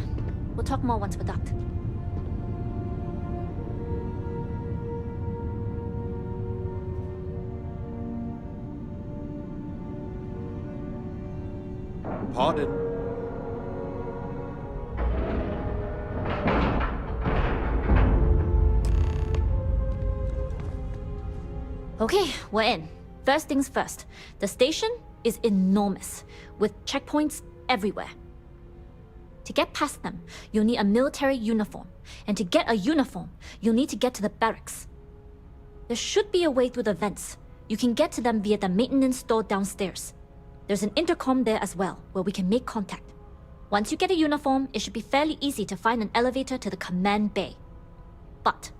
We'll talk more once we're docked. Pardon. Okay, we're in. First things first. The station is enormous, with checkpoints everywhere. To get past them, you'll need a military uniform. And to get a uniform, you'll need to get to the barracks. There should be a way through the vents. You can get to them via the maintenance store downstairs. There's an intercom there as well, where we can make contact. Once you get a uniform, it should be fairly easy to find an elevator to the command bay. But,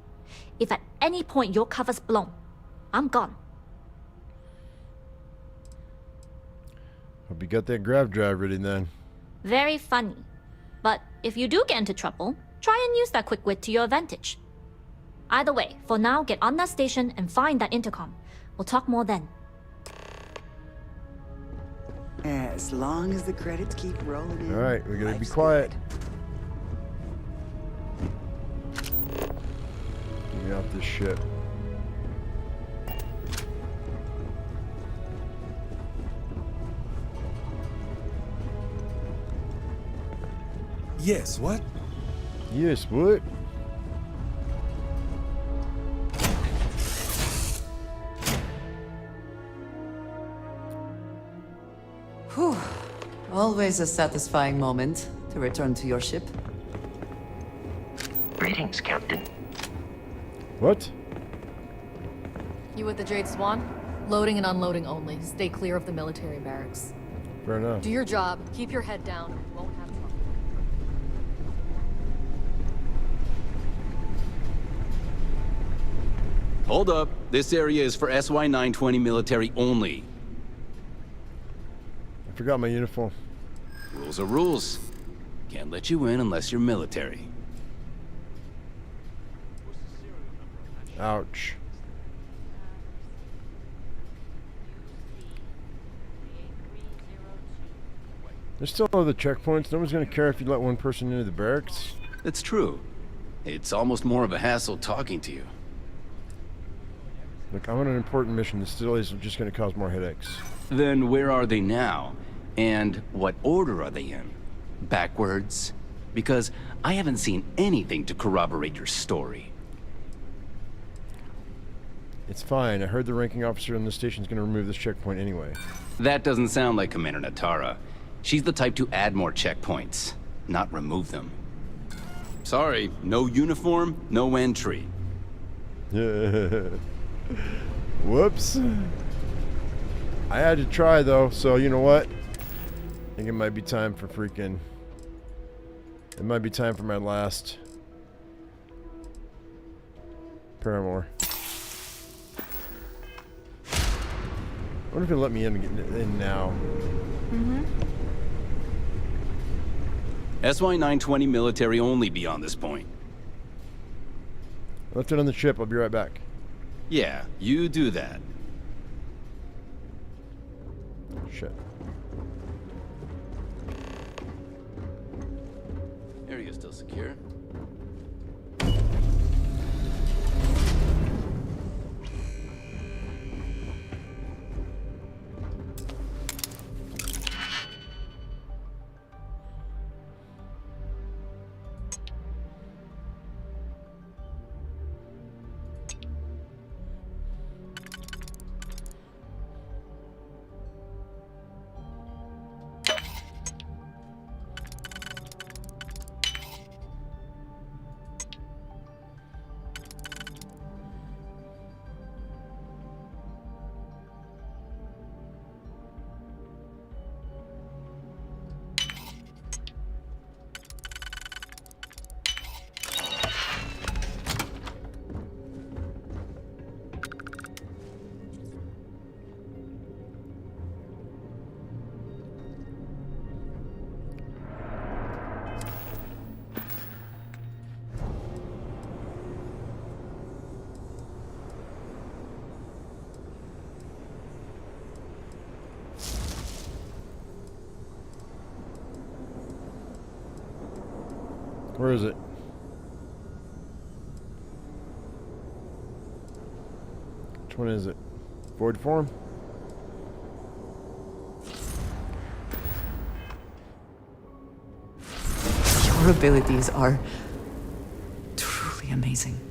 if at any point your cover's blown, I'm gone. Hope you got that grav drive ready then. Very funny. But if you do get into trouble, try and use that quick wit to your advantage. Either way, for now, get on that station and find that intercom. We'll talk more then. As long as the credits keep rolling in. Alright, we gotta be quiet. Get me off this ship. Yes, what? Yes, what? Whew. Always a satisfying moment to return to your ship. Greetings, Captain. What? You with the Jade Swan? Loading and unloading only. Stay clear of the military barracks. Fair enough. Do your job. Keep your head down. And we won't have trouble. Hold up. This area is for SY-920 military only. I forgot my uniform. Rules are rules. Can't let you in unless you're military. Ouch. There's still other checkpoints. No one's gonna care if you let one person into the barracks. It's true. It's almost more of a hassle talking to you. Look, I'm on an important mission. This still is just gonna cause more headaches. Then where are they now? And what order are they in? Backwards? Because I haven't seen anything to corroborate your story. It's fine. I heard the ranking officer in the station's gonna remove this checkpoint anyway. That doesn't sound like Commander Natara. She's the type to add more checkpoints. not remove them. Sorry, no uniform, no entry. Whoops. I had to try though, so you know what? I think it might be time for freaking... It might be time for my last... Paramore. I wonder if it'll let me in now. SY-920 military only beyond this point. I left it on the ship. I'll be right back. Yeah, you do that. Shit. Area's still secure. Where is it? Which one is it? Void form? Your abilities are truly amazing.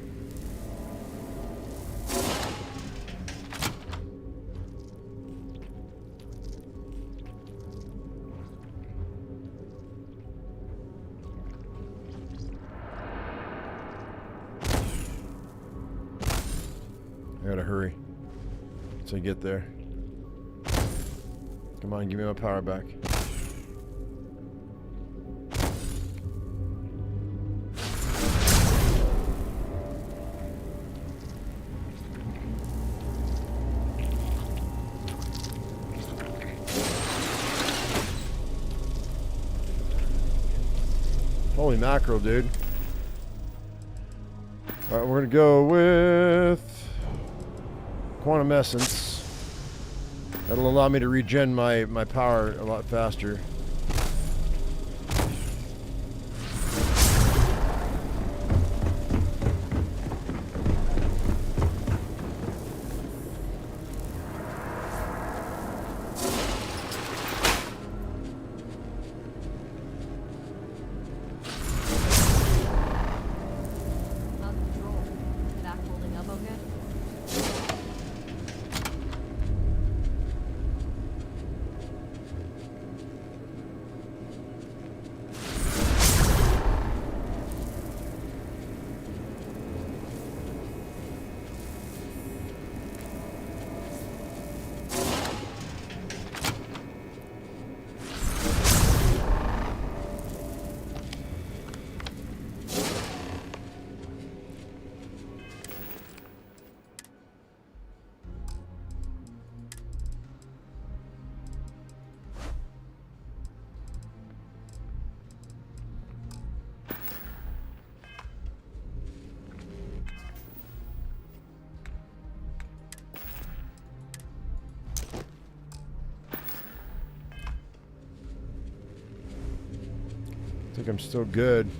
I gotta hurry so I get there. Come on, give me my power back. Holy mackerel, dude. Alright, we're gonna go with Quantum Essence. That'll allow me to regen my power a lot faster. I think I'm still good.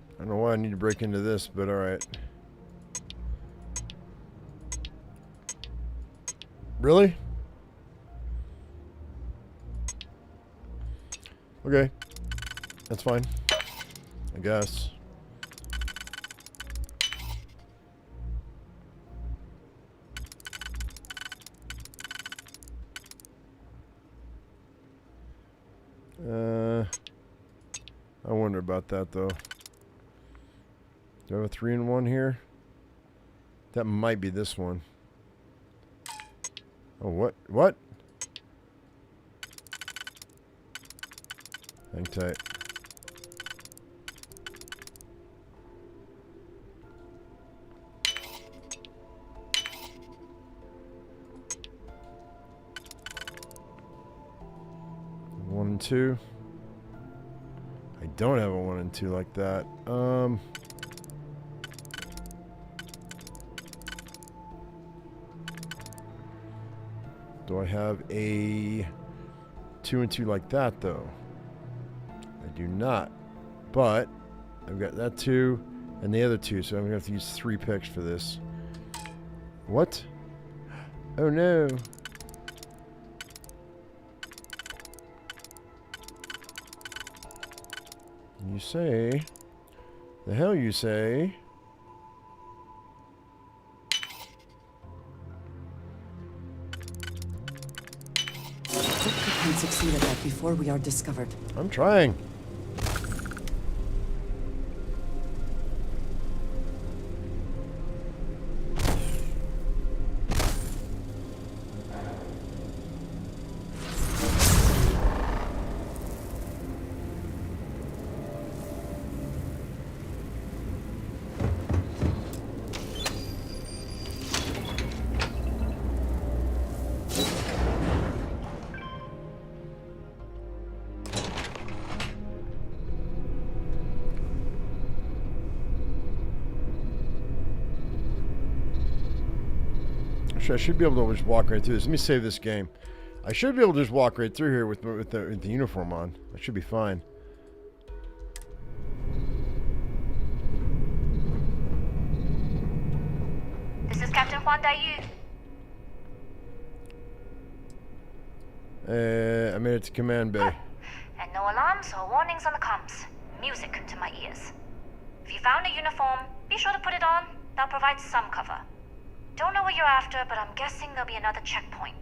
I don't know why I need to break into this, but all right. Really? Okay. That's fine. I guess. I wonder about that though. Do I have a 3-in-1 here? That might be this one. Oh, what? What? Hang tight. One and two. I don't have a 1 and 2 like that. Do I have a 2 and 2 like that though? I do not. But I've got that 2 and the other 2, so I'm gonna have to use 3 picks for this. What? Oh no. You say? The hell you say? We can succeed at that before we are discovered. I'm trying. I should be able to just walk right through this. Let me save this game. I should be able to just walk right through here with the uniform on. That should be fine. This is Captain Huan Daiyu. I made it to command bay. And no alarms or warnings on the comms. Music to my ears. If you found a uniform, be sure to put it on. That'll provide some cover. Don't know what you're after, but I'm guessing there'll be another checkpoint.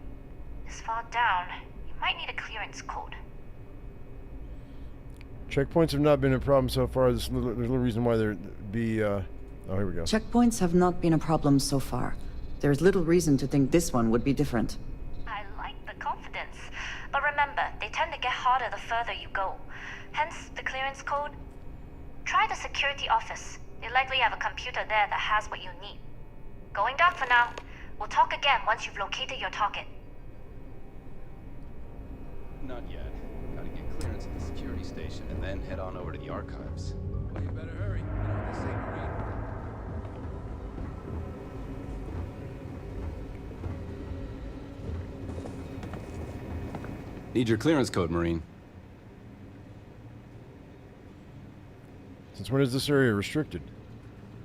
This far down, you might need a clearance code. Checkpoints have not been a problem so far. There's little reason why there'd be, oh, here we go. Checkpoints have not been a problem so far. There's little reason to think this one would be different. I like the confidence. But remember, they tend to get harder the further you go. Hence, the clearance code. Try the security office. They likely have a computer there that has what you need. Going dark for now. We'll talk again once you've located your target. Not yet. Gotta get clearance at the security station and then head on over to the archives. Well, you better hurry. You know this ain't Marine. Need your clearance code, Marine. Since when is this area restricted?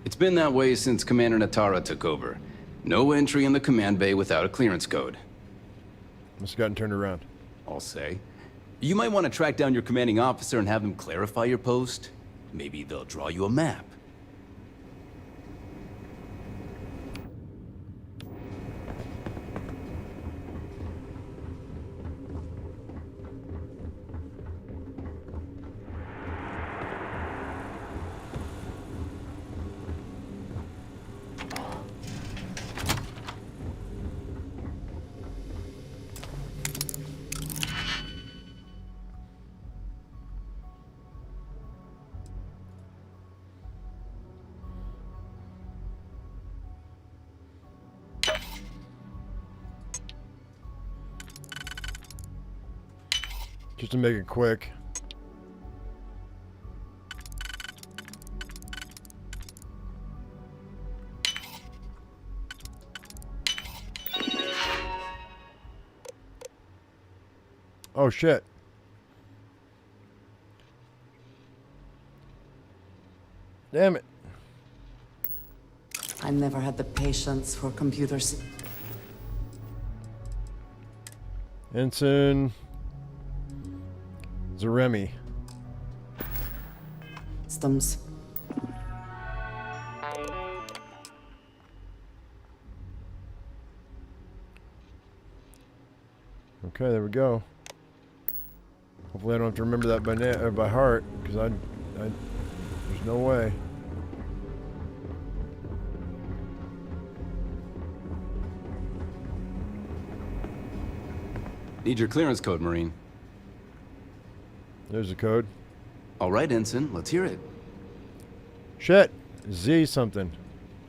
It's been that way since Commander Natara took over. No entry in the command bay without a clearance code. Must have gotten turned around. I'll say. You might want to track down your commanding officer and have them clarify your post. Maybe they'll draw you a map. Just to make it quick. Oh shit. Damn it. I never had the patience for computers. Ensign Zaremi. Systems. Okay, there we go. Hopefully I don't have to remember that by heart, because there's no way. Need your clearance code, Marine. There's the code. All right, Ensign, let's hear it. Shit. Z something.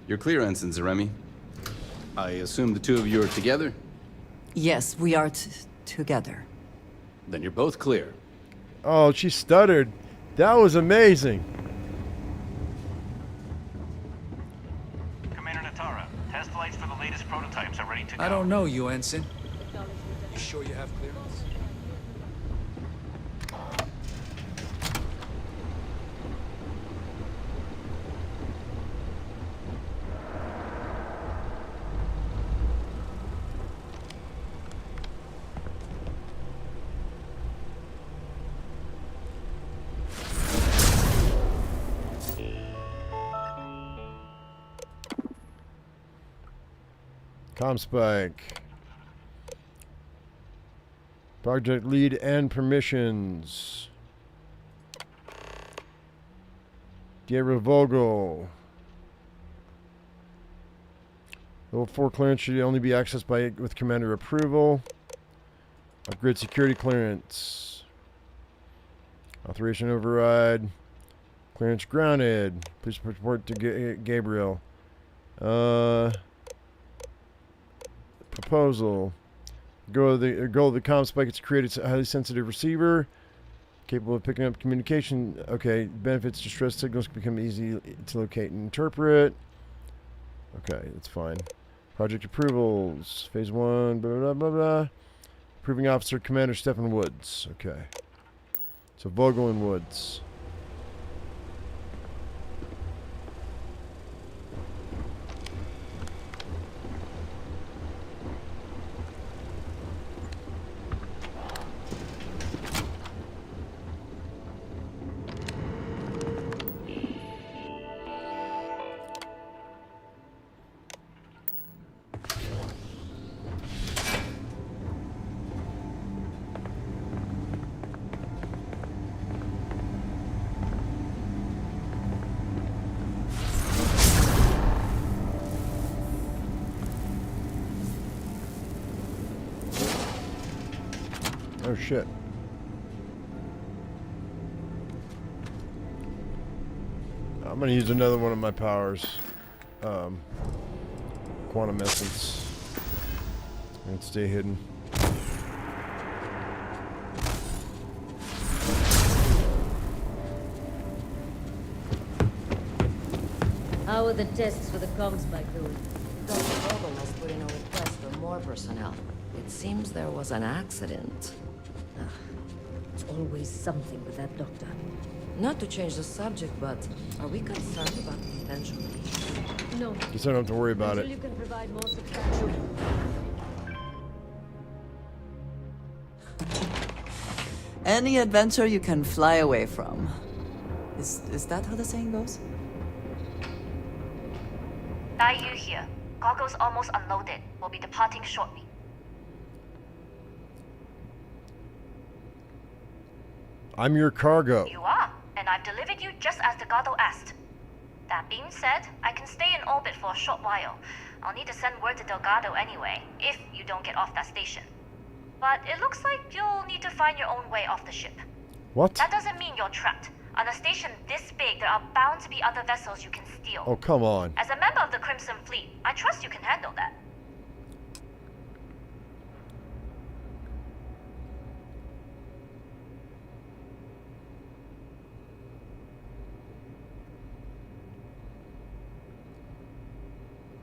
You're clear, Ensign Zaremi. I assume the two of you are together? Yes, we are together. Then you're both clear. Oh, she stuttered. That was amazing. Commander Natara, test flights for the latest prototypes are ready to go. I don't know you, Ensign. You sure you have clearance? Comspike. Project lead and permissions. Gabriel Vogel. Level 4 clearance should only be accessed with commander approval. Upgrade security clearance. Authorization override. Clearance grounded. Please report to Gabriel. Proposal. Goal of the Comspike is to create a highly sensitive receiver capable of picking up communication. Okay, benefits distress signals can become easy to locate and interpret. Okay, that's fine. Project approvals. Phase 1, blah, blah, blah, blah. Approving officer, Commander Stephen Woods. Okay. So Vogel and Woods. Oh shit. I'm gonna use another one of my powers. Quantum essence. And stay hidden. How are the tests for the Comspike doing? Dr. Vogel has put in a request for more personnel. It seems there was an accident. It's always something with that doctor. Not to change the subject, but are we concerned about potential leaks? No. Guess I don't have to worry about Until it. you can provide more substantial. Any adventure you can fly away from. Is that how the saying goes? Dai Yu here. Goggles almost unloaded. We'll be departing shortly. I'm your cargo. You are, and I've delivered you just as Delgado asked. That being said, I can stay in orbit for a short while. I'll need to send word to Delgado anyway, if you don't get off that station. But it looks like you'll need to find your own way off the ship. What? That doesn't mean you're trapped. On a station this big, there are bound to be other vessels you can steal. Oh, come on. As a member of the Crimson Fleet, I trust you can handle that.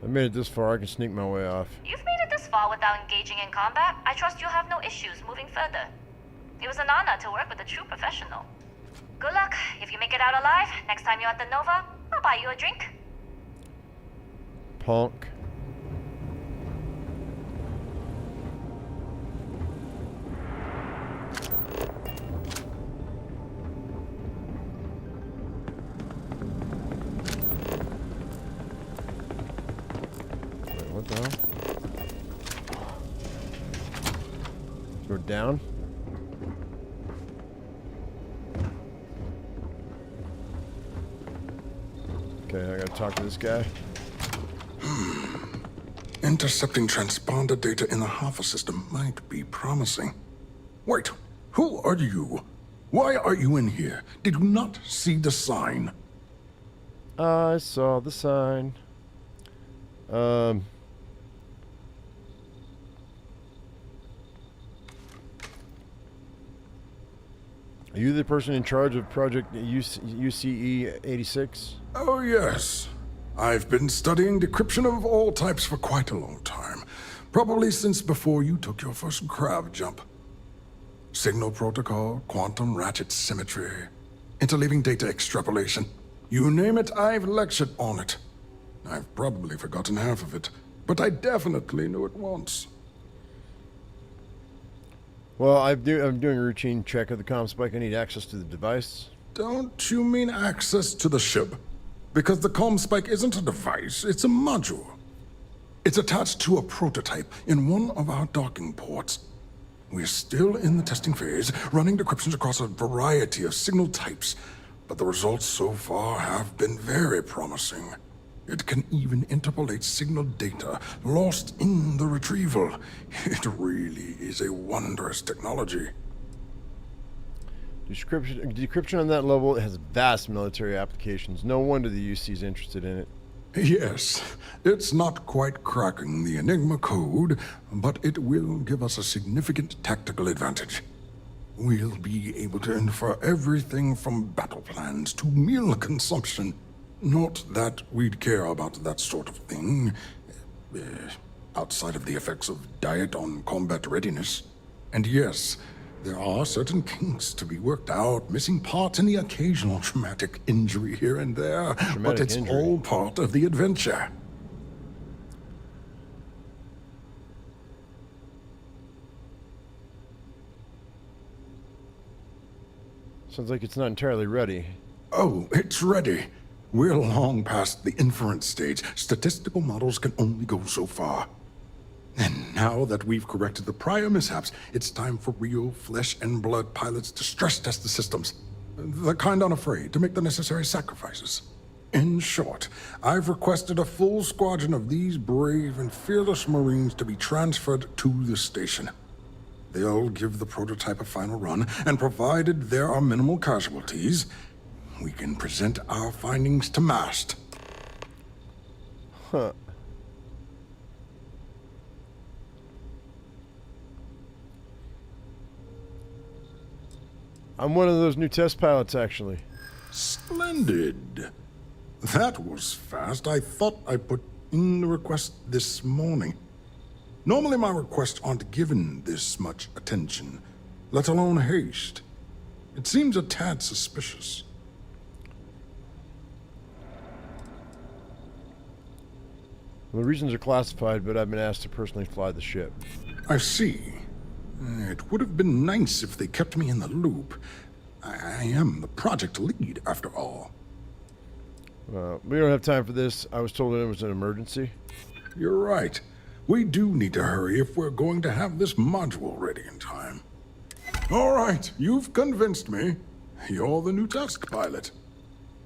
I made it this far, I can sneak my way off. You've made it this far without engaging in combat. I trust you'll have no issues moving further. It was an honor to work with a true professional. Good luck. If you make it out alive, next time you're at the Nova, I'll buy you a drink. Punk. Go down. Okay, I gotta talk to this guy. Intercepting transponder data in the Alpha system might be promising. Wait, who are you? Why are you in here? Did you not see the sign? I saw the sign. Are you the person in charge of Project UCE 86? Oh, yes. I've been studying decryption of all types for quite a long time. Probably since before you took your first crab jump. Signal protocol, quantum ratchet symmetry, interleaving data extrapolation. You name it, I've lectured on it. I've probably forgotten half of it, but I definitely knew it once. Well, I'm doing a routine check of the comm spike. I need access to the device. Don't you mean access to the ship? Because the comm spike isn't a device, it's a module. It's attached to a prototype in one of our docking ports. We're still in the testing phase, running decryptions across a variety of signal types, but the results so far have been very promising. It can even interpolate signal data lost in the retrieval. It really is a wondrous technology. Decryption on that level has vast military applications. No wonder the UC is interested in it. Yes, it's not quite cracking the Enigma code, but it will give us a significant tactical advantage. We'll be able to infer everything from battle plans to meal consumption. Not that we'd care about that sort of thing, outside of the effects of diet on combat readiness. And yes, there are certain kinks to be worked out, missing parts and the occasional traumatic injury here and there, but it's all part of the adventure. Sounds like it's not entirely ready. Oh, it's ready. We're long past the inference stage. Statistical models can only go so far. And now that we've corrected the prior mishaps, it's time for real flesh and blood pilots to stress test the systems. The kind unafraid to make the necessary sacrifices. In short, I've requested a full squadron of these brave and fearless Marines to be transferred to the station. They'll give the prototype a final run, and provided there are minimal casualties, we can present our findings to MAST. Huh. I'm one of those new test pilots, actually. Splendid. That was fast. I thought I put in the request this morning. Normally my requests aren't given this much attention, let alone haste. It seems a tad suspicious. Well, the reasons are classified, but I've been asked to personally fly the ship. I see. It would have been nice if they kept me in the loop. I am the project lead, after all. We don't have time for this. I was told it was an emergency. You're right. We do need to hurry if we're going to have this module ready in time. All right, you've convinced me. You're the new test pilot.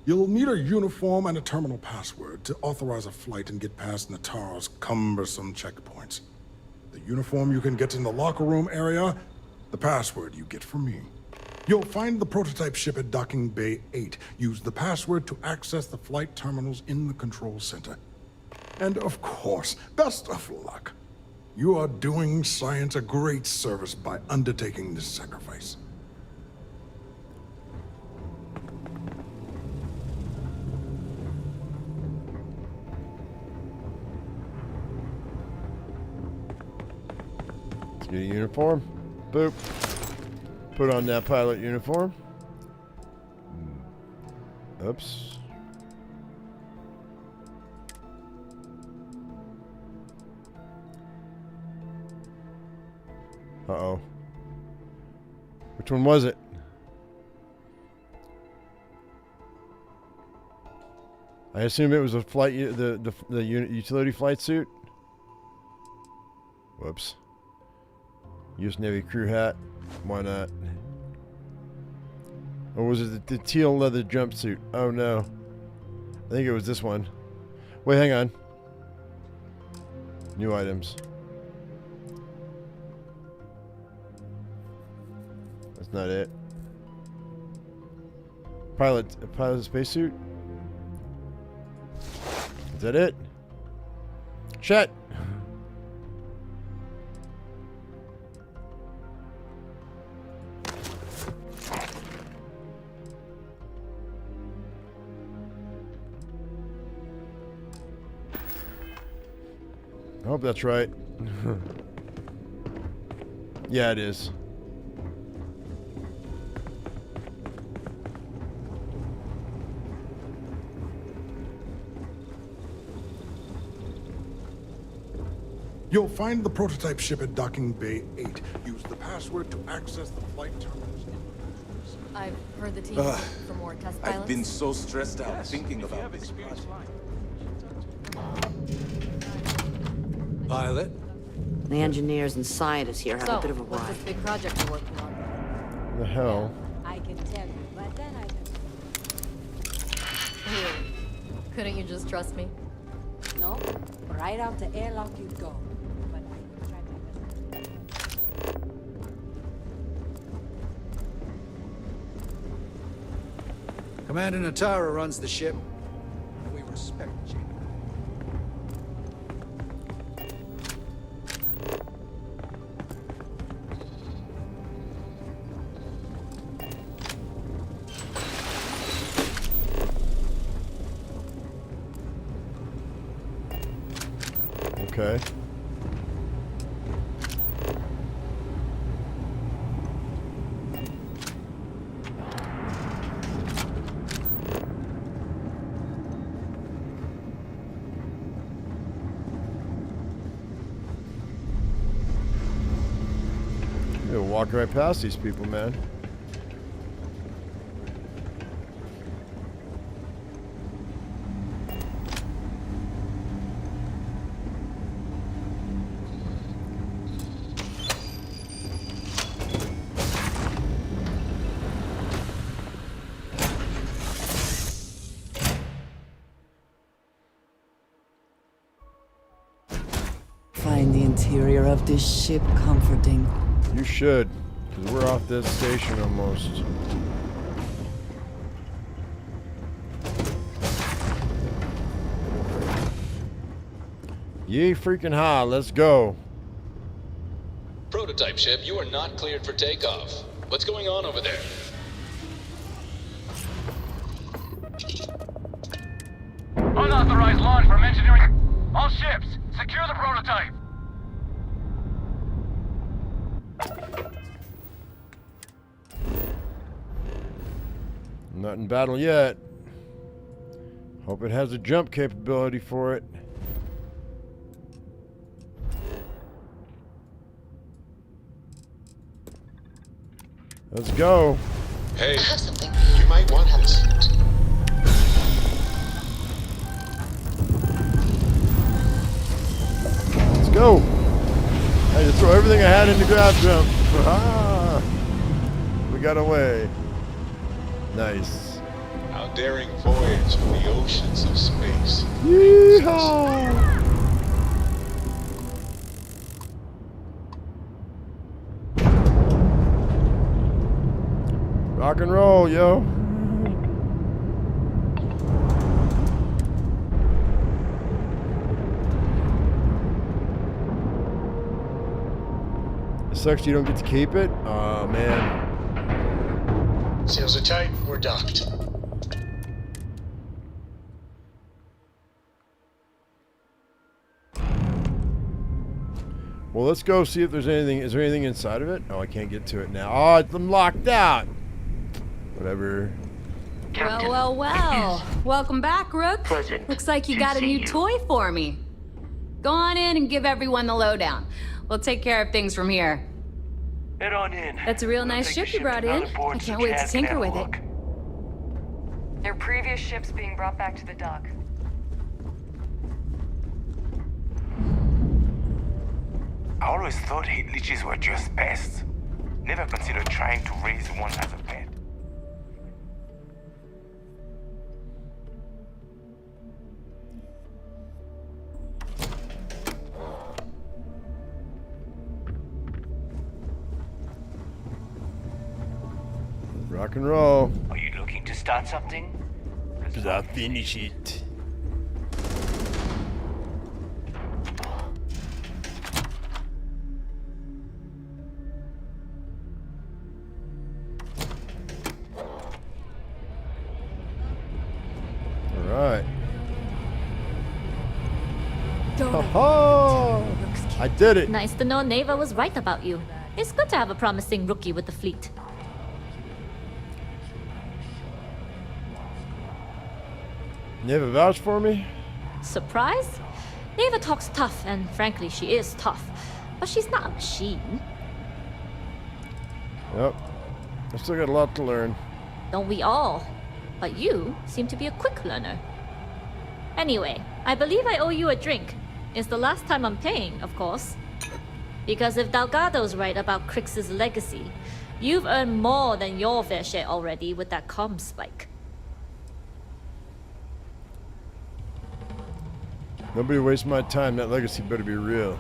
You'll need a uniform and a terminal password to authorize a flight and get past Natara's cumbersome checkpoints. The uniform you can get in the locker room area, the password you get from me. You'll find the prototype ship at Docking Bay 8. Use the password to access the flight terminals in the control center. And of course, best of luck. You are doing science a great service by undertaking this sacrifice. Let's get a uniform. Boop. Put on that pilot uniform. Oops. Uh-oh. Which one was it? I assume it was a flight, the utility flight suit. Whoops. U.S. Navy crew hat. Why not? Or was it the teal leather jumpsuit? Oh no. I think it was this one. Wait, hang on. New items. That's not it. Pilot spacesuit? Is that it? Chet! I hope that's right. Yeah, it is. You'll find the prototype ship at Docking Bay 8. Use the password to access the flight terminals. I've heard the team for more test pilots. I've been so stressed out thinking about this project. Pilot? The engineers and scientists here have a bit of a what's ride. this big project you're working on? The hell? I can tell you, but then I don't. Couldn't you just trust me? No, right out the airlock you go. But I will try my best. Commander Natara runs the ship. We respect you. Okay. You'll walk right past these people, man. Find the interior of this ship comforting. You should, because we're off this station almost. Yee freaking ha, let's go. Prototype ship, you are not cleared for takeoff. What's going on over there? Unauthorized launch from engineering. All ships, secure the prototype. Not in battle yet. Hope it has a jump capability for it. Let's go. Hey, I have something. You might want to have a seat. Let's go. I just throw everything I had into grab jump. Ah, we got away. Nice. Our daring voyage in the oceans of space. Yeehaw! Rock and roll, yo. It sucks you don't get to keep it. Oh man. Sails are tight. We're docked. Well, let's go see if there's anything. Is there anything inside of it? Oh, I can't get to it now. Oh, I'm locked out. Whatever. Well, well, well. Welcome back, Rook. Looks like you got a new toy for me. Go on in and give everyone the lowdown. We'll take care of things from here. Head on in. That's a real nice ship you brought in. I can't wait to tinker with it. Their previous ship's being brought back to the dock. Our always thought heat leeches were just pests. Never considered trying to raise one as a pet. Rock and roll. Are you looking to start something? Because I'll finish it. Alright. Oh, I did it. Nice to know Neva was right about you. It's good to have a promising rookie with the fleet. Neva vouch for me? Surprise? Neva talks tough, and frankly, she is tough. But she's not a machine. Yep. I still got a lot to learn. Don't we all? But you seem to be a quick learner. Anyway, I believe I owe you a drink. It's the last time I'm paying, of course. Because if Delgado's right about Crix's legacy, you've earned more than your fair share already with that comm spike. Nobody waste my time. That legacy better be real.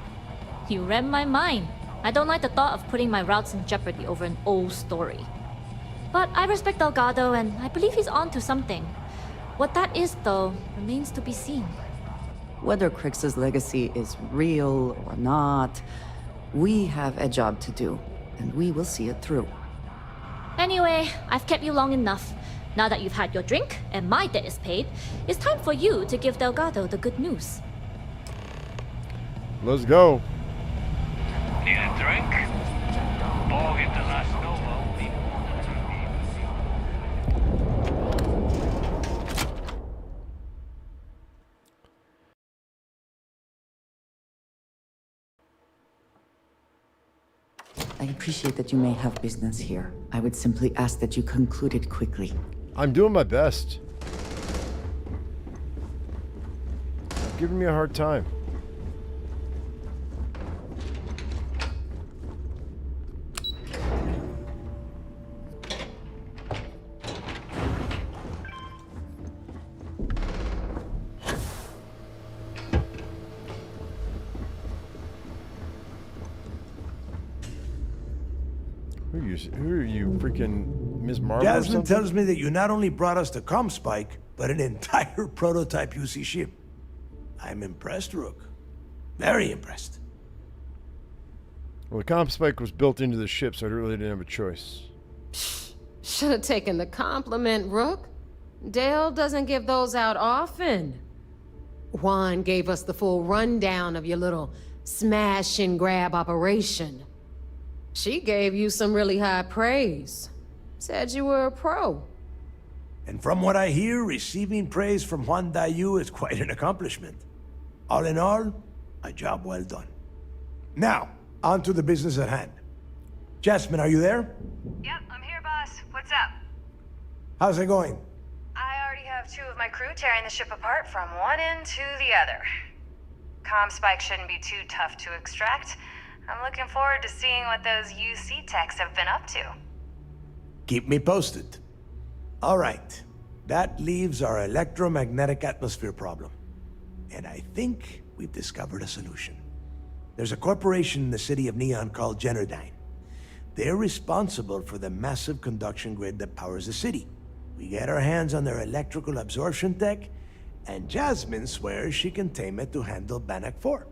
You read my mind. I don't like the thought of putting my routes in jeopardy over an old story. But I respect Delgado, and I believe he's on to something. What that is, though, remains to be seen. Whether Crix's legacy is real or not, we have a job to do, and we will see it through. Anyway, I've kept you long enough. Now that you've had your drink, and my debt is paid, it's time for you to give Delgado the good news. Let's go. Need a drink? Bog into last Nova. I appreciate that you may have business here. I would simply ask that you conclude it quickly. I'm doing my best. You're giving me a hard time. Who are you, freaking Ms. Marvel? Jasmine tells me that you not only brought us the comm spike, but an entire prototype UC ship. I'm impressed, Rook. Very impressed. Well, the comm spike was built into the ship, so I really didn't have a choice. Should have taken the compliment, Rook. Dale doesn't give those out often. Juan gave us the full rundown of your little smash and grab operation. She gave you some really high praise. Said you were a pro. And from what I hear, receiving praise from Juan Dayu is quite an accomplishment. All in all, a job well done. Now, on to the business at hand. Jasmine, are you there? Yep, I'm here, boss. What's up? How's it going? I already have 2 of my crew tearing the ship apart from one end to the other. Comm spike shouldn't be too tough to extract. I'm looking forward to seeing what those UC techs have been up to. Keep me posted. All right. That leaves our electromagnetic atmosphere problem. And I think we've discovered a solution. There's a corporation in the city of Neon called Generdyne. They're responsible for the massive conduction grid that powers the city. We get our hands on their electrical absorption tech, and Jasmine swears she can tame it to handle Bannock 4.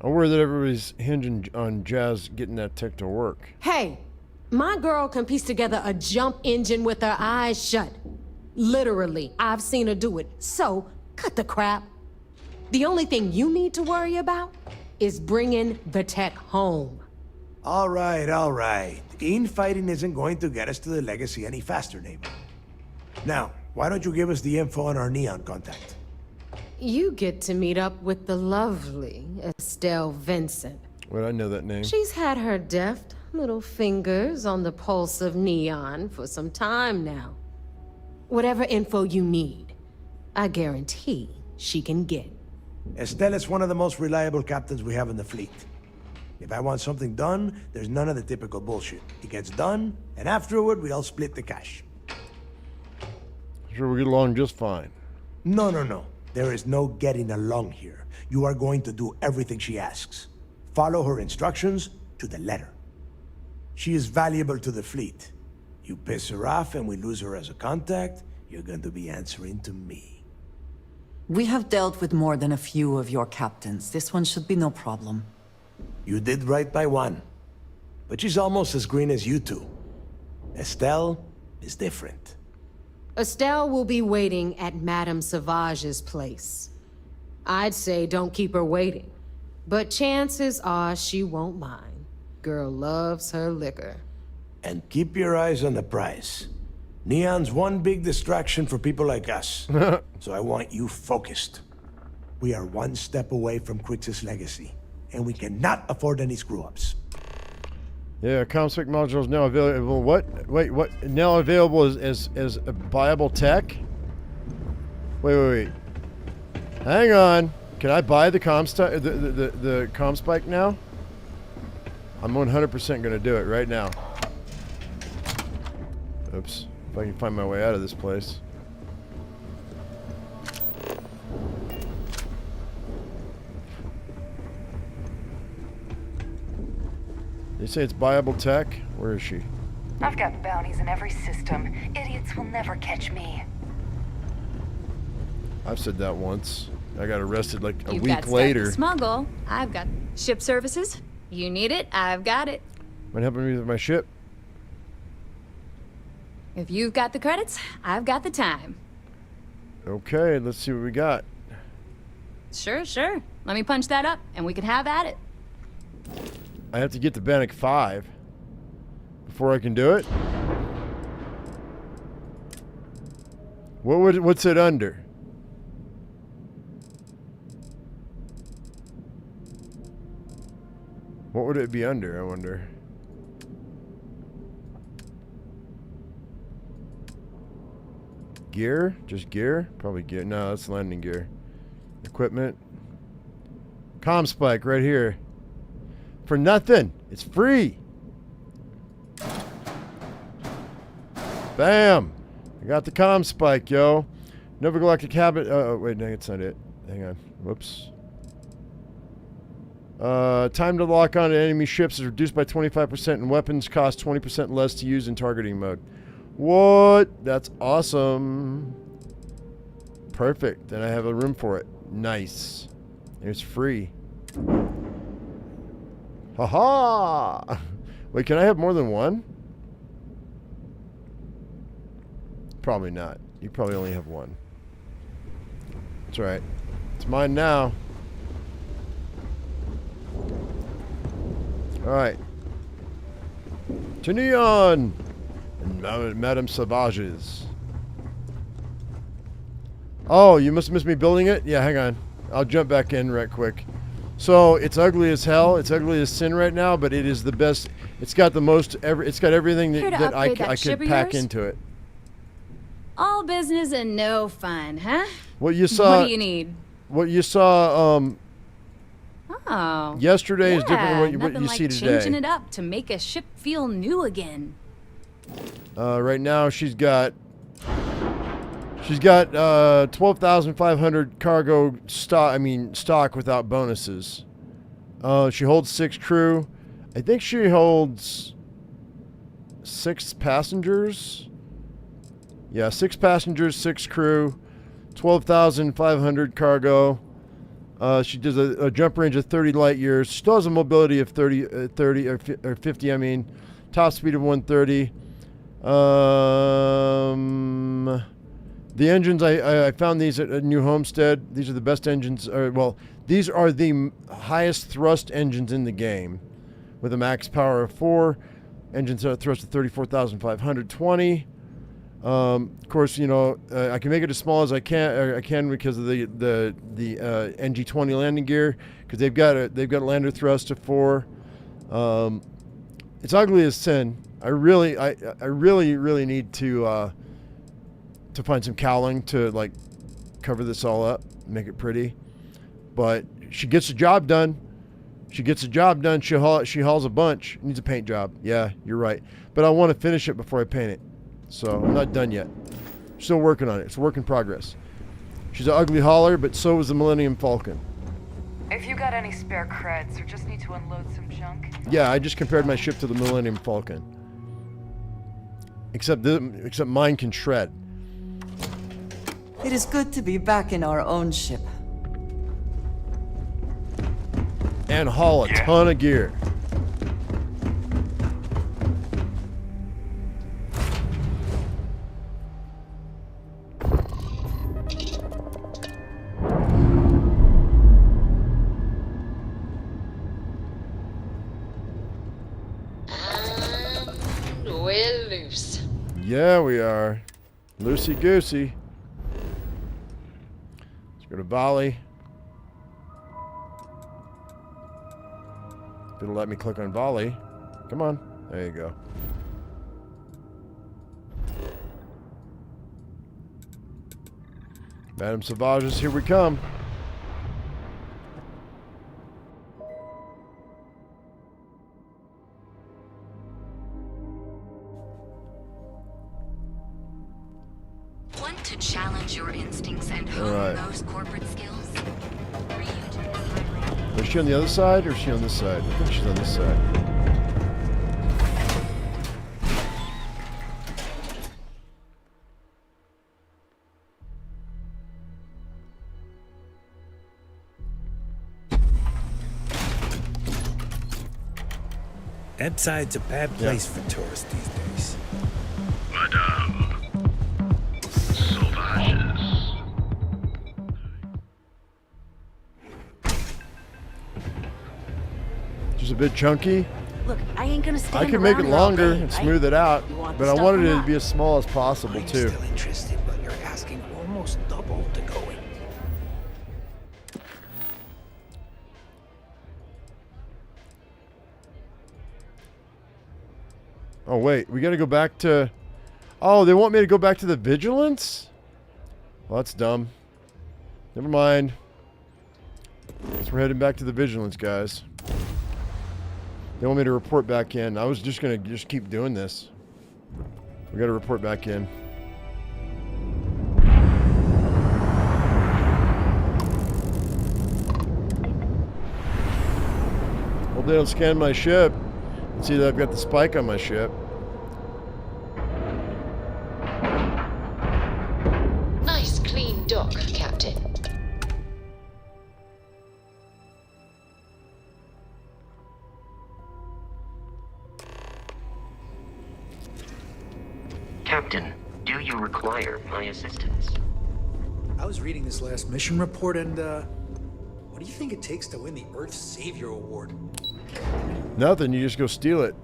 I worry that everybody's hinging on Jazz getting that tech to work. Hey, my girl can piece together a jump engine with her eyes shut. Literally, I've seen her do it. So, cut the crap. The only thing you need to worry about is bringing the tech home. All right, all right. Infighting isn't going to get us to the legacy any faster, neighbor. Now, why don't you give us the info on our Neon contact? You get to meet up with the lovely Estelle Vincent. Wait, I know that name. She's had her deft, Little fingers on the pulse of Neon for some time now. Whatever info you need, I guarantee she can get. Estelle is one of the most reliable captains we have in the fleet. If I want something done, there's none of the typical bullshit. It gets done, and afterward, we all split the cash. Sure, we get along just fine. No. There is no getting along here. You are going to do everything she asks. Follow her instructions to the letter. She is valuable to the fleet. You piss her off and we lose her as a contact, you're going to be answering to me. We have dealt with more than a few of your captains. This one should be no problem. You did right by one. But she's almost as green as you two. Estelle is different. Estelle will be waiting at Madame Sauvage's place. I'd say don't keep her waiting. But chances are she won't mind. Girl loves her liquor. And keep your eyes on the prize. Neon's one big distraction for people like us. So I want you focused. We are one step away from Quix's legacy. And we cannot afford any screw-ups. Yeah, ComSpec module is now available. What? Wait, what? Now available as a viable tech? Wait. Hang on. Can I buy the the ComSpike now? I'm 100% going to do it right now. Oops. If I can find my way out of this place. They say it's viable tech? Where is she? I've got bounties in every system. Idiots will never catch me. I've said that once. I got arrested like a You've week got stuff later. to smuggle. I've got ship services. You need it, I've got it. Might help me with my ship. If you've got the credits, I've got the time. Okay, let's see what we got. Sure. Let me punch that up, and we can have at it. I have to get to Bannock 5 before I can do it. What's it under? What would it be under, I wonder? Gear? Just gear? Probably gear. No, that's landing gear. Equipment. ComSpike right here. For nothing. It's free. Bam. I got the ComSpike, yo. Nova Galactic Habit. Oh, wait, no, that's not it. Hang on. Whoops. Time to lock on to enemy ships is reduced by 25% and weapons cost 20% less to use in targeting mode. What? That's awesome. Perfect. Then I have a room for it. Nice. And it's free. Haha! Wait, can I have more than one? Probably not. You probably only have one. That's right. It's mine now. Alright. To Neon! And Madame Sauvage's. Oh, you must miss me building it? Yeah, hang on. I'll jump back in right quick. So, it's ugly as hell. It's ugly as sin right now, but it is the best. It's got the most, it's got everything that I could pack into it. All business and no fun, huh? What you saw. What do you need? What you saw, Oh. yesterday is different than what you nothing see like today. Changing it up to make a ship feel new again. Right now she's got 12,500 cargo stock without bonuses. She holds 6 crew. I think she holds 6 passengers. Yeah, 6 passengers, 6 crew, 12,500 cargo. She does a jump range of 30 light years. She still has a mobility of 50, I mean. Top speed of 130. The engines, I found these at New Homestead. These are the best engines. These are the highest thrust engines in the game, with a max power of 4. Engines are thrust of 34,520. Of course, you know, I can make it as small as I can because of the NG20 landing gear, because they've got a lander thrust of 4. It's ugly as sin. I really need to find some cowling to like cover this all up, make it pretty. But she gets the job done. She gets the job done. She hauls a bunch. Needs a paint job. Yeah, you're right. But I want to finish it before I paint it. So I'm not done yet. Still working on it. It's a work in progress. She's an ugly hauler, but so is the Millennium Falcon. If you got any spare creds or just need to unload some junk. Yeah, I just compared my ship to the Millennium Falcon. Except mine can shred. It is good to be back in our own ship. And haul a ton of gear. We're loose. Yeah, we are. Loosey-goosey. Let's go to volley. It'll let me click on volley. Come on. There you go. Madame Savages, here we come. Want to challenge your instincts and hone those corporate skills? Is she on the other side or is she on this side? I think she's on this side. That side's a bad place for tourists these days. Madame Sauvages. Just a bit chunky. Look, I ain't gonna stand I can make it around here all longer day, and right? smooth it out, You want but the I stuff wanted or it to not? be as small as possible too. Still interested, but you're asking almost double to go in. Oh wait, we gotta go back to... Oh, they want me to go back to the Vigilance? Well, that's dumb. Never mind. Guess we're heading back to the Vigilance, guys. They want me to report back in. I was just gonna keep doing this. We gotta report back in. Hope they don't scan my ship and see that I've got the spike on my ship. Nice clean dock, Captain. Captain, do you require my assistance? I was reading this last mission report and, what do you think it takes to win the Earth Savior Award? Nothing, you just go steal it.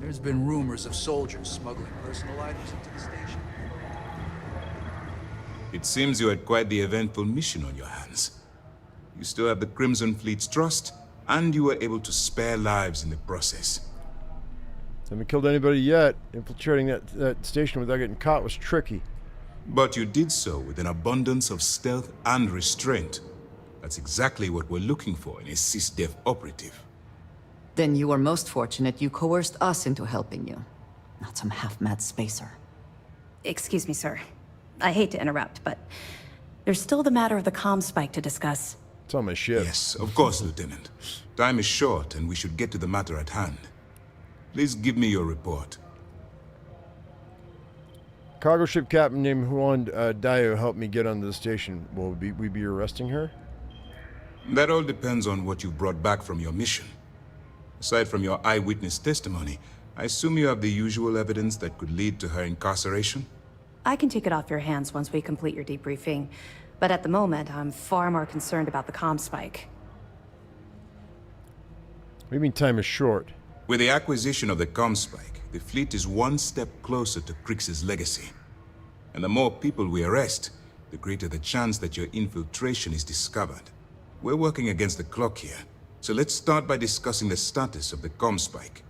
There's been rumors of soldiers smuggling personal items into the station. It seems you had quite the eventful mission on your hands. You still have the Crimson Fleet's trust, and you were able to spare lives in the process. Haven't killed anybody yet. Infiltrating that station without getting caught was tricky. But you did so with an abundance of stealth and restraint. That's exactly what we're looking for in a SysDef operative. Then you were most fortunate you coerced us into helping you, not some half-mad spacer. Excuse me, sir. I hate to interrupt, but there's still the matter of the comm spike to discuss. It's on my ship. Yes, of course, Lieutenant. Time is short, and we should get to the matter at hand. Please give me your report. Cargo ship captain named Juan Dayo helped me get onto the station. Will we be arresting her? That all depends on what you brought back from your mission. Aside from your eyewitness testimony, I assume you have the usual evidence that could lead to her incarceration? I can take it off your hands once we complete your debriefing, but at the moment, I'm far more concerned about the comm spike. What do you mean time is short? With the acquisition of the Comspike, the fleet is one step closer to Crix's legacy. And the more people we arrest, the greater the chance that your infiltration is discovered. We're working against the clock here, So let's start by discussing the status of the comm spike.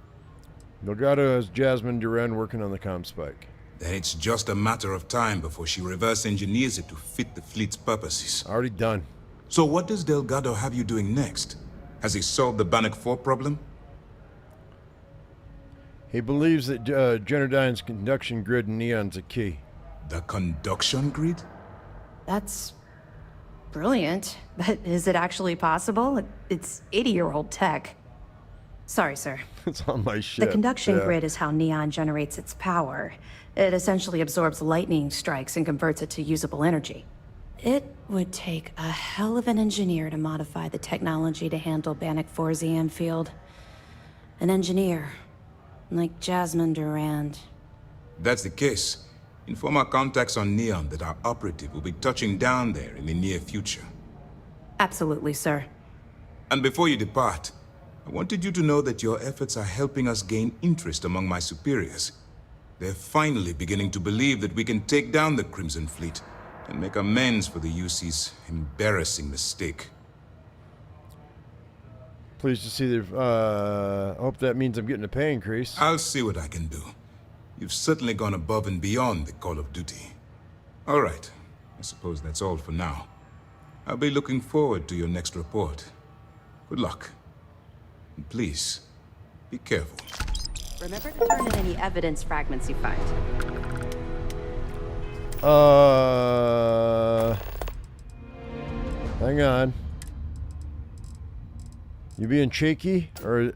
Delgado has Jasmine Duran working on the comm spike. Then it's just a matter of time before she reverse engineers it to fit the fleet's purposes. Already done. So what does Delgado have you doing next? Has he solved the Bannock 4 problem? He believes that Genodyne's conduction grid and Neon's a key. The conduction grid? That's brilliant, but is it actually possible? It's 80-year-old tech. Sorry, sir. It's on my ship. The conduction grid is how Neon generates its power. It essentially absorbs lightning strikes and converts it to usable energy. It would take a hell of an engineer to modify the technology to handle Bannock 4's EM field. An engineer, like Jasmine Durand. That's the case. Inform our contacts on Neon that our operative will be touching down there in the near future. Absolutely, sir. And before you depart, I wanted you to know that your efforts are helping us gain interest among my superiors. They're finally beginning to believe that we can take down the Crimson Fleet and make amends for the UC's embarrassing mistake. Pleased to see I hope that means I'm getting a pay increase. I'll see what I can do. You've certainly gone above and beyond the call of duty. All right. I suppose that's all for now. I'll be looking forward to your next report. Good luck. And please, be careful. Remember to turn in any evidence fragments you find. Hang on. You being cheeky? Or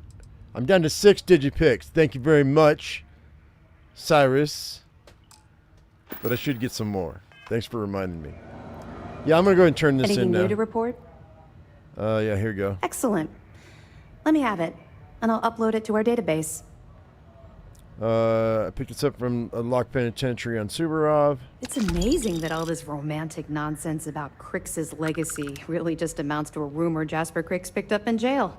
I'm down to 6 digipicks. Thank you very much, Cyrus. But I should get some more. Thanks for reminding me. Yeah, I'm gonna go ahead and turn this Anything in now. new to report? Yeah, here you go. Excellent. Let me have it, and I'll upload it to our database. I picked this up from a locked penitentiary on Suvorov. It's amazing that all this romantic nonsense about Crix's legacy really just amounts to a rumor Jasper Crix picked up in jail.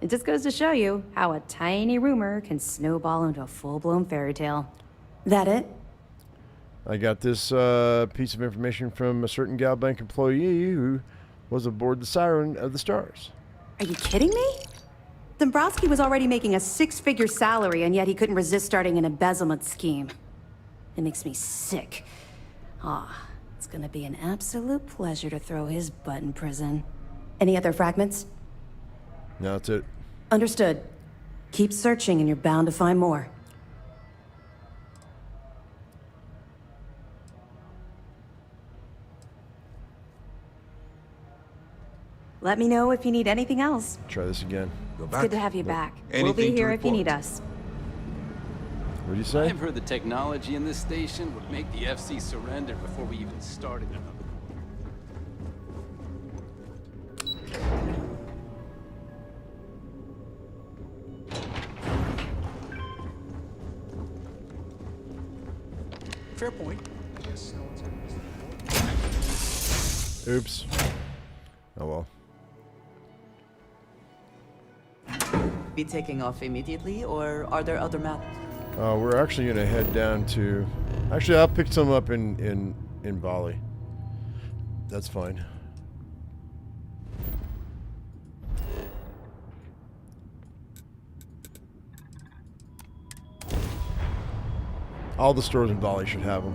It just goes to show you how a tiny rumor can snowball into a full-blown fairy tale. That it? I got this piece of information from a certain Galbank employee who was aboard the Siren of the Stars. Are you kidding me? Dombrowski was already making a 6-figure salary, and yet he couldn't resist starting an embezzlement scheme. It makes me sick. It's gonna be an absolute pleasure to throw his butt in prison. Any other fragments? No, that's it. Understood. Keep searching, and you're bound to find more. Let me know if you need anything else. Try this again. It's good to have you back. Anything We'll be to here if you report? need us. What do you say? I've heard the technology in this station would make the FC surrender before we even started. Fair point. Oops. Oh well. Be taking off immediately, or are there other matters? We're actually gonna head down to. Actually, I'll pick some up in Bali. That's fine. All the stores in Bali should have them.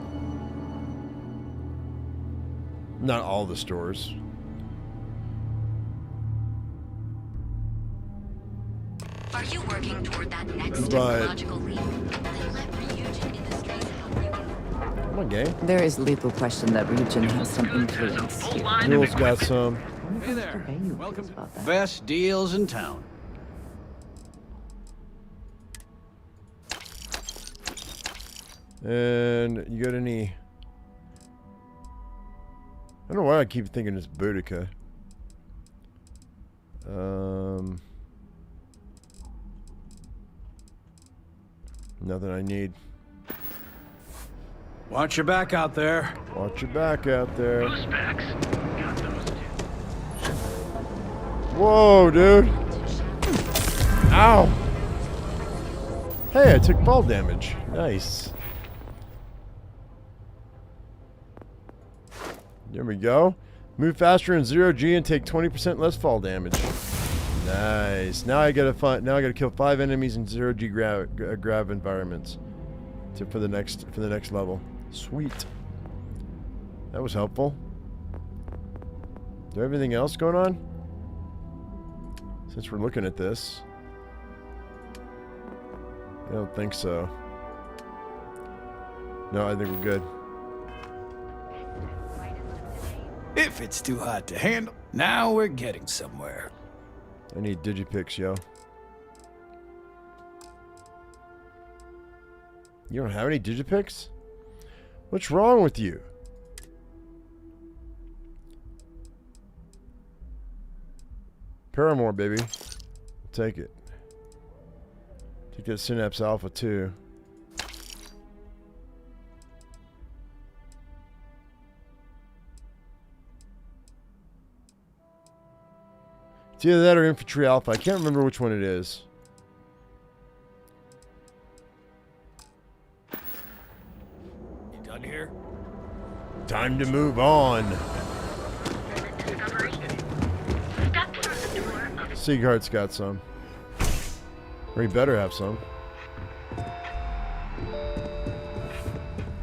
Not all the stores. Are you working toward that next But- technological leap? Then let Ryujin Industries help you. Come on, gang. There is little question that Ryujin has some influence here. Jules got some. Hey there. Welcome to best deals in town. And you got any? I don't know why I keep thinking it's Boudica. Nothing I need. Watch your back out there. Watch your back out there. Who's backs? Got those two. Whoa, dude. Ow. Hey, I took fall damage. Nice. There we go. Move faster in 0G and take 20% less fall damage. Nice. Now I gotta kill 5 enemies in 0G grav environments for the next level. Sweet. That was helpful. Is there anything else going on? Since we're looking at this. I don't think so. No, I think we're good. If it's too hot to handle, now we're getting somewhere. I need digipics, yo. You don't have any digipics? What's wrong with you? Paramore, baby. Take it. Take that Synapse Alpha too. It's either that or Infantry Alpha. I can't remember which one it is. You done here? Time to move on. Sieghart's got some. Or he better have some.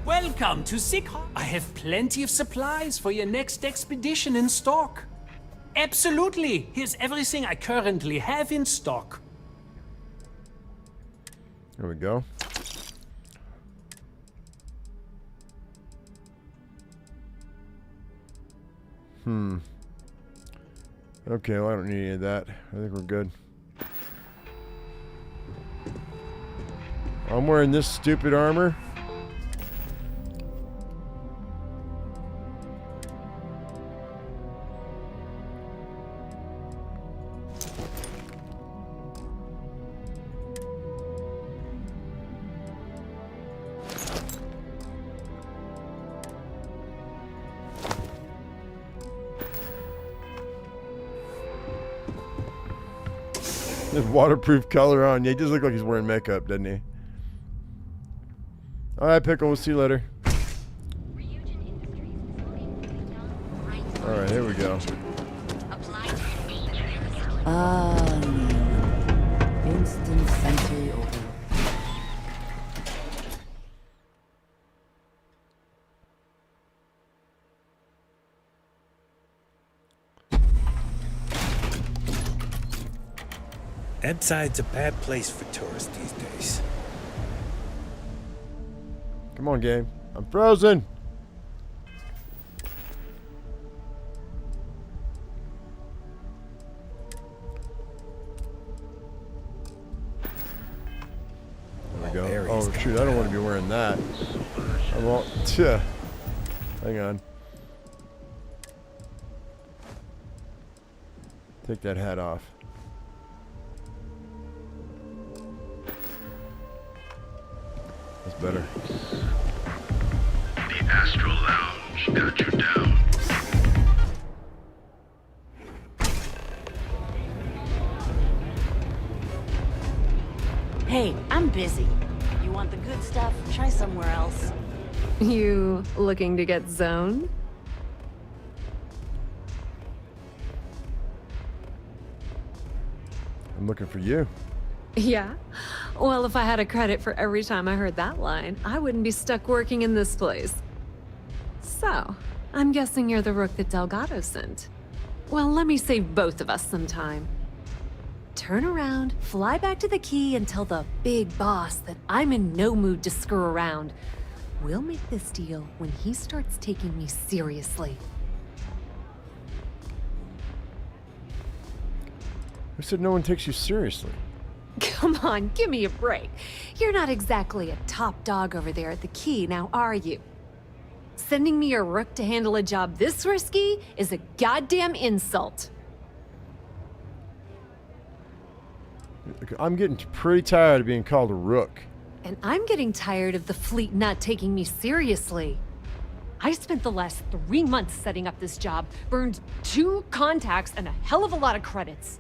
Welcome to Sighart. I have plenty of supplies for your next expedition in stock. Absolutely. Here's everything I currently have in stock. There we go. Okay, well, I don't need any of that. I think we're good. I'm wearing this stupid armor. His waterproof color on. Yeah, he does look like he's wearing makeup, doesn't he? Alright, Pickle. We'll see you later. Alright, here we go. Instant sensory overload. Edside's a bad place for tourists these days. Come on, game. I'm frozen. There we go. Oh, shoot. I don't want to be wearing that. I won't. Hang on. Take that hat off. That's better. The Astral Lounge got you down. Hey, I'm busy. You want the good stuff? Try somewhere else. You looking to get zoned? I'm looking for you. Yeah? Well, if I had a credit for every time I heard that line, I wouldn't be stuck working in this place. So, I'm guessing you're the rook that Delgado sent. Well, let me save both of us some time. Turn around, fly back to the key, and tell the big boss that I'm in no mood to screw around. We'll make this deal when he starts taking me seriously. Who said no one takes you seriously? Come on, give me a break. You're not exactly a top dog over there at the key, now are you? Sending me a rook to handle a job this risky is a goddamn insult. I'm getting pretty tired of being called a rook. And I'm getting tired of the fleet not taking me seriously. I spent the last 3 months setting up this job, burned 2 contacts and a hell of a lot of credits.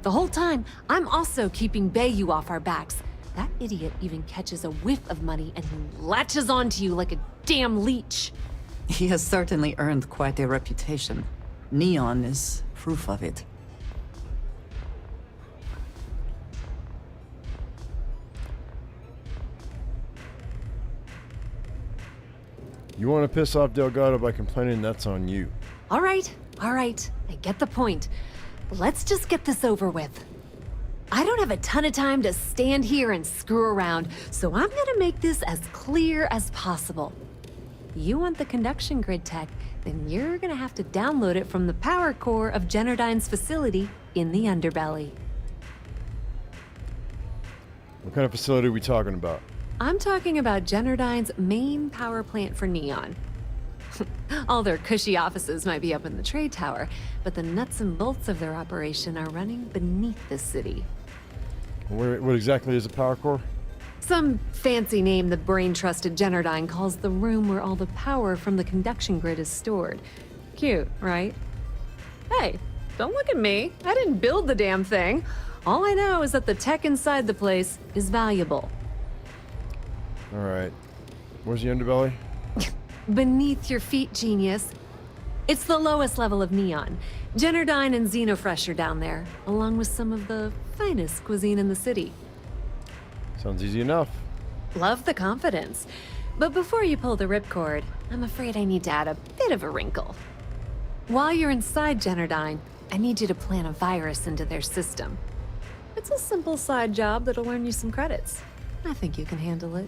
The whole time, I'm also keeping Bayou off our backs. That idiot even catches a whiff of money and he latches onto you like a damn leech. He has certainly earned quite a reputation. Neon is proof of it. You want to piss off Delgado by complaining, that's on you. All right. I get the point. Let's just get this over with. I don't have a ton of time to stand here and screw around, so I'm gonna make this as clear as possible. You want the conduction grid tech, then you're gonna have to download it from the power core of Generdyne's facility in the underbelly. What kind of facility are we talking about? I'm talking about Generdyne's main power plant for Neon. All their cushy offices might be up in the trade tower, but the nuts and bolts of their operation are running beneath the city. What exactly is a power core? Some fancy name the brain-trusted Generdyne calls the room where all the power from the conduction grid is stored. Cute, right? Hey, don't look at me. I didn't build the damn thing. All I know is that the tech inside the place is valuable. All right. Where's the underbelly? Beneath your feet, genius. It's the lowest level of Neon. Generdyne and Xenofresh are down there, along with some of the finest cuisine in the city. Sounds easy enough. Love the confidence. But before you pull the ripcord, I'm afraid I need to add a bit of a wrinkle. While you're inside Generdyne, I need you to plant a virus into their system. It's a simple side job that'll earn you some credits. I think you can handle it.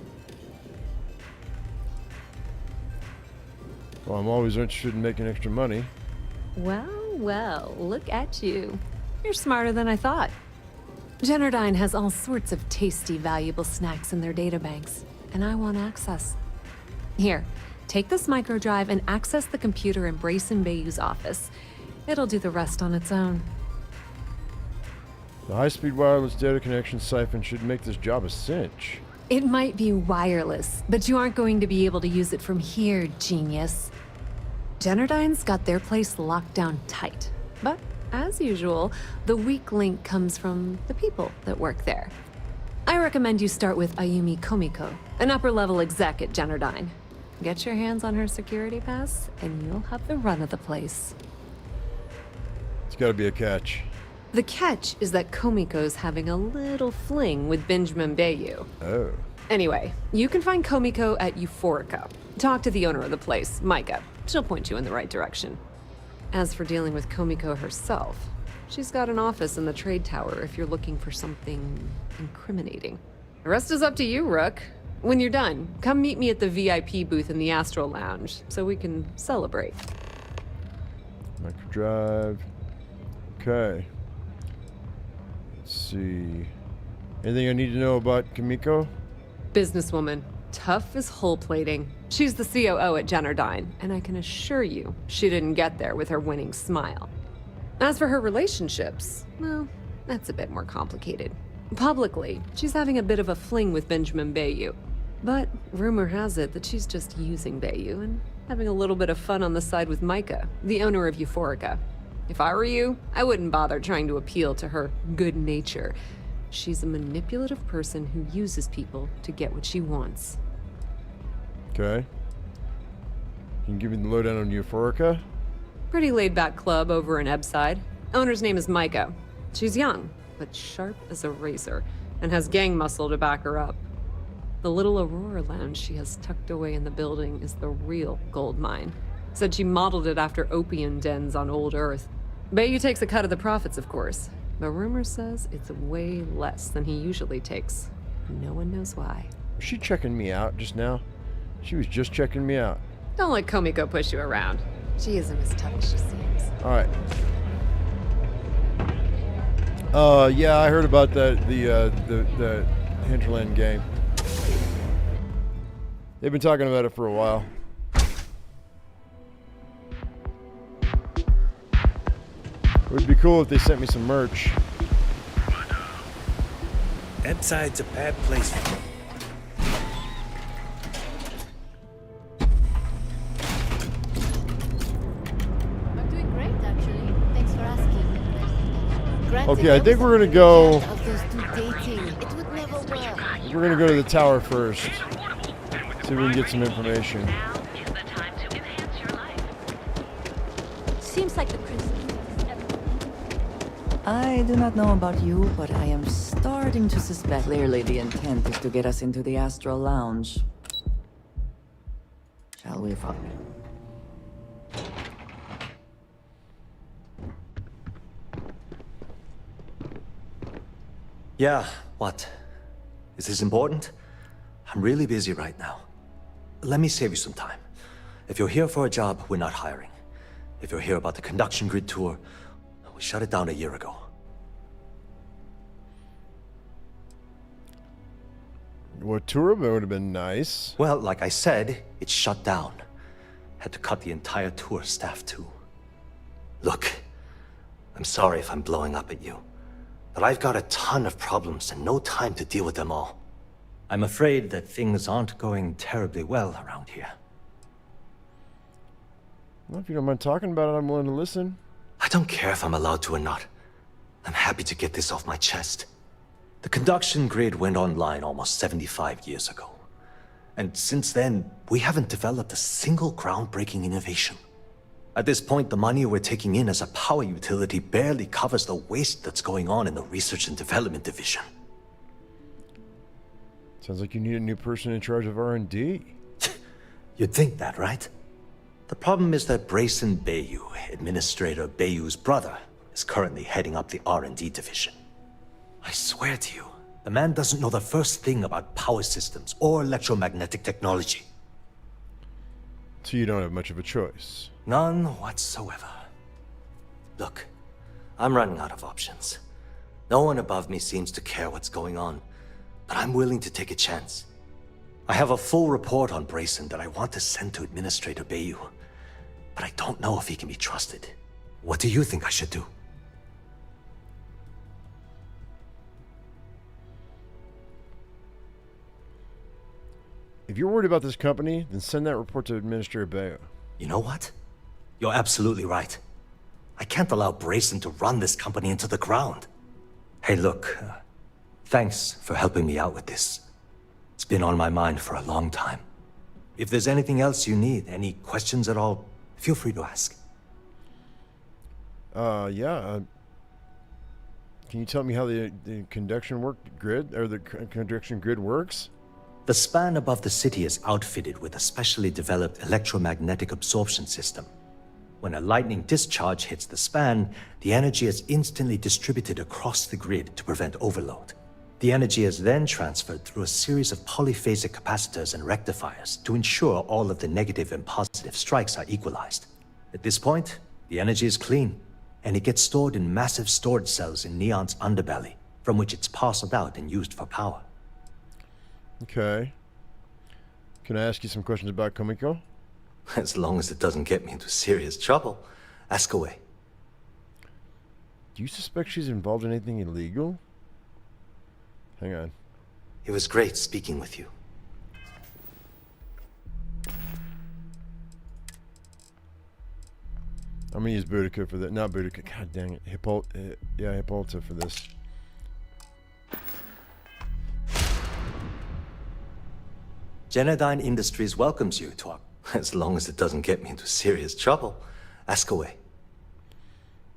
Well, I'm always interested in making extra money. Well, look at you. You're smarter than I thought. Generdyne has all sorts of tasty, valuable snacks in their databanks, and I want access. Here, take this microdrive and access the computer in Brayson Bayou's office. It'll do the rest on its own. The high-speed wireless data connection siphon should make this job a cinch. It might be wireless, but you aren't going to be able to use it from here, genius. Generdyne's got their place locked down tight. But, as usual, the weak link comes from the people that work there. I recommend you start with Ayumi Komiko, an upper-level exec at Generdyne. Get your hands on her security pass, and you'll have the run of the place. It's gotta be a catch. The catch is that Komiko's having a little fling with Benjamin Bayou. Oh. Anyway, you can find Komiko at Euphorica. Talk to the owner of the place, Micah. She'll point you in the right direction. As for dealing with Komiko herself, she's got an office in the trade tower if you're looking for something incriminating. The rest is up to you, Rook. When you're done, come meet me at the VIP booth in the Astral Lounge so we can celebrate. Microdrive. Okay. Let's see. Anything I need to know about Komiko? Businesswoman. Tough as hull plating. She's the COO at Generdyne, and I can assure you she didn't get there with her winning smile. As for her relationships, well, that's a bit more complicated. Publicly, she's having a bit of a fling with Benjamin Bayou. But rumor has it that she's just using Bayou and having a little bit of fun on the side with Micah, the owner of Euphorica. If I were you, I wouldn't bother trying to appeal to her good nature. She's a manipulative person who uses people to get what she wants. Okay. Can you give me the lowdown on Euphorica? Pretty laid-back club over in Ebbside. Owner's name is Micah. She's young, but sharp as a razor, and has gang muscle to back her up. The little Aurora lounge she has tucked away in the building is the real gold mine. Said she modeled it after opium dens on old Earth. Bayou takes a cut of the profits, of course, but rumor says it's way less than he usually takes. No one knows why. Was she checking me out just now? She was just checking me out. Don't let Komiko push you around. She isn't as tough as she seems. Alright. Yeah, I heard about the Hinterland game. They've been talking about it for a while. It would be cool if they sent me some merch. That side's a bad place for me. I'm doing great, actually. Thanks for asking. Okay, I think we're gonna go. Of those two dating, it would never work. We're gonna go to the tower first. See if we can get some information. Seems like the prince. I do not know about you, but I am starting to suspect. Clearly the intent is to get us into the Astral Lounge. Shall we follow? Yeah, what? Is this important? I'm really busy right now. Let me save you some time. If you're here for a job, we're not hiring. If you're here about the conduction grid tour, we shut it down a year ago. What tour? That would have been nice. Well, like I said, it's shut down. Had to cut the entire tour staff too. Look, I'm sorry if I'm blowing up at you, but I've got a ton of problems and no time to deal with them all. I'm afraid that things aren't going terribly well around here. Well, if you don't mind talking about it, I'm willing to listen. I don't care if I'm allowed to or not. I'm happy to get this off my chest. The conduction grid went online almost 75 years ago. And since then, we haven't developed a single groundbreaking innovation. At this point, the money we're taking in as a power utility barely covers the waste that's going on in the research and development division. Sounds like you need a new person in charge of R&D. You'd think that, right? The problem is that Brayson Bayou, Administrator Bayou's brother, is currently heading up the R&D division. I swear to you, the man doesn't know the first thing about power systems or electromagnetic technology. So you don't have much of a choice. None whatsoever. Look, I'm running out of options. No one above me seems to care what's going on, but I'm willing to take a chance. I have a full report on Brayson that I want to send to Administrator Bayou, but I don't know if he can be trusted. What do you think I should do? If you're worried about this company, then send that report to Administrator Bayou. You know what? You're absolutely right. I can't allow Brayson to run this company into the ground. Hey, look, thanks for helping me out with this. It's been on my mind for a long time. If there's anything else you need, any questions at all, feel free to ask. Yeah. Can you tell me how the conduction grid works? The span above the city is outfitted with a specially developed electromagnetic absorption system. When a lightning discharge hits the span, the energy is instantly distributed across the grid to prevent overload. The energy is then transferred through a series of polyphasic capacitors and rectifiers to ensure all of the negative and positive strikes are equalized. At this point, the energy is clean, and it gets stored in massive storage cells in Neon's underbelly, from which it's parceled out and used for power. Okay. Can I ask you some questions about Komiko? As long as it doesn't get me into serious trouble, ask away. Do you suspect she's involved in anything illegal? Hang on. It was great speaking with you. I'm gonna use Boudica for that. Not Boudica. God dang it. Hippolyta for this. Genodyne Industries welcomes you to our... As long as it doesn't get me into serious trouble, ask away.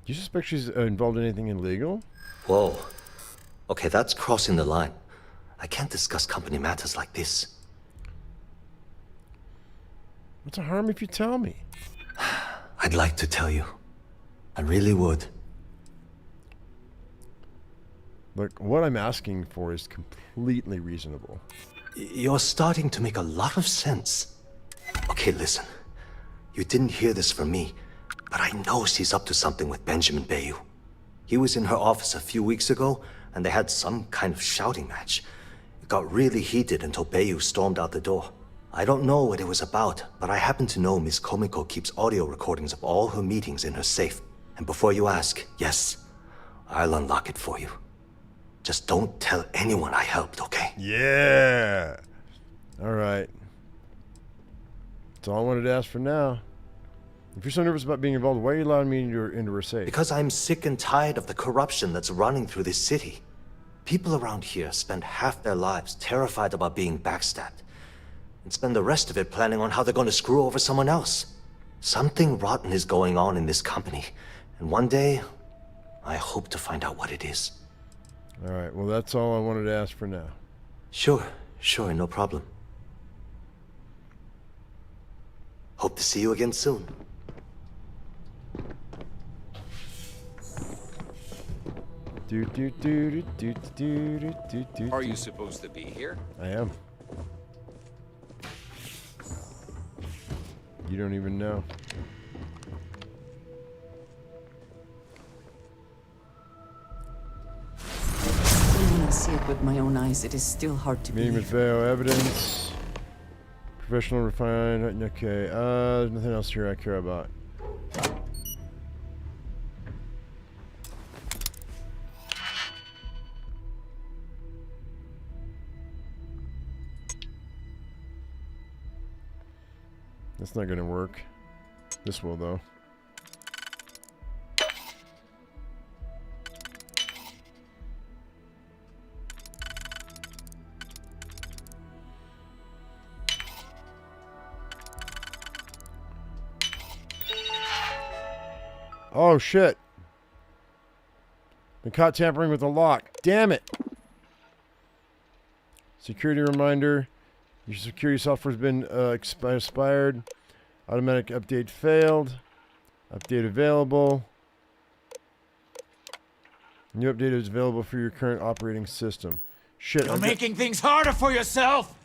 Do you suspect she's involved in anything illegal? Whoa. Okay, that's crossing the line. I can't discuss company matters like this. What's the harm if you tell me? I'd like to tell you. I really would. Look, what I'm asking for is completely reasonable. You're starting to make a lot of sense. Okay, listen. You didn't hear this from me, but I know she's up to something with Benjamin Bayou. He was in her office a few weeks ago, and they had some kind of shouting match. It got really heated until Bayou stormed out the door. I don't know what it was about, but I happen to know Miss Komiko keeps audio recordings of all her meetings in her safe. And before you ask, yes, I'll unlock it for you. Just don't tell anyone I helped, okay? Yeah! Alright. That's all I wanted to ask for now. If you're so nervous about being involved, why are you allowing me into her safe? Because I'm sick and tired of the corruption that's running through this city. People around here spend half their lives terrified about being backstabbed, and spend the rest of it planning on how they're going to screw over someone else. Something rotten is going on in this company, and one day, I hope to find out what it is. Alright, well that's all I wanted to ask for now. Sure, no problem. Hope to see you again soon. Are you supposed to be here? I am. You don't even know. When I see it with my own eyes, it is still hard to Meeting believe. with Bayo, evidence. Professional, refined. Okay. There's nothing else here I care about. That's not gonna work. This will, though. Oh, shit. Been caught tampering with the lock. Damn it. Security reminder. Your security software's been expired. Automatic update failed. Update available. New update is available for your current operating system. Shit. You're making things harder for yourself!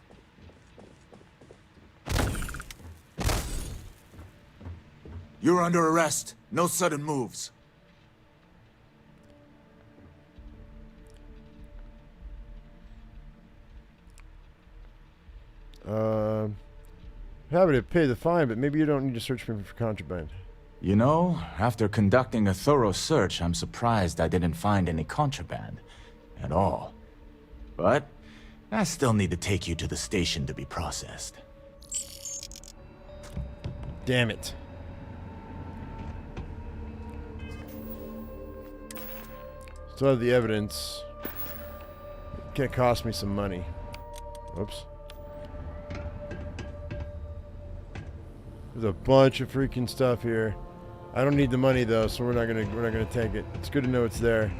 You're under arrest. No sudden moves. Happy to pay the fine, but maybe you don't need to search for me for contraband. You know, after conducting a thorough search, I'm surprised I didn't find any contraband. At all. But I still need to take you to the station to be processed. Damn it. Still have the evidence. It can cost me some money. Oops. There's a bunch of freaking stuff here. I don't need the money though, so we're not gonna take it. It's good to know it's there.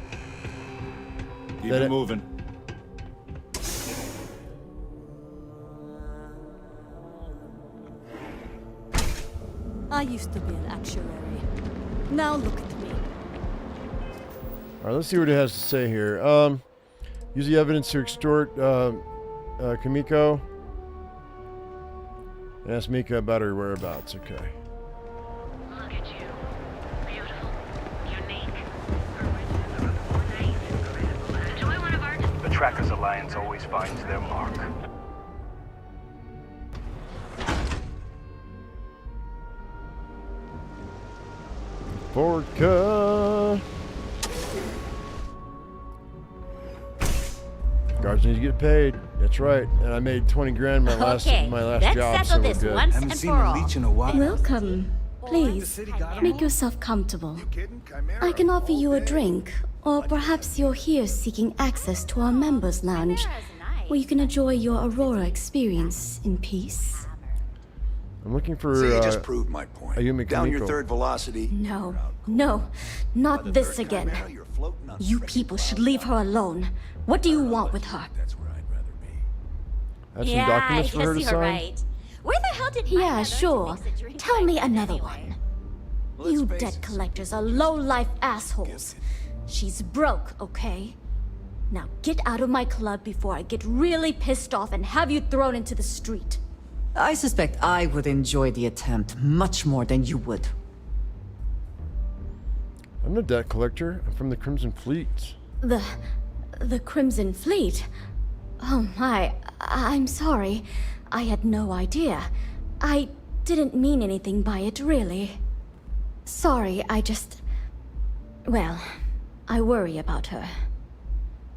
Keep it moving. I used to be an actuary. Now look at me. Alright, let's see what it has to say here. Use the evidence to extort Kamiko. And ask Mika about her whereabouts. Okay. Look at you. Beautiful. Unique. Enjoy one of our... The Trackers Alliance always finds their mark. Vodka. Guards need to get paid. That's right. And I made 20 grand my last job, so we're good. Haven't seen a leech in a while. Welcome. Please, make yourself comfortable. I can offer you a drink, or perhaps you're here seeking access to our members' lounge, where you can enjoy your Aurora experience in peace. I'm looking for. See, you just proved my point. Ayumi Down your Kamiko. third velocity. No, not this again. You people should leave her alone. What do you want with her? Have some documents for her to sign? Where the hell did Yeah, sure. Tell me another one. You debt collectors are low-life assholes. She's broke, okay? Now get out of my club before I get really pissed off and have you thrown into the street. I suspect I would enjoy the attempt much more than you would. I'm the debt collector. I'm from the Crimson Fleet. The Crimson Fleet? Oh my, I'm sorry. I had no idea. I didn't mean anything by it, really. Sorry, well, I worry about her.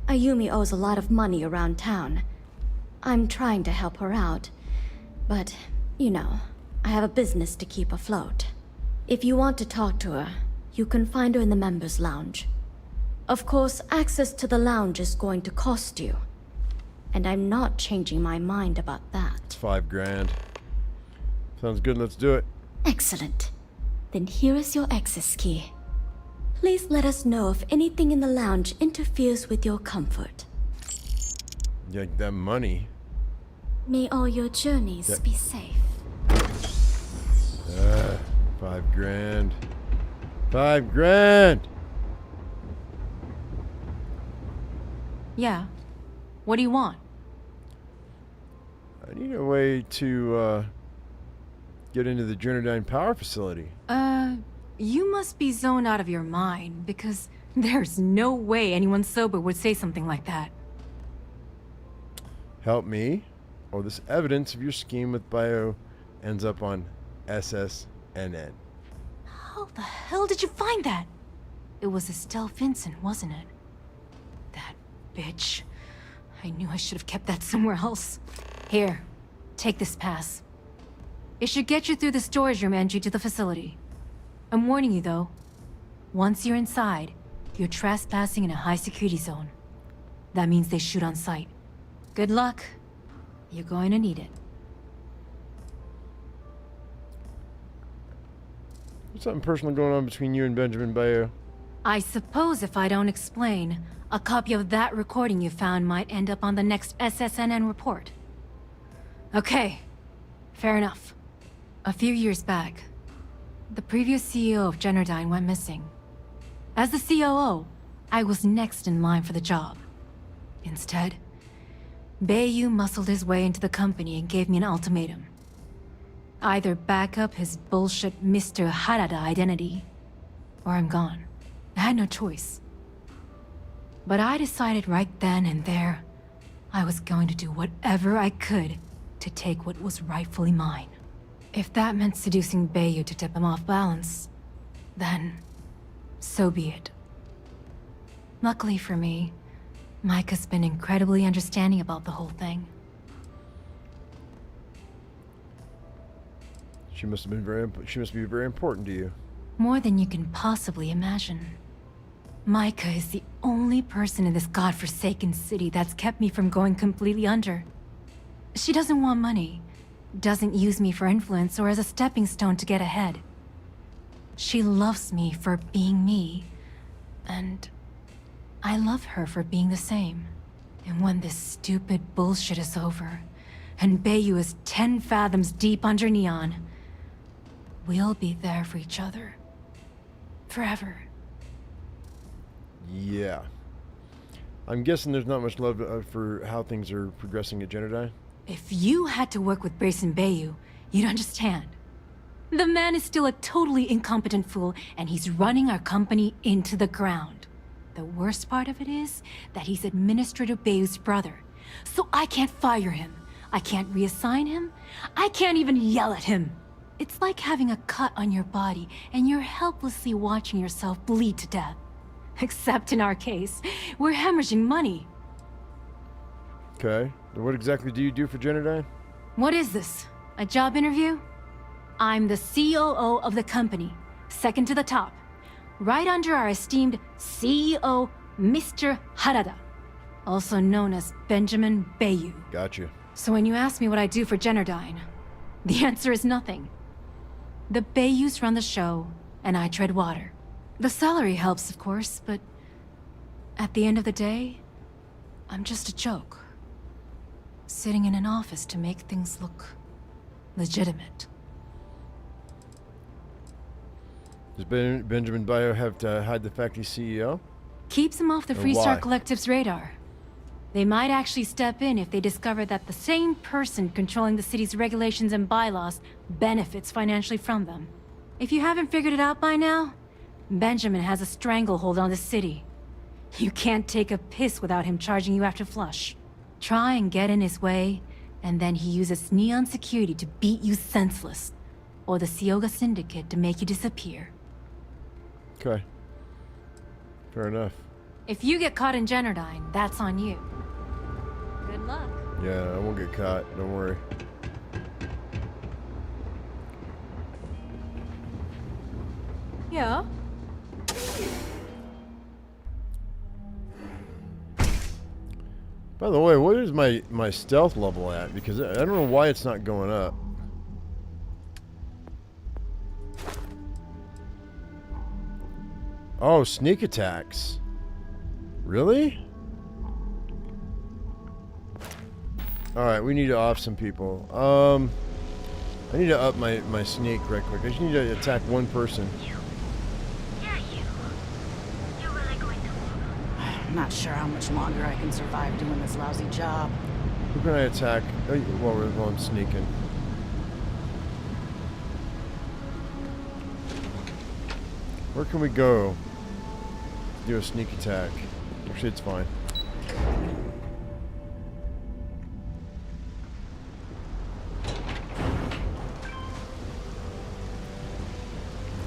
Ayumi owes a lot of money around town. I'm trying to help her out. But, you know, I have a business to keep afloat. If you want to talk to her, you can find her in the members' lounge. Of course, access to the lounge is going to cost you. And I'm not changing my mind about that. It's 5 grand. Sounds good, let's do it. Excellent. Then here is your access key. Please let us know if anything in the lounge interferes with your comfort. Yeah, that money. May all your journeys be safe. 5 grand. 5 grand! Yeah. What do you want? I need a way to get into the Generdyne power facility. You must be zoned out of your mind, because there's no way anyone sober would say something like that. Help me, or this evidence of your scheme with Bio ends up on SSNN. How the hell did you find that? It was Estelle Vincent, wasn't it? That bitch. I knew I should have kept that somewhere else. Here, take this pass. It should get you through the storage room entry to the facility. I'm warning you though. Once you're inside, you're trespassing in a high-security zone. That means they shoot on sight. Good luck. You're going to need it. There's something personal going on between you and Benjamin Bayo. I suppose if I don't explain, a copy of that recording you found might end up on the next SSNN report. Okay, fair enough. A few years back, the previous CEO of Generdyne went missing. As the COO, I was next in line for the job. Instead, Bayu muscled his way into the company and gave me an ultimatum. Either back up his bullshit Mr. Harada identity, or I'm gone. I had no choice. But I decided right then and there, I was going to do whatever I could to take what was rightfully mine. If that meant seducing Bayu to tip him off balance, then so be it. Luckily for me, Mike has been incredibly understanding about the whole thing. She must be very important to you. More than you can possibly imagine. Micah is the only person in this godforsaken city that's kept me from going completely under. She doesn't want money, doesn't use me for influence or as a stepping stone to get ahead. She loves me for being me, and I love her for being the same. And when this stupid bullshit is over, and Bayu is 10 fathoms deep under Neon, we'll be there for each other. Forever. Yeah. I'm guessing there's not much love for how things are progressing at Generdyne. If you had to work with Brayson Bayu, you'd understand. The man is still a totally incompetent fool, and he's running our company into the ground. The worst part of it is that he's Administrator Bayu's brother, so I can't fire him. I can't reassign him. I can't even yell at him. It's like having a cut on your body, and you're helplessly watching yourself bleed to death. Except in our case, we're hemorrhaging money. Okay. What exactly do you do for Generdyne? What is this? A job interview? I'm the COO of the company, second to the top, right under our esteemed CEO, Mr. Harada, also known as Benjamin Bayu. Gotcha. So when you ask me what I do for Generdyne, the answer is nothing. The Bayus run the show, and I tread water. The salary helps, of course, but at the end of the day, I'm just a joke. Sitting in an office to make things look legitimate. Does Benjamin Bayo have to hide the fact he's CEO? Keeps him off the Or Freestar why? Collective's radar. They might actually step in if they discover that the same person controlling the city's regulations and bylaws benefits financially from them. If you haven't figured it out by now, Benjamin has a stranglehold on the city. You can't take a piss without him charging you after flush. Try and get in his way, and then he uses Neon security to beat you senseless, or the Sioga Syndicate to make you disappear. Okay. Fair enough. If you get caught in Generdyne, that's on you. Good luck. Yeah, I won't get caught. Don't worry. Yeah? By the way, what is my stealth level at? Because I don't know why it's not going up. Oh, sneak attacks. Really? Alright, we need to off some people. I need to up my sneak right quick. I just need to attack one person. I'm not sure how much longer I can survive doing this lousy job. Who can I attack while I'm sneaking? Where can we go to do a sneak attack? Actually, it's fine.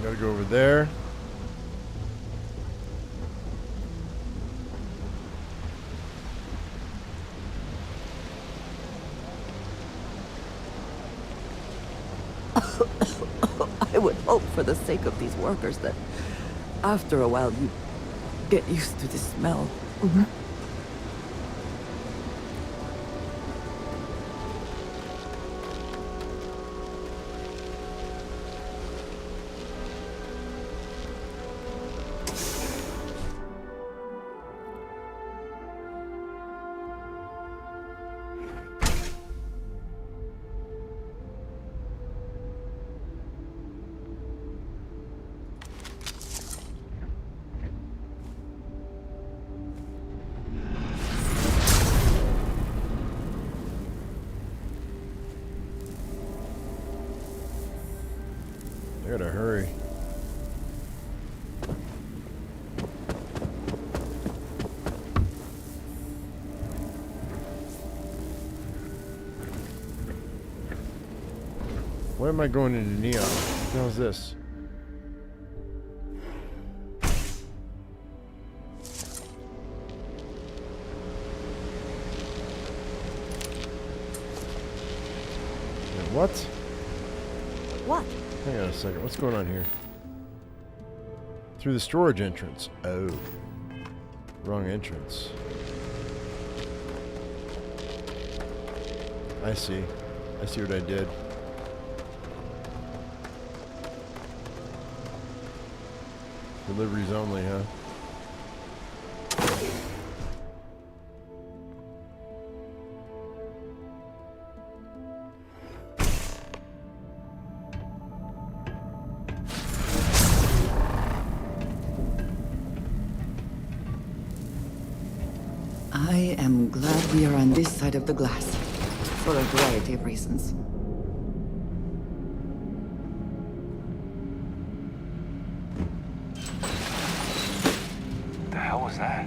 Gotta go over there. I would hope for the sake of these workers that after a while you get used to the smell. I gotta hurry. Why am I going into neon? What the hell is this? What? What? Hang on a second. What's going on here? Through the storage entrance. Oh. Wrong entrance. I see. I see what I did. Deliveries only, huh? I am glad we are on this side of the glass, for a variety of reasons. The hell was that?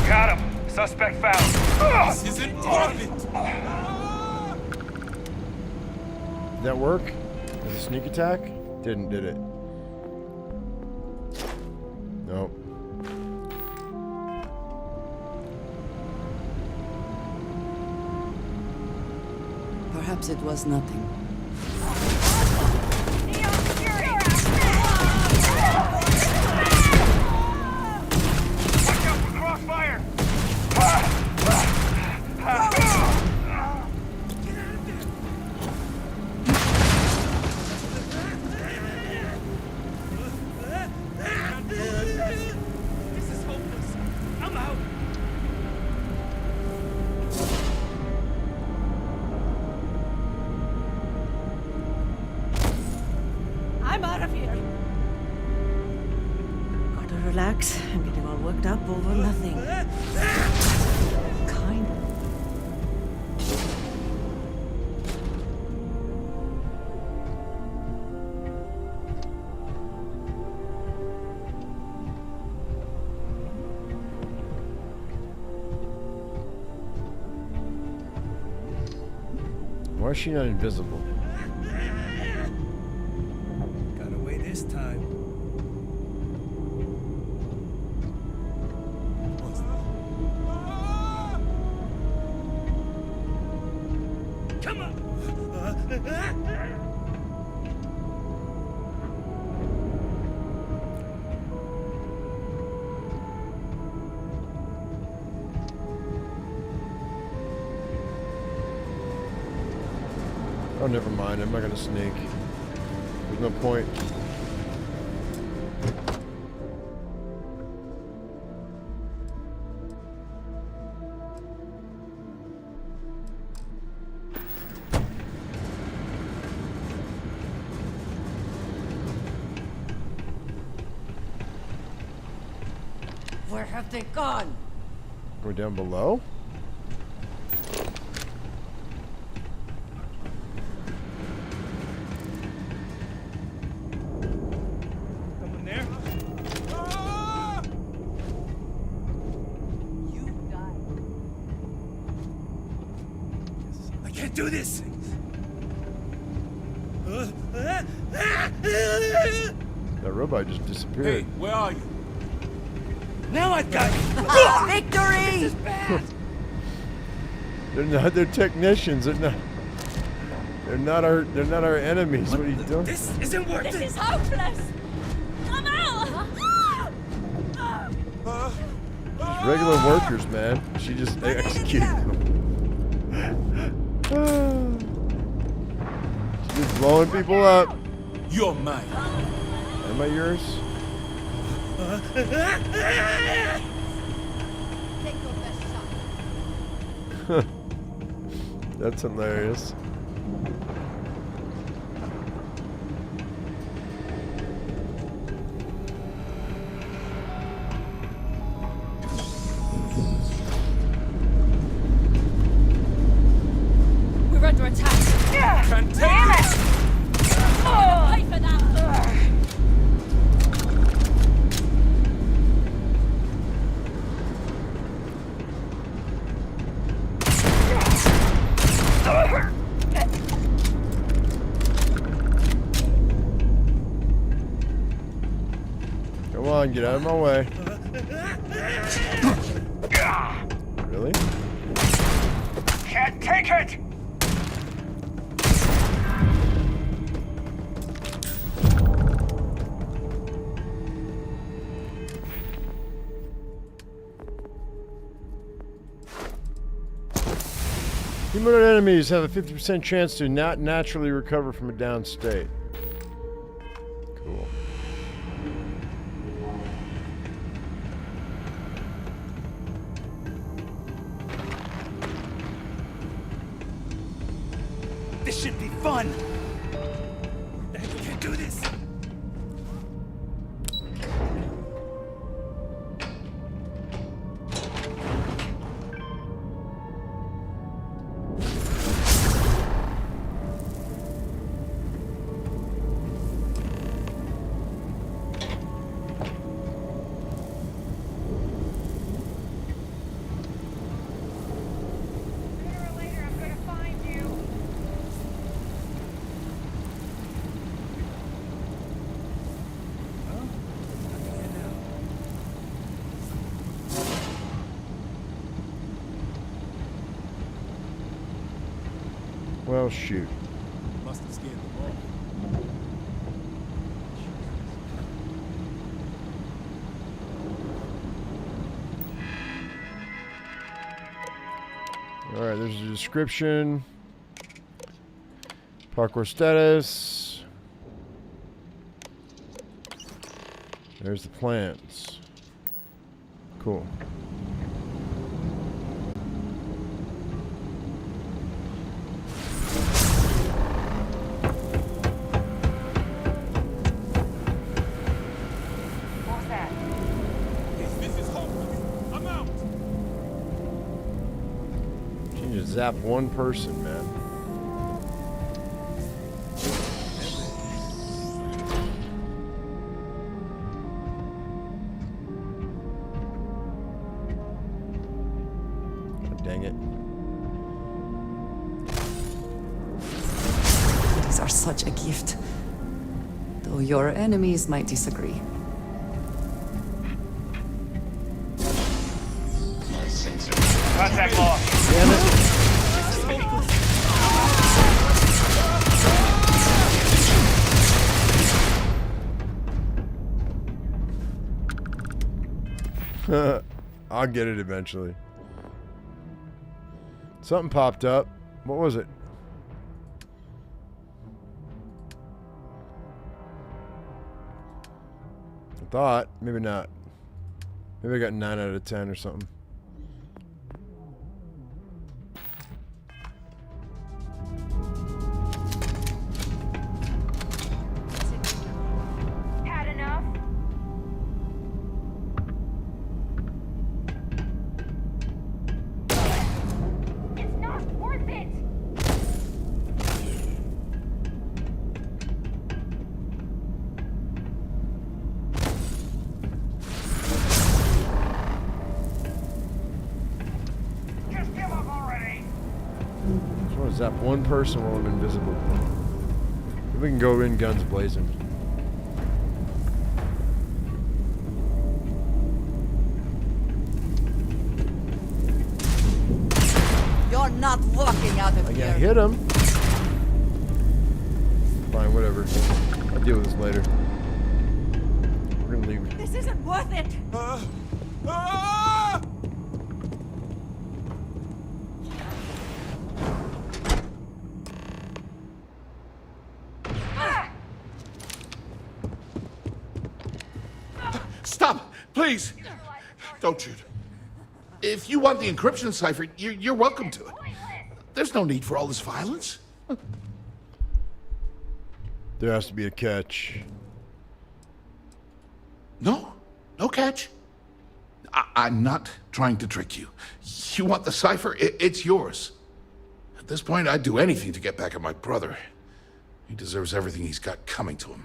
Got him! Suspect found. This isn't part of it! Did that work? Was it a sneak attack? Didn't, did it? Nope. Perhaps it was nothing. Watch out for crossfire! This is hopeless. I'm out. I'm out of here. Gotta relax. I'm getting all worked up over nothing. Kind of. Why is she not invisible? Got away this time. Come on! Oh, never mind. I'm not gonna sneak. There's no point. Where have they gone? We're down below? Someone there? I can't do this! That robot just disappeared. Hey, where are you? Now I've got Victory! This is bad! They're technicians. They're not our enemies. What are you doing? This isn't worth it! This is hopeless! Come out! Just regular workers, man. She just executed them. She's just blowing people up. You're mine. Am I yours? Take your best shot. That's hilarious. We're under attack. Can't take Damn it! it! Pay for that! Come on, get out of my way. Really? Can't take it! Humanoid enemies have a 50% chance to not naturally recover from a down state. Cool. This should be fun! I can't do this! Well, shoot. Must have scared them all. Alright, there's a description. Parkour status. There's the plans. Cool. Zap one person, man. God dang it. These are such a gift. Though your enemies might disagree. Contact lost. Damn it. I'll get it eventually. Something popped up. What was it? I thought. Maybe not. Maybe I got 9 out of 10 or something. Just want to zap one person while I'm invisible. We can go in guns blazing. You're not walking out of I here. gotta hit him. Fine, whatever. I'll deal with this later. We're gonna leave. This isn't worth it. Stop! Please! Don't shoot. If you want the encryption cipher, you're welcome to it. There's no need for all this violence. There has to be a catch. No. No catch. I'm not trying to trick you. You want the cipher? It's yours. At this point, I'd do anything to get back at my brother. He deserves everything he's got coming to him.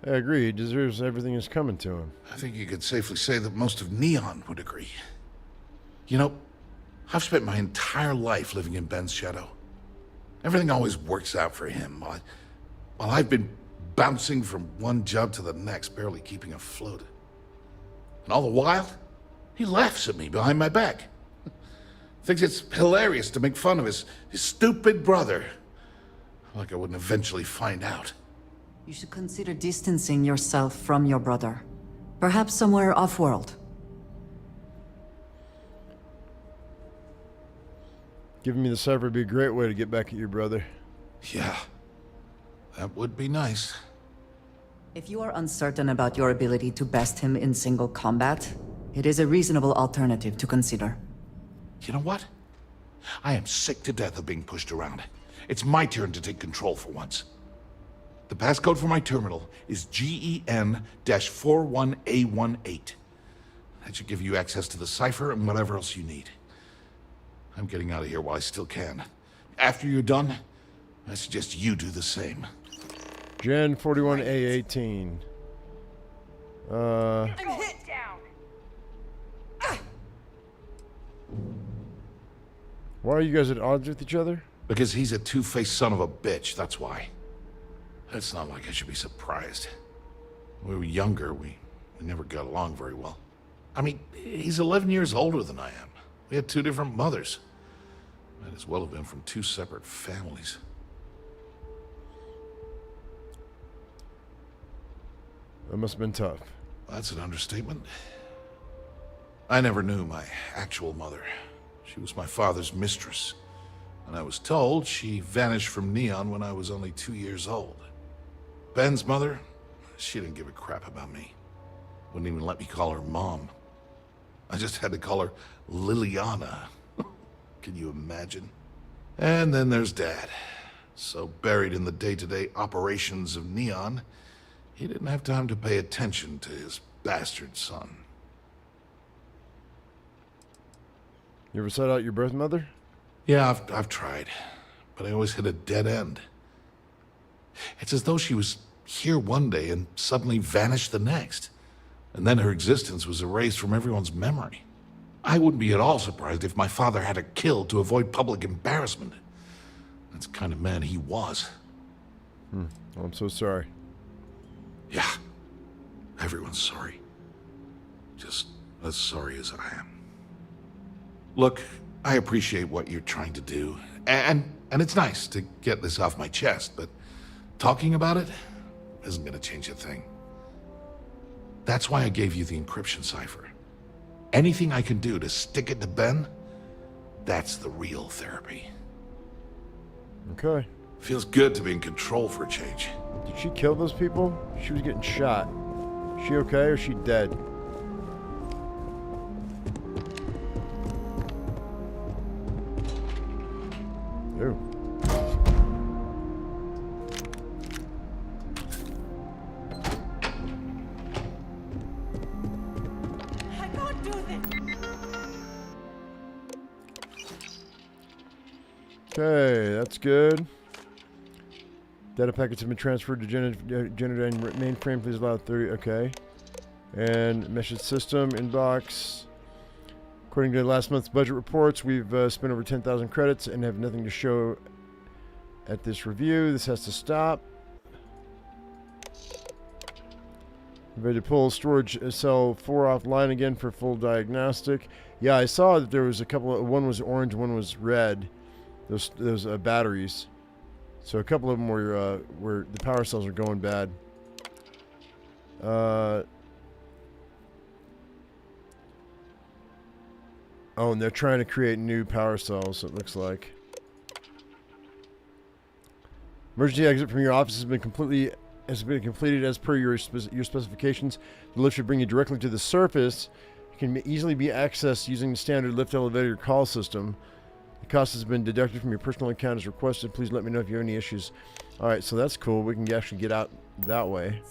I agree. He deserves everything that's coming to him. I think you could safely say that most of Neon would agree. You know, I've spent my entire life living in Ben's shadow. Everything always works out for him, while I've been bouncing from one job to the next, barely keeping afloat. And all the while, he laughs at me behind my back. Thinks it's hilarious to make fun of his stupid brother. Like I wouldn't eventually find out. You should consider distancing yourself from your brother. Perhaps somewhere off-world. Giving me the cipher would be a great way to get back at your brother. Yeah, that would be nice. If you are uncertain about your ability to best him in single combat, it is a reasonable alternative to consider. You know what? I am sick to death of being pushed around. It's my turn to take control for once. The passcode for my terminal is GEN-41A18. That should give you access to the cipher and whatever else you need. I'm getting out of here while I still can. After you're done, I suggest you do the same. Gen 41A18. I'm hit down. Why are you guys at odds with each other? Because he's a two-faced son of a bitch, that's why. It's not like I should be surprised. When we were younger, we never got along very well. I mean, he's 11 years older than I am. We had two different mothers. Might as well have been from two separate families. That must have been tough. That's an understatement. I never knew my actual mother. She was my father's mistress. And I was told she vanished from Neon when I was only 2 years old. Ben's mother, she didn't give a crap about me. Wouldn't even let me call her Mom. I just had to call her Liliana. Can you imagine? And then there's Dad. So buried in the day-to-day operations of Neon, he didn't have time to pay attention to his bastard son. You ever sought out your birth mother? Yeah, I've tried, but I always hit a dead end. It's as though she was here one day and suddenly vanished the next. And then her existence was erased from everyone's memory. I wouldn't be at all surprised if my father had her killed to avoid public embarrassment. That's the kind of man he was. Well, I'm so sorry. Yeah, everyone's sorry. Just as sorry as I am. Look, I appreciate what you're trying to do, and it's nice to get this off my chest, but talking about it isn't going to change a thing. That's why I gave you the encryption cipher. Anything I can do to stick it to Ben, that's the real therapy. Okay. Feels good to be in control for a change. Did she kill those people? She was getting shot. Is she okay or is she dead? Ew. I can't do this. Okay, that's good. Data packets have been transferred to Generate mainframe. Please allow 30. Okay. And message system inbox. According to last month's budget reports, we've spent over 10,000 credits and have nothing to show at this review. This has to stop. I'm ready to pull storage cell 4 offline again for full diagnostic. Yeah, I saw that there was a couple of, one was orange, one was red. Those batteries. So a couple of them were where the power cells are going bad. Oh, and they're trying to create new power cells, it looks like. Emergency exit from your office has been completed as per your specifications. The lift should bring you directly to the surface. It can easily be accessed using the standard lift elevator call system. The cost has been deducted from your personal account as requested. Please let me know if you have any issues. All right, so that's cool. We can actually get out that way.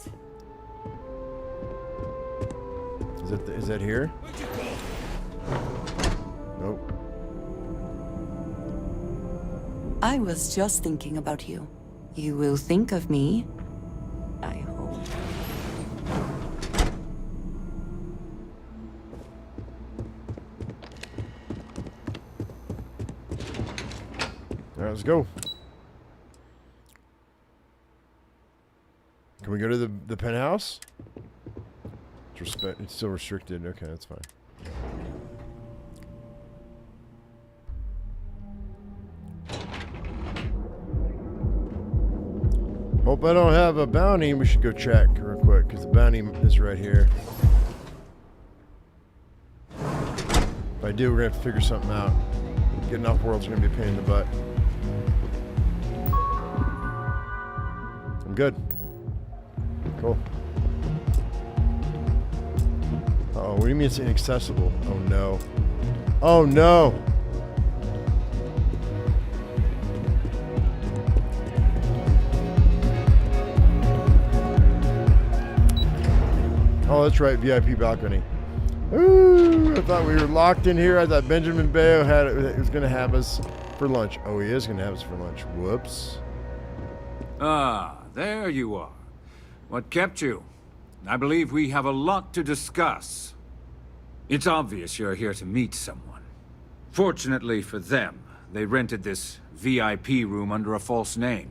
Is that here? Nope. I was just thinking about you. You will think of me, I hope. All right, let's go. Can we go to the penthouse? It's still restricted. Okay, that's fine. Hope I don't have a bounty. We should go check real quick because the bounty is right here. If I do, we're gonna have to figure something out. Getting off world's gonna be a pain in the butt. I'm good. Cool. Uh-oh, what do you mean it's inaccessible? Oh no. Oh no! Oh, that's right, VIP balcony. Ooh, I thought we were locked in here. I thought Benjamin Bayo was going to have us for lunch. Oh, he is going to have us for lunch. Whoops. Ah, there you are. What kept you? I believe we have a lot to discuss. It's obvious you're here to meet someone. Fortunately for them, they rented this VIP room under a false name.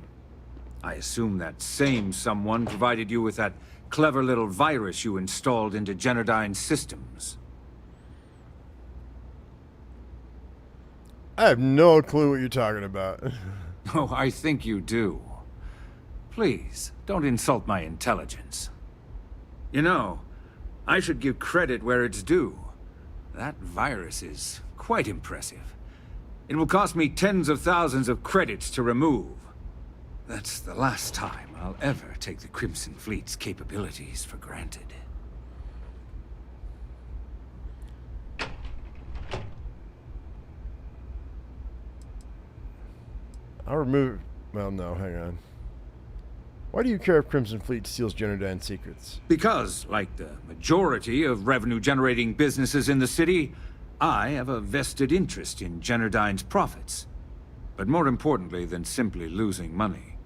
I assume that same someone provided you with that clever little virus you installed into Generdyne's systems. I have no clue what you're talking about. Oh, I think you do. Please, don't insult my intelligence. You know, I should give credit where it's due. That virus is quite impressive. It will cost me tens of thousands of credits to remove. That's the last time I'll ever take the Crimson Fleet's capabilities for granted. I'll remove... Well, no, hang on. Why do you care if Crimson Fleet steals Generdyne's secrets? Because, like the majority of revenue-generating businesses in the city, I have a vested interest in Generdyne's profits. But more importantly than simply losing money,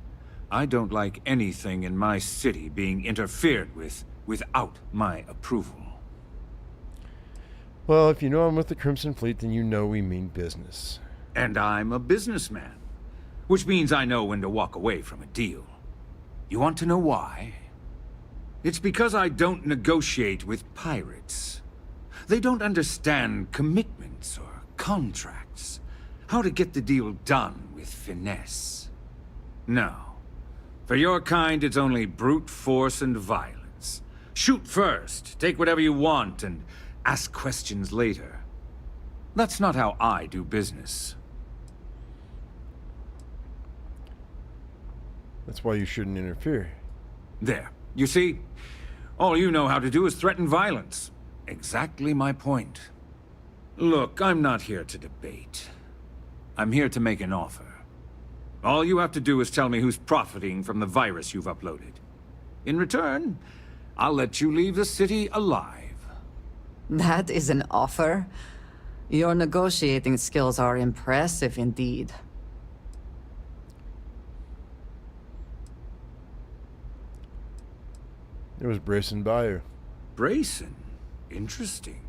I don't like anything in my city being interfered with without my approval. Well, if you know I'm with the Crimson Fleet, then you know we mean business. And I'm a businessman, which means I know when to walk away from a deal. You want to know why? It's because I don't negotiate with pirates. They don't understand commitments or contracts, how to get the deal done with finesse. No. For your kind, it's only brute force and violence. Shoot first, take whatever you want, and ask questions later. That's not how I do business. That's why you shouldn't interfere. There. You see? All you know how to do is threaten violence. Exactly my point. Look, I'm not here to debate. I'm here to make an offer. All you have to do is tell me who's profiting from the virus you've uploaded. In return, I'll let you leave the city alive. That is an offer? Your negotiating skills are impressive indeed. It was Brayson Bayou. Brayson. Interesting.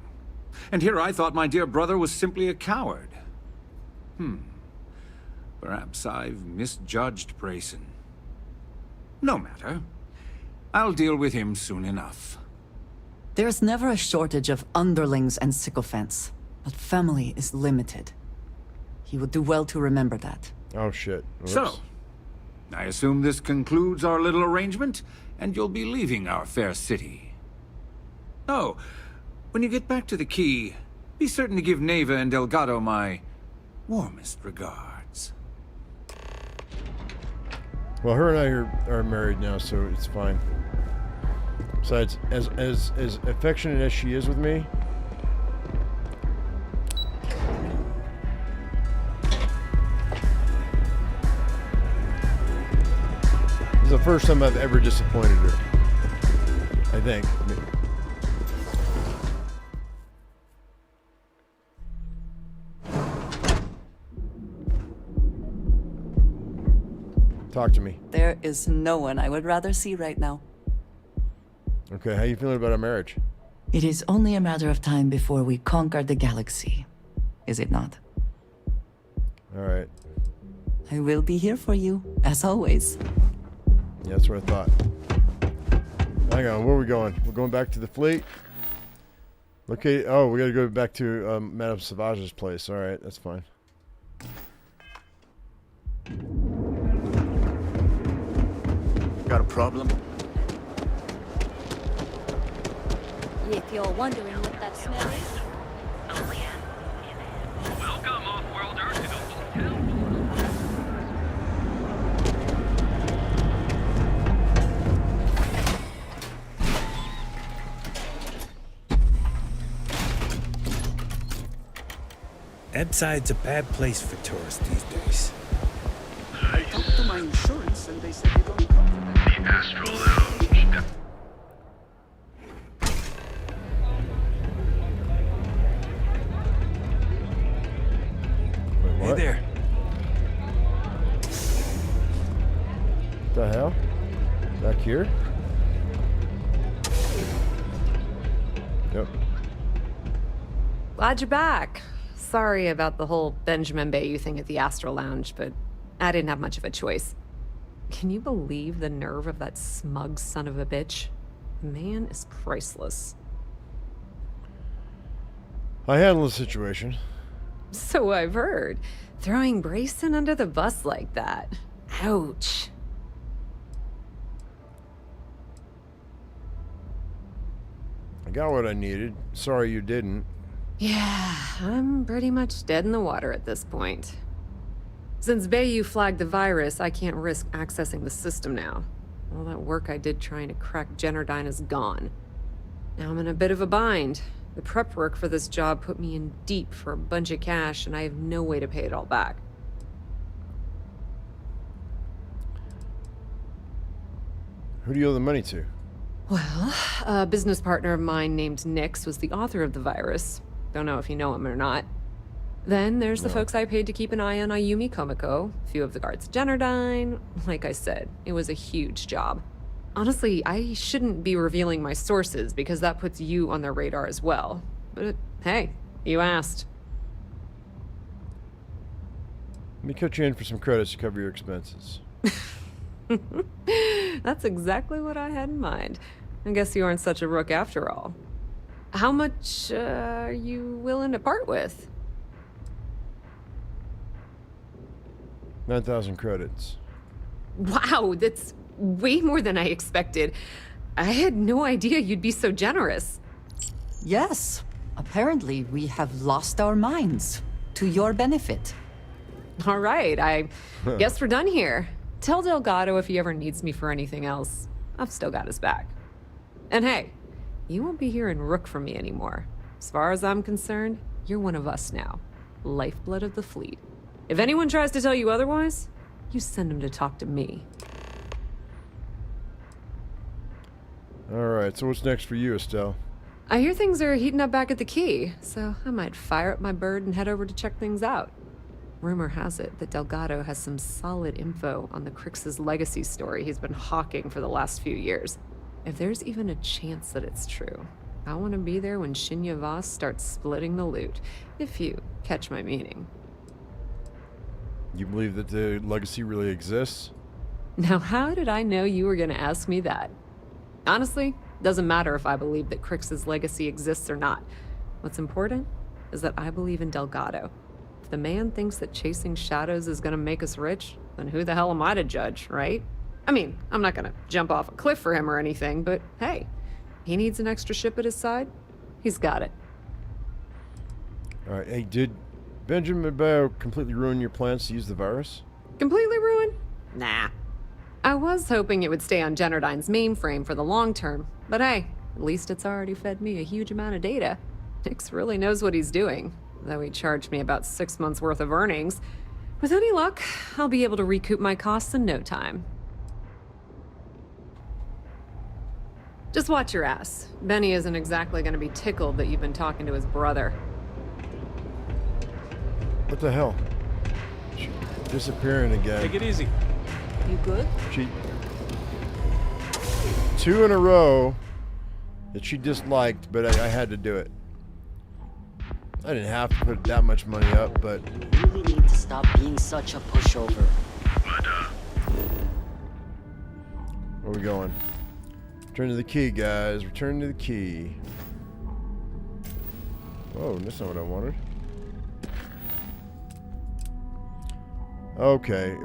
And here I thought my dear brother was simply a coward. Perhaps I've misjudged Brayson. No matter. I'll deal with him soon enough. There's never a shortage of underlings and sycophants, but family is limited. He would do well to remember that. Oh, shit. Whoops. So, I assume this concludes our little arrangement, and you'll be leaving our fair city. Oh, when you get back to the Key, be certain to give Neva and Delgado my warmest regards. Well, her and I are married now, so it's fine. Besides, as affectionate as she is with me, this is the first time I've ever disappointed her. I think. Talk to me. There is no one I would rather see right now. Okay, how you feeling about our marriage? It is only a matter of time before we conquer the galaxy, is it not? All right. I will be here for you, as always. Yeah, that's what I thought. Hang on, where are we going? We're going back to the fleet? Okay, oh, we gotta go back to Madame Savage's place. All right, that's fine. Got a problem? If you're wondering what that smell is. Welcome, off-worlder, to the hotel. Ebside's a bad place for tourists these days. I talked to my insurance and they said they don't cover that. The Astral Lounge. Hey there. What the hell? Back here? Yep. Glad you're back. Sorry about the whole Benjamin Bayou thing at the Astral Lounge, but I didn't have much of a choice. Can you believe the nerve of that smug son of a bitch? The man is priceless. I handled the situation. So I've heard. Throwing Brayson under the bus like that. Ouch. I got what I needed. Sorry you didn't. Yeah, I'm pretty much dead in the water at this point. Since Bayou flagged the virus, I can't risk accessing the system now. All that work I did trying to crack Generdyne is gone. Now I'm in a bit of a bind. The prep work for this job put me in deep for a bunch of cash, and I have no way to pay it all back. Who do you owe the money to? Well, a business partner of mine named Nix was the author of the virus. Don't know if you know him or not. Then there's the folks I paid to keep an eye on Ayumi Komiko, a few of the guards at Generdyne. Like I said, it was a huge job. Honestly, I shouldn't be revealing my sources because that puts you on their radar as well. But hey, you asked. Let me cut you in for some credits to cover your expenses. That's exactly what I had in mind. I guess you aren't such a rook after all. How much are you willing to part with? 9,000 credits. Wow, that's way more than I expected. I had no idea you'd be so generous. Yes, apparently we have lost our minds. To your benefit. All right, I guess we're done here. Tell Delgado if he ever needs me for anything else. I've still got his back. And hey, you won't be hearing Rook from me anymore. As far as I'm concerned, you're one of us now. Lifeblood of the fleet. If anyone tries to tell you otherwise, you send them to talk to me. Alright, so what's next for you, Estelle? I hear things are heating up back at the Key, so I might fire up my bird and head over to check things out. Rumor has it that Delgado has some solid info on the Crix's legacy story he's been hawking for the last few years. If there's even a chance that it's true, I want to be there when Shinya Voss starts splitting the loot, if you catch my meaning. You believe that the legacy really exists? Now, how did I know you were going to ask me that? Honestly, doesn't matter if I believe that Crix's legacy exists or not. What's important is that I believe in Delgado. If the man thinks that chasing shadows is going to make us rich, then who the hell am I to judge, right? I mean, I'm not going to jump off a cliff for him or anything, but hey, he needs an extra ship at his side. He's got it. All right. Hey, did Benjamin Bayo completely ruin your plans to use the virus? Completely ruined? Nah. I was hoping it would stay on Generdyne's mainframe for the long term, but hey, at least it's already fed me a huge amount of data. Nix really knows what he's doing, though he charged me about 6 months worth of earnings. With any luck, I'll be able to recoup my costs in no time. Just watch your ass. Benny isn't exactly going to be tickled that you've been talking to his brother. What the hell? She's disappearing again. Take it easy. You good? She... 2 in a row that she disliked, but I had to do it. I didn't have to put that much money up, but... You really need to stop being such a pushover. Where are we going? Return to the key, guys. Return to the key. Oh, that's not what I wanted. Okay,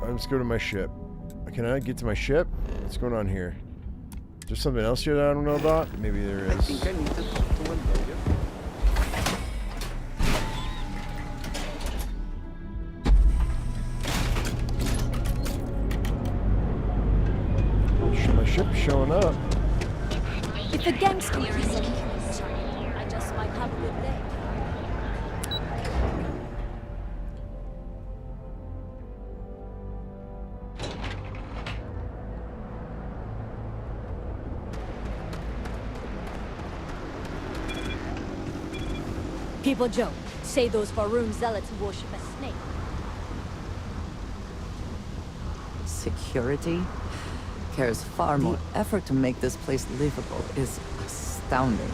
let's go to my ship. Can I get to my ship? What's going on here? Is there something else here that I don't know about? Maybe there is. I think I need to talk to Window. My ship's showing up. If a gangster is I just might have a good day. People joke. Say those Faroon zealots worship a snake. Security cares far more effort to make this place livable is astounding.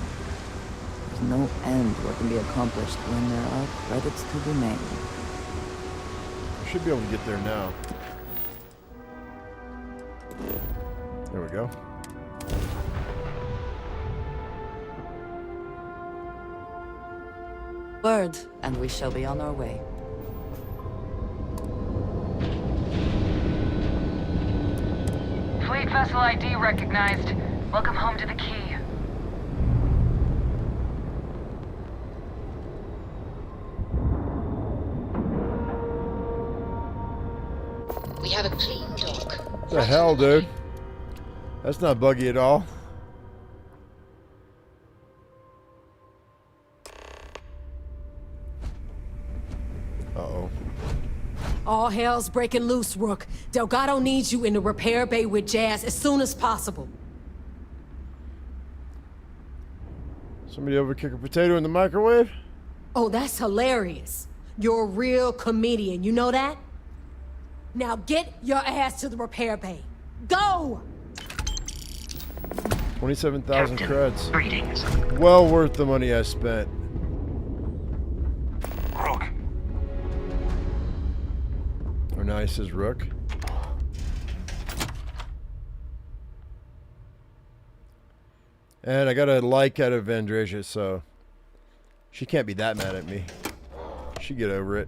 There's no end what can be accomplished when there are credits to be made. I should be able to get there now. There we go. Word, and we shall be on our way. Fleet vessel ID recognized. Welcome home to the key. We have a clean dock. What the hell, dude? That's not buggy at all. Uh-oh. All hell's breaking loose, Rook. Delgado needs you in the repair bay with Jazz as soon as possible. Somebody overkick a potato in the microwave? Oh, that's hilarious. You're a real comedian, you know that? Now get your ass to the repair bay. Go! 27,000 creds. Greetings. Well worth the money I spent. Rook. Oh, now he says Rook. And I got a like out of Vandrasia, so she can't be that mad at me. She get over it.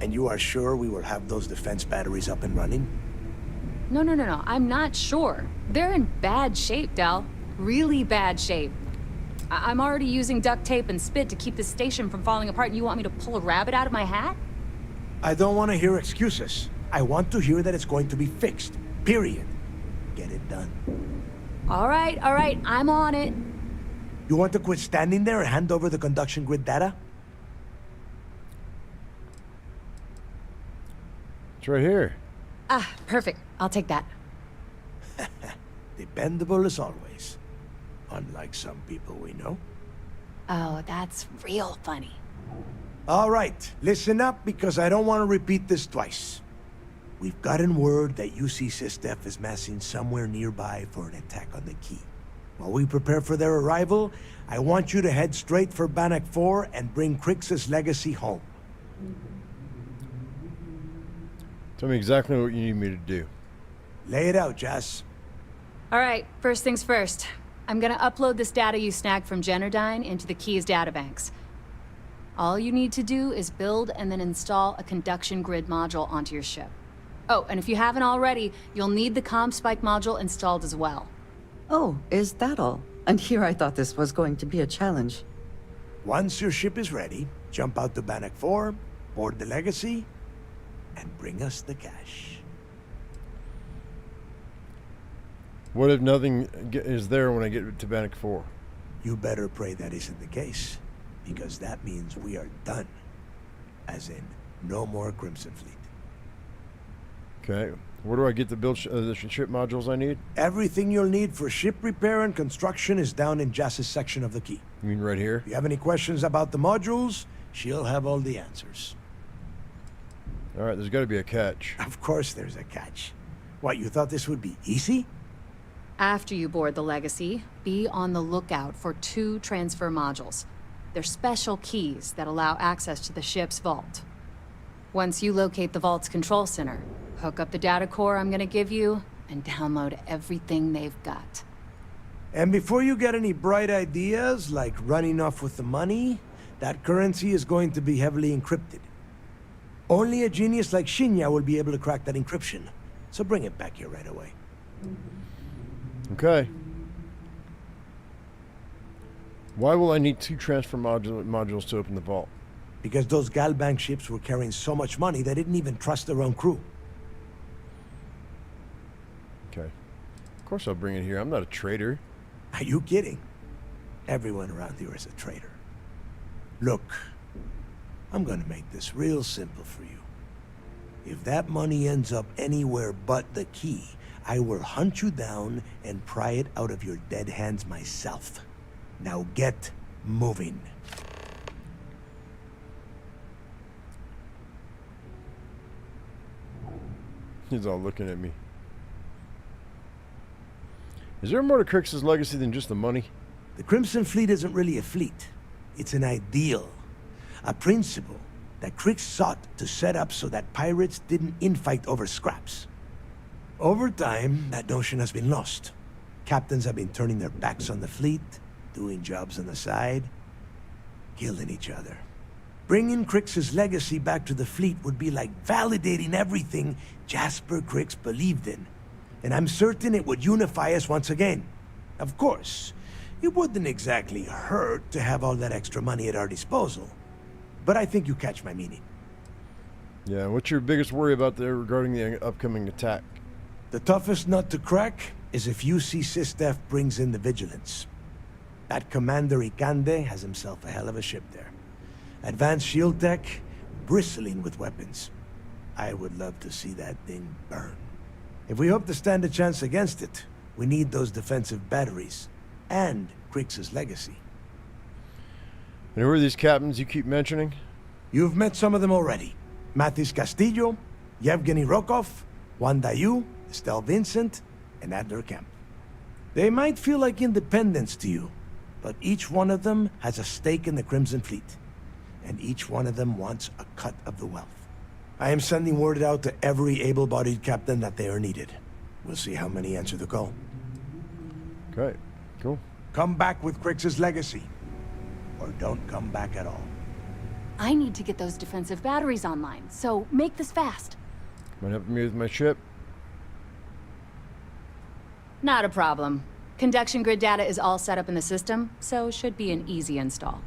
And you are sure we will have those defense batteries up and running? No. I'm not sure. They're in bad shape, Del. Really bad shape. I'm already using duct tape and spit to keep the station from falling apart, and you want me to pull a rabbit out of my hat? I don't want to hear excuses. I want to hear that it's going to be fixed. Period. Get it done. All right. I'm on it. You want to quit standing there and hand over the conduction grid data? It's right here. Ah, perfect. I'll take that. Dependable as always. Unlike some people we know. Oh, that's real funny. All right, listen up because I don't want to repeat this twice. We've gotten word that UC SysDef is massing somewhere nearby for an attack on the key. While we prepare for their arrival, I want you to head straight for Bannock 4 and bring Crix's legacy home. Tell me exactly what you need me to do. Lay it out, Jess. All right, first things first. I'm gonna upload this data you snagged from Generdyne into the Key's databanks. All you need to do is build and then install a conduction grid module onto your ship. Oh, and if you haven't already, you'll need the comm spike module installed as well. Oh, is that all? And here I thought this was going to be a challenge. Once your ship is ready, jump out to Bannock 4, board the legacy, and bring us the cash. What if nothing is there when I get to Bannock 4? You better pray that isn't the case, because that means we are done. As in, no more Crimson Fleet. Okay. Where do I get the the ship modules I need? Everything you'll need for ship repair and construction is down in Jess's section of the Key. You mean right here? If you have any questions about the modules, she'll have all the answers. All right, there's got to be a catch. Of course there's a catch. What, you thought this would be easy? After you board the Legacy, be on the lookout for 2 transfer modules. They're special keys that allow access to the ship's vault. Once you locate the vault's control center, hook up the data core I'm gonna give you, and download everything they've got. And before you get any bright ideas, like running off with the money, that currency is going to be heavily encrypted. Only a genius like Shinya will be able to crack that encryption, so bring it back here right away. Okay. Why will I need 2 transfer modules to open the vault? Because those Galbank ships were carrying so much money they didn't even trust their own crew. Okay. Of course I'll bring it here. I'm not a traitor. Are you kidding? Everyone around here is a traitor. Look, I'm gonna make this real simple for you. If that money ends up anywhere but the Key, I will hunt you down and pry it out of your dead hands myself. Now get moving. He's all looking at me. Is there more to Crix's legacy than just the money? The Crimson Fleet isn't really a fleet. It's an ideal. A principle that Crix sought to set up so that pirates didn't infight over scraps. Over time, that notion has been lost. Captains have been turning their backs on the fleet, doing jobs on the side, killing each other. Bringing Crix's legacy back to the fleet would be like validating everything Jasper Crix believed in. And I'm certain it would unify us once again. Of course, it wouldn't exactly hurt to have all that extra money at our disposal. But I think you catch my meaning. Yeah, what's your biggest worry about there regarding the upcoming attack? The toughest nut to crack is if UC SysDef brings in the Vigilance. That Commander Ikande has himself a hell of a ship there. Advanced shield tech, bristling with weapons. I would love to see that thing burn. If we hope to stand a chance against it, we need those defensive batteries, and Crix's legacy. And who are these captains you keep mentioning? You've met some of them already. Mathis Castillo, Yevgeny Rokov, Juan Dayu, Estelle Vincent, and Adler Kemp. They might feel like independents to you, but each one of them has a stake in the Crimson Fleet, and each one of them wants a cut of the wealth. I am sending word out to every able-bodied captain that they are needed. We'll see how many answer the call. Okay, cool. Come back with Crix's legacy, or don't come back at all. I need to get those defensive batteries online, so make this fast. Might help me with my ship. Not a problem. Conduction grid data is all set up in the system, so should be an easy install.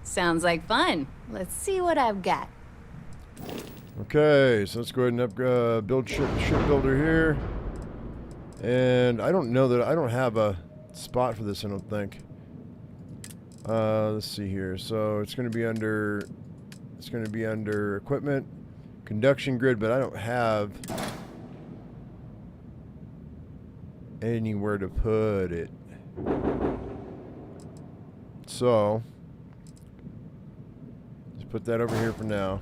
Sounds like fun. Let's see what I've got. Okay, so let's go ahead and build shipbuilder here. And I don't know that I don't have a spot for this, I don't think. Let's see here. So it's going to be under equipment, conduction grid, but I don't have anywhere to put it. So let's put that over here for now.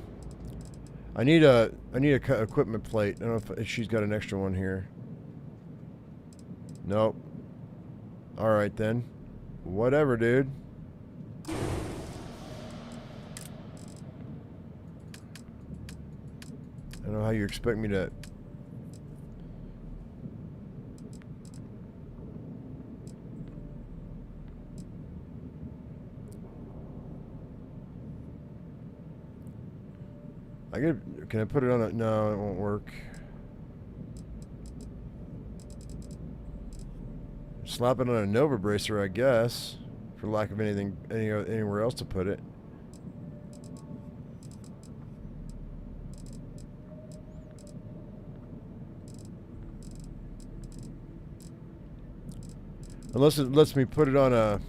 I need a equipment plate. I don't know if she's got an extra one here. Nope. All right then. Whatever, dude. I don't know how you expect me to. Can I put it on a, no, it won't work. Slap it on a Nova bracer, I guess, for lack of anything, anywhere else to put it. Unless it lets me put it on a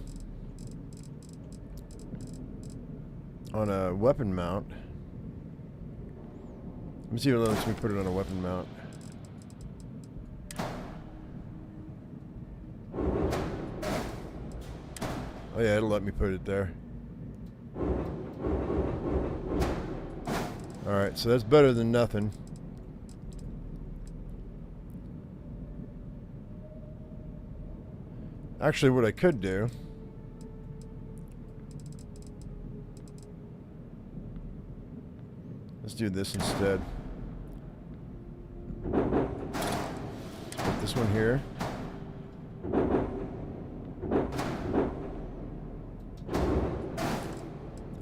weapon mount. Let me see if it lets me put it on a weapon mount. Oh yeah, it'll let me put it there. Alright, so that's better than nothing. Actually, what I could do... Let's do this instead. Put this one here.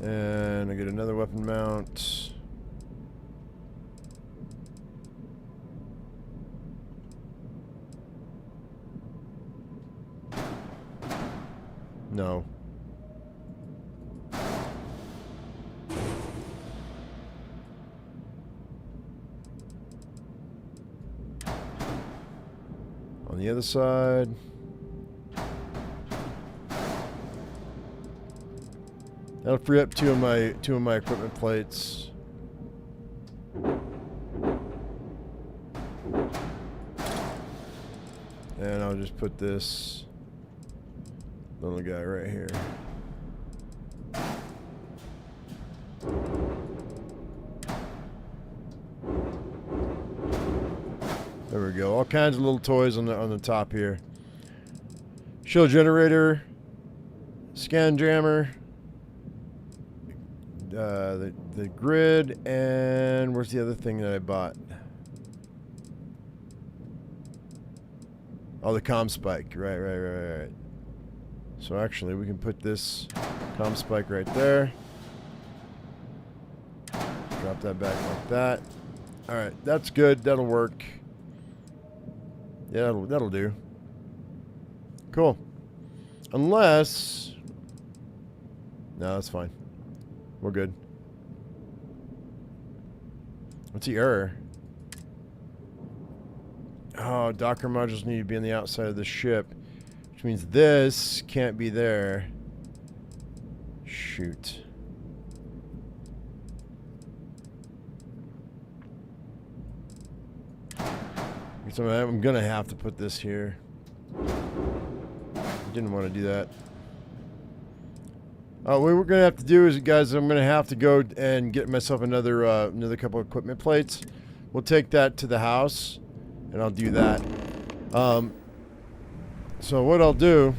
And I get another weapon mount. No. On the other side. That'll free up two of my equipment plates. And I'll just put this little guy right here. There we go. All kinds of little toys on the top here. Shield generator, scan jammer, the grid, and where's the other thing that I bought? Oh, the comm spike. Right. So actually, we can put this comm spike right there. Drop that back like that. All right, that's good. That'll work. Yeah, that'll do. Cool. Unless... No, that's fine. We're good. What's the error? Oh, Docker modules need to be on the outside of the ship. Which means this can't be there. Shoot. So I'm gonna have to put this here. Didn't want to do that. What we're gonna have to do is, guys, I'm gonna have to go and get myself another couple of equipment plates. We'll take that to the house, and I'll do that. So what I'll do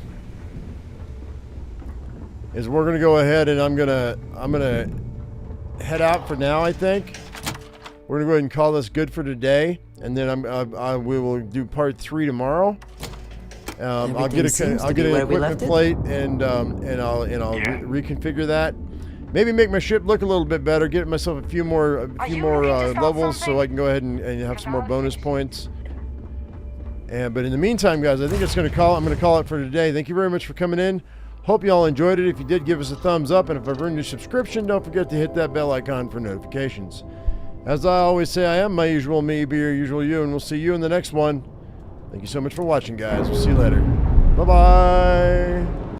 is we're gonna go ahead and I'm gonna head out for now. I think we're gonna go ahead and call this good for today. And then we will do part 3 tomorrow. I'll get an equipment plate and I'll reconfigure that. Maybe make my ship look a little bit better. Get myself a few more levels so I can go ahead and have some more bonus points. But in the meantime, guys, I think I'm gonna call it for today. Thank you very much for coming in. Hope you all enjoyed it. If you did, give us a thumbs up, and if I've earned your subscription, don't forget to hit that bell icon for notifications. As I always say, I am my usual me, be your usual you, and we'll see you in the next one. Thank you so much for watching, guys. We'll see you later. Bye-bye.